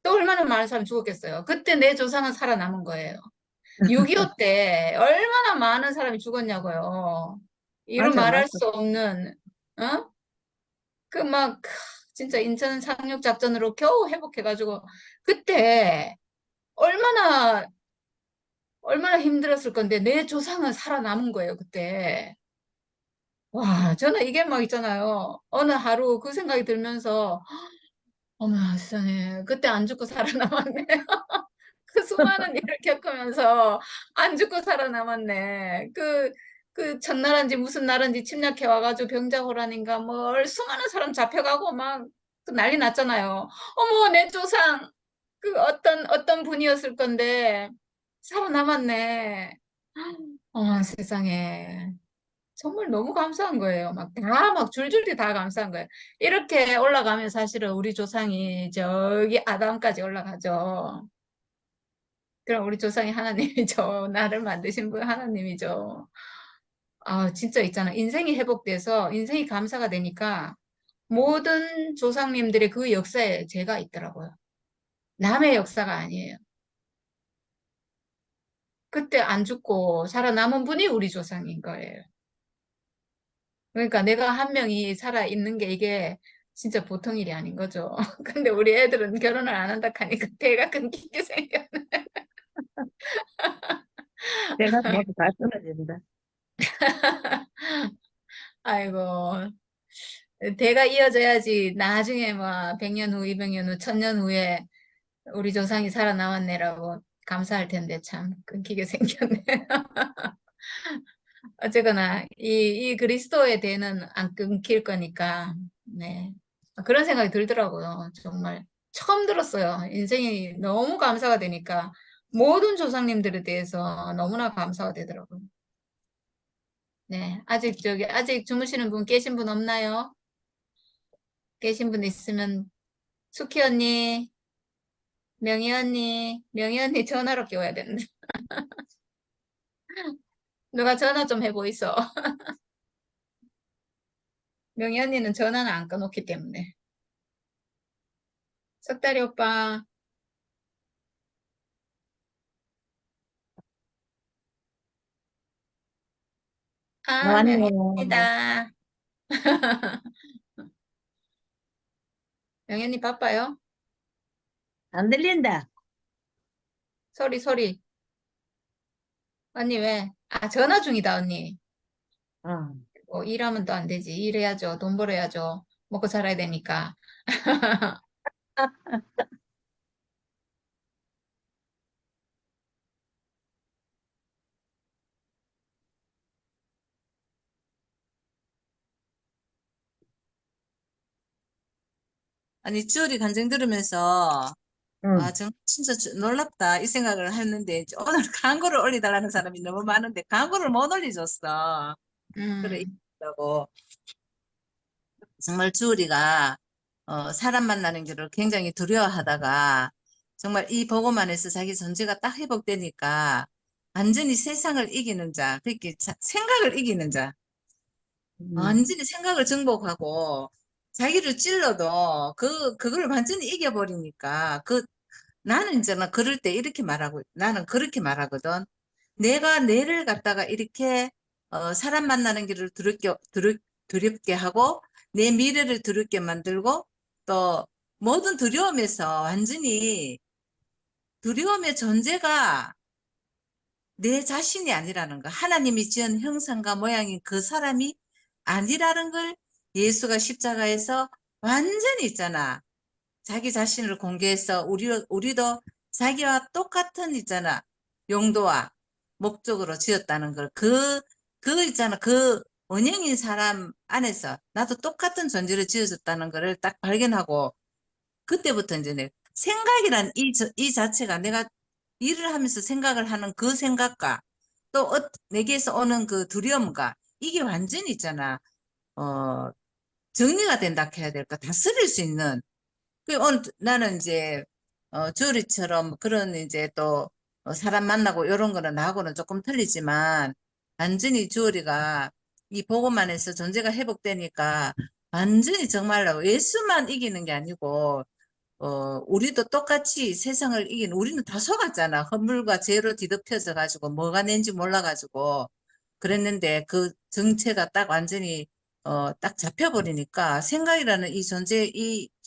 또 얼마나 많은 사람 죽었겠어요. 그때 내 조상은 살아남은 거예요. 6.25 때 얼마나 많은 사람이 죽었냐고요. 이루 맞아, 맞아. 말할 수 없는, 어? 그 막, 진짜 인천 상륙작전으로 겨우 회복해가지고, 그때 얼마나, 얼마나 힘들었을 건데, 내 조상은 살아남은 거예요, 그때. 와, 저는 이게 막 있잖아요. 어느 하루 그 생각이 들면서, 어머, 세상에, 그때 안 죽고 살아남았네. 그 수많은 일을 겪으면서 안 죽고 살아남았네. 그 첫날인지 무슨 날인지 침략해 와가지고 병자호란인가 뭐 수많은 사람 잡혀가고 막그 난리 났잖아요. 어머, 내 조상 그 어떤 분이었을 건데 살아남았네. 어머, 세상에. 정말 너무 감사한 거예요. 막 줄줄이 다 감사한 거예요. 이렇게 올라가면 사실은 우리 조상이 저기 아담까지 올라가죠. 그럼 우리 조상이 하나님이죠. 나를 만드신 분 하나님이죠. 아, 진짜 있잖아. 인생이 회복돼서 인생이 감사가 되니까 모든 조상님들의 그 역사에 제가 있더라고요. 남의 역사가 아니에요. 그때 안 죽고 살아남은 분이 우리 조상인 거예요. 그러니까 내가 한 명이 살아 있는 게 이게 진짜 보통 일이 아닌 거죠. 근데 우리 애들은 결혼을 안 한다 하니까 대가 끊기게 생겼네. 내가 모두 다 끊어진다. 아이고. 대가 이어져야지 나중에 뭐 100년 후, 200년 후, 1000년 후에 우리 조상이 살아남았네라고 감사할 텐데 참 끊기게 생겼네. 어쨌거나 이 그리스도의 대는 안 끊길 거니까 네. 그런 생각이 들더라고요. 정말 처음 들었어요. 인생이 너무 감사가 되니까 모든 조상님들에 대해서 너무나 감사가 되더라고요. 네. 아직 주무시는 분 계신 분 없나요? 계신 분 있으면 수키 언니, 명희 언니 전화로 깨워야 되는데. 누가 전화 좀 해보이소. 명희 언니는 전화는 안 꺼놓기 때문에. 석다리 오빠, 아, 왔네. 명희 언니다. 명희 언니 바빠요? 안 들린다. 소리. 언니 왜? 아, 전화 중이다, 언니. 어. 일하면 또 안 되지. 일해야죠. 돈 벌어야죠. 먹고 살아야 되니까. 아니, 쭈리 간증 들으면서, 응. 진짜 놀랍다. 이 생각을 했는데, 이제 오늘 광고를 올려달라는 사람이 너무 많은데, 광고를 못 올려줬어. 그래, 음, 있다고. 정말 쭈리가, 사람 만나는 길을 굉장히 두려워하다가, 정말 이 보고만 해서 자기 존재가 딱 회복되니까, 완전히 세상을 이기는 자, 그렇게 생각을 이기는 자, 완전히 생각을 정복하고, 자기를 찔러도 그걸 완전히 이겨버리니까, 나는 이제는 그럴 때 이렇게 말하고, 나는 그렇게 말하거든. 내가 뇌를 갖다가 이렇게, 사람 만나는 길을 두렵게 하고, 내 미래를 두렵게 만들고, 또 모든 두려움에서 완전히 두려움의 존재가 내 자신이 아니라는 거, 하나님이 지은 형상과 모양인 그 사람이 아니라는 걸 예수가 십자가에서 완전히 있잖아. 자기 자신을 공개해서 우리도 자기와 똑같은 있잖아. 용도와 목적으로 지었다는 걸. 있잖아. 그 원형인 사람 안에서 나도 똑같은 존재를 지어줬다는 거를 딱 발견하고 그때부터 이제 생각이란 이 자체가 내가 일을 하면서 생각을 하는 그 생각과 또 내게서 오는 그 두려움과 이게 완전히 있잖아. 정리가 된다 해야 될까? 다스릴 수 있는. 오늘 나는 이제 주리처럼 그런 이제 또 사람 만나고 이런 거는 나하고는 조금 틀리지만 완전히 주리가 이 보고만 해서 존재가 회복되니까 완전히 정말로 예수만 이기는 게 아니고 우리도 똑같이 세상을 우리는 다 속았잖아. 허물과 죄로 뒤덮여져 가지고 뭐가 낸지 몰라 가지고 그랬는데 그 정체가 딱 완전히 딱 잡혀버리니까 생각이라는 이 존재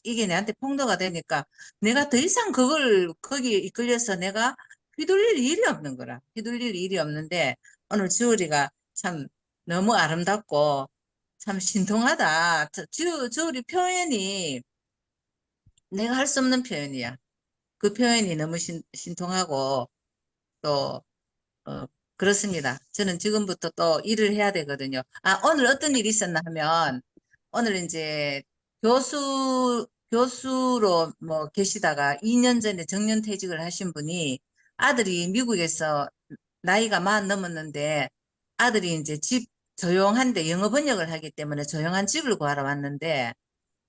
이게 내한테 폭로가 되니까 내가 더 이상 거기에 이끌려서 내가 휘둘릴 일이 없는 거라. 휘둘릴 일이 없는데 오늘 주우리가 참 너무 아름답고 참 신통하다. 주우리 표현이 내가 할 수 없는 표현이야. 그 표현이 너무 신통하고 또 그렇습니다. 저는 지금부터 또 일을 해야 되거든요. 오늘 어떤 일이 있었나 하면 오늘 이제 교수로 뭐 계시다가 2년 전에 정년퇴직을 하신 분이 아들이 미국에서 나이가 40 넘었는데 아들이 이제 집 조용한데 영어 번역을 하기 때문에 조용한 집을 구하러 왔는데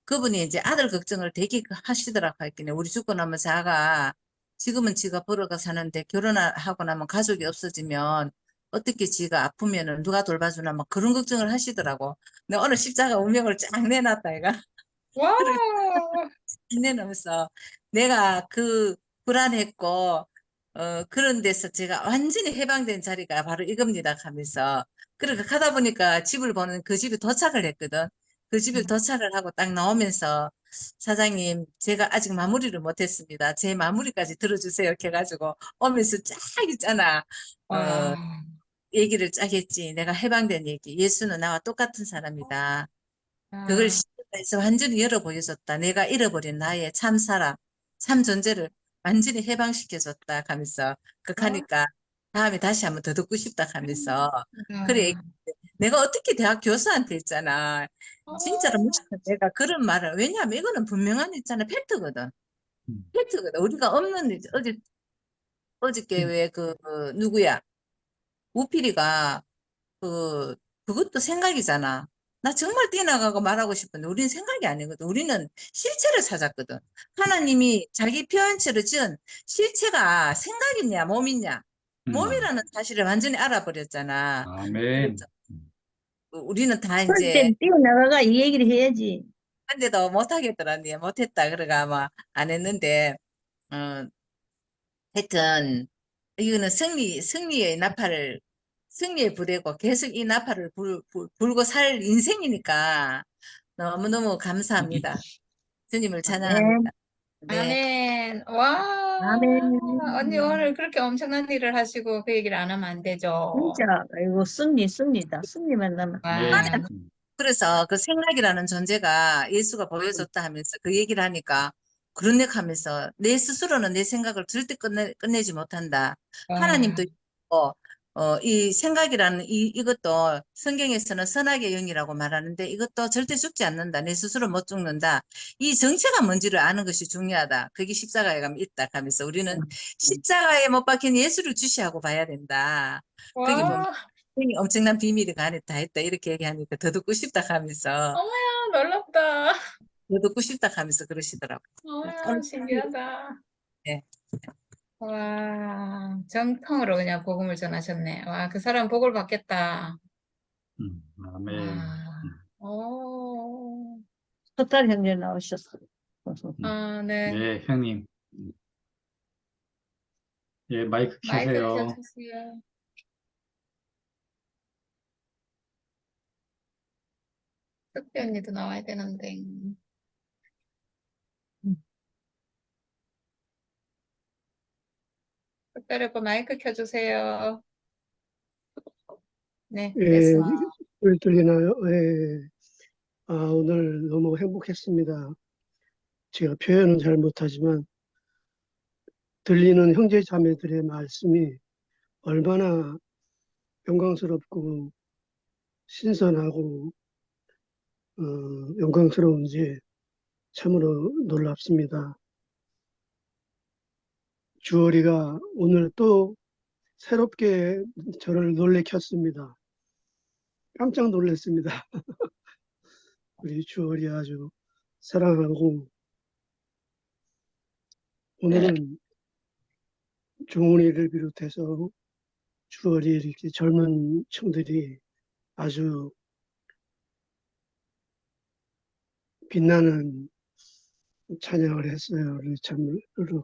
그분이 이제 아들 걱정을 되게 하시더라고요. 했더니 우리 죽고 나면 자가 지금은 지가 벌어가 사는데 결혼하고 나면 가족이 없어지면 어떻게 지가 아프면은 누가 돌봐주나 막 그런 걱정을 하시더라고. 근데 오늘 십자가 운명을 쫙 내놨다 얘가. 와, 내놓으면서 내가 그 불안했고 그런 데서 제가 완전히 해방된 자리가 바로 이겁니다 하면서 그렇게 하다 보니까 집을 보는 그 집에 도착을 했거든. 그 집에 도착을 하고 딱 나오면서 사장님 제가 아직 마무리를 못했습니다. 제 마무리까지 들어주세요 이렇게 해가지고 오면서 쫙 있잖아. 와, 얘기를 쫙 했지. 내가 해방된 얘기. 예수는 나와 똑같은 사람이다. 그걸 아, 시험에서 완전히 열어 보여줬다. 내가 잃어버린 나의 참 사람, 참 존재를 완전히 해방시켜줬다 하면서 하니까 다음에 다시 한번 더 듣고 싶다 하면서 그래 아, 내가 어떻게 대학 교수한테 있잖아. 진짜로 내가 그런 말을 왜냐하면 이거는 분명한 있잖아. 팩트거든. 음, 팩트거든. 우리가 없는 어저께 왜 누구야? 우필이가 그것도 생각이잖아. 나 정말 뛰어나가고 말하고 싶은데 우리는 생각이 아니거든. 우리는 실체를 찾았거든. 하나님이 자기 표현체로 지은 실체가 생각이냐, 몸이냐. 몸이라는 사실을 완전히 알아버렸잖아. 아멘. 그렇죠. 우리는 다 그럴 이제, 땐 뛰어나가가 이 얘기를 해야지. 근데도 못하겠더라니. 못했다. 그래가 아마 안 했는데, 어, 하여튼, 이거는 승리의 나팔을, 승리의 부대고 계속 이 나팔을 불고 살 인생이니까 너무너무 감사합니다. 주님을 찬양합니다. 아멘. 네. 아멘. 와, 언니 아멘. 오늘 그렇게 엄청난 일을 하시고 그 얘기를 안 하면 안 되죠. 진짜, 이거 승리다. 승리만 나면. 와, 네. 그래서 그 생각이라는 존재가 예수가 보여줬다 하면서 그 얘기를 하니까 그런 얘기 하면서 내 스스로는 내 생각을 절대 끝내지 못한다. 와, 하나님도 있고, 이 생각이라는 이것도 성경에서는 선악의 영이라고 말하는데 이것도 절대 죽지 않는다. 내 스스로 못 죽는다. 이 정체가 뭔지를 아는 것이 중요하다. 그게 십자가에 가면 있다 하면서 우리는 십자가에 못 박힌 예수를 주시하고 봐야 된다. 그게 보면 와, 엄청난 비밀이 그 안에 다 있다. 이렇게 얘기하니까 더 듣고 싶다 하면서, 어머야, 놀랍다. 더 듣고 싶다 하면서 그러시더라고. 어머야, 오늘, 신기하다. 네. 와, 정통으로 그냥 복음을 전하셨네. 와, 그 사람 복을 받겠다. 아멘. 와, 오, 첫달 형제 나오셨어. 네. 네, 형님. 예, 마이크 마이크 켜세요. 켜주세요. 숙비 언니도 나와야 되는데. 숙비 오빠 마이크 켜주세요. 네, 예, 됐어. 들리나요? 예. 오늘 너무 행복했습니다. 제가 표현은 잘 못하지만 들리는 형제 자매들의 말씀이 얼마나 영광스럽고 신선하고 영광스러운지 참으로 놀랍습니다. 주어리가 오늘 또 새롭게 저를 놀래켰습니다. 깜짝 놀랐습니다. 우리 주어리 아주 사랑하고 오늘은 종훈이를 비롯해서 주어리 이렇게 젊은 층들이 아주 빛나는 찬양을 했어요. 우리 참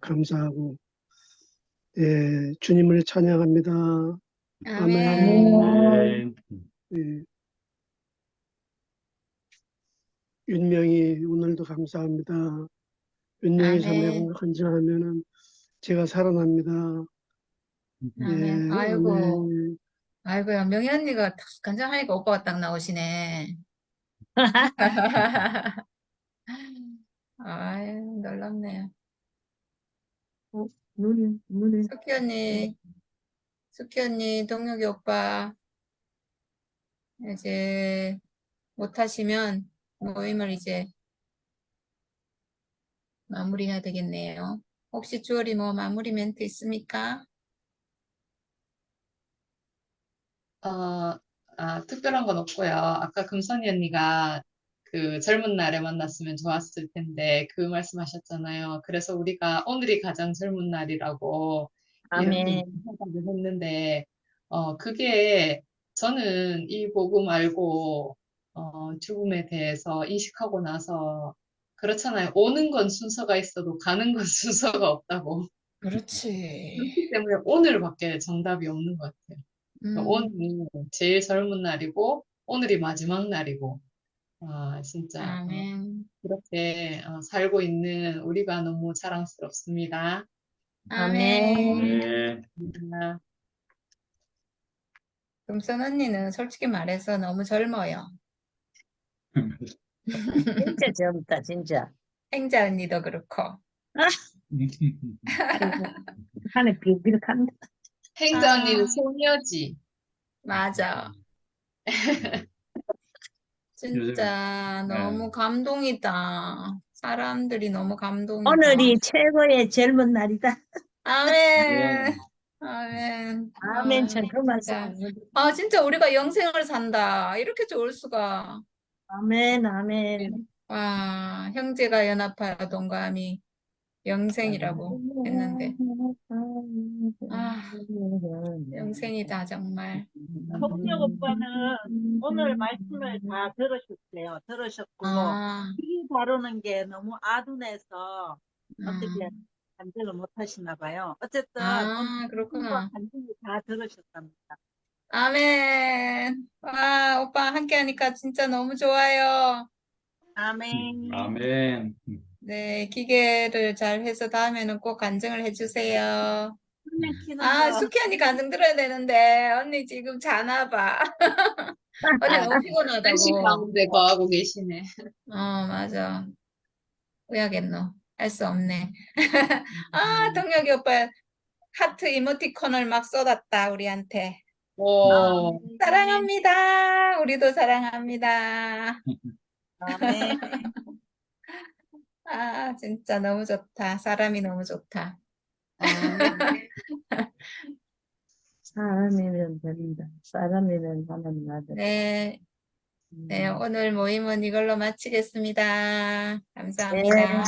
감사하고 예, 주님을 찬양합니다. 아멘. 아멘. 예, 윤명이 오늘도 감사합니다. 윤명이 자매가 아멘. 간증하면은 제가 살아납니다. 예, 아멘. 아이고, 아멘. 아이고야. 명희 언니가 딱 간장하니까 오빠가 딱 나오시네. 아유, 놀랍네요. 눈이 숙희 언니, 동혁이 오빠, 이제 못하시면 모임을 이제 마무리해야 되겠네요. 혹시 주얼이 뭐 마무리 멘트 있습니까? 특별한 건 없고요. 아까 금선이 언니가 그 젊은 날에 만났으면 좋았을 텐데 그 말씀하셨잖아요. 그래서 우리가 오늘이 가장 젊은 날이라고 이렇게 아멘. 생각을 했는데 그게 저는 이 복음 알고 죽음에 대해서 인식하고 나서 그렇잖아요. 오는 건 순서가 있어도 가는 건 순서가 없다고. 그렇지. 그렇기 때문에 오늘밖에 정답이 없는 것 같아요. 음, 오늘이 제일 젊은 날이고 오늘이 마지막 날이고 진짜 아멘. 그렇게 살고 있는 우리가 너무 자랑스럽습니다. 아멘. 네. 금선 언니는 솔직히 말해서 너무 젊어요. 진짜 젊다, 진짜. 행자 언니도 그렇고. 아이고, 하늘 비비룩한다. 행자 언니는 아, 소녀지. 맞아. 진짜 네. 너무 감동이다. 사람들이 너무 감동이다. 오늘이 최고의 젊은 날이다. 아멘. 아멘. 아멘, 참, 그 말씀. 진짜. 진짜 우리가 영생을 산다. 이렇게 좋을 수가. 아멘, 아멘. 와, 형제가 연합하여 동감이 영생이라고 했는데. 영생이다, 정말. 동혁 오빠는 오늘 말씀을 다 들으셨어요. 들으셨고 이 다루는 게 너무 아둔해서 어떻게 간증을 못 하시나 봐요. 어쨌든 오늘 그렇구나. 간증을 다 들으셨답니다. 아멘. 와, 오빠 함께 하니까 진짜 너무 좋아요. 아멘. 아멘. 네, 기계를 잘 해서 다음에는 꼭 간증을 해주세요. 화면 키는 거. 숙희 언니 간증 들어야 되는데, 언니 지금 자나 봐. 언니 너무 한식 피곤하다고. 가운데 거하고 계시네. 맞아. 왜하겠노? 할 수 없네. 동혁이 오빠 하트 이모티콘을 막 쏟았다, 우리한테. 오, 사랑합니다. 우리도 사랑합니다. 아멘. 진짜 너무 좋다. 사람이 너무 좋다. 사람이면 된다. 사람이면 하는 나들. 네, 오늘 모임은 이걸로 마치겠습니다. 감사합니다.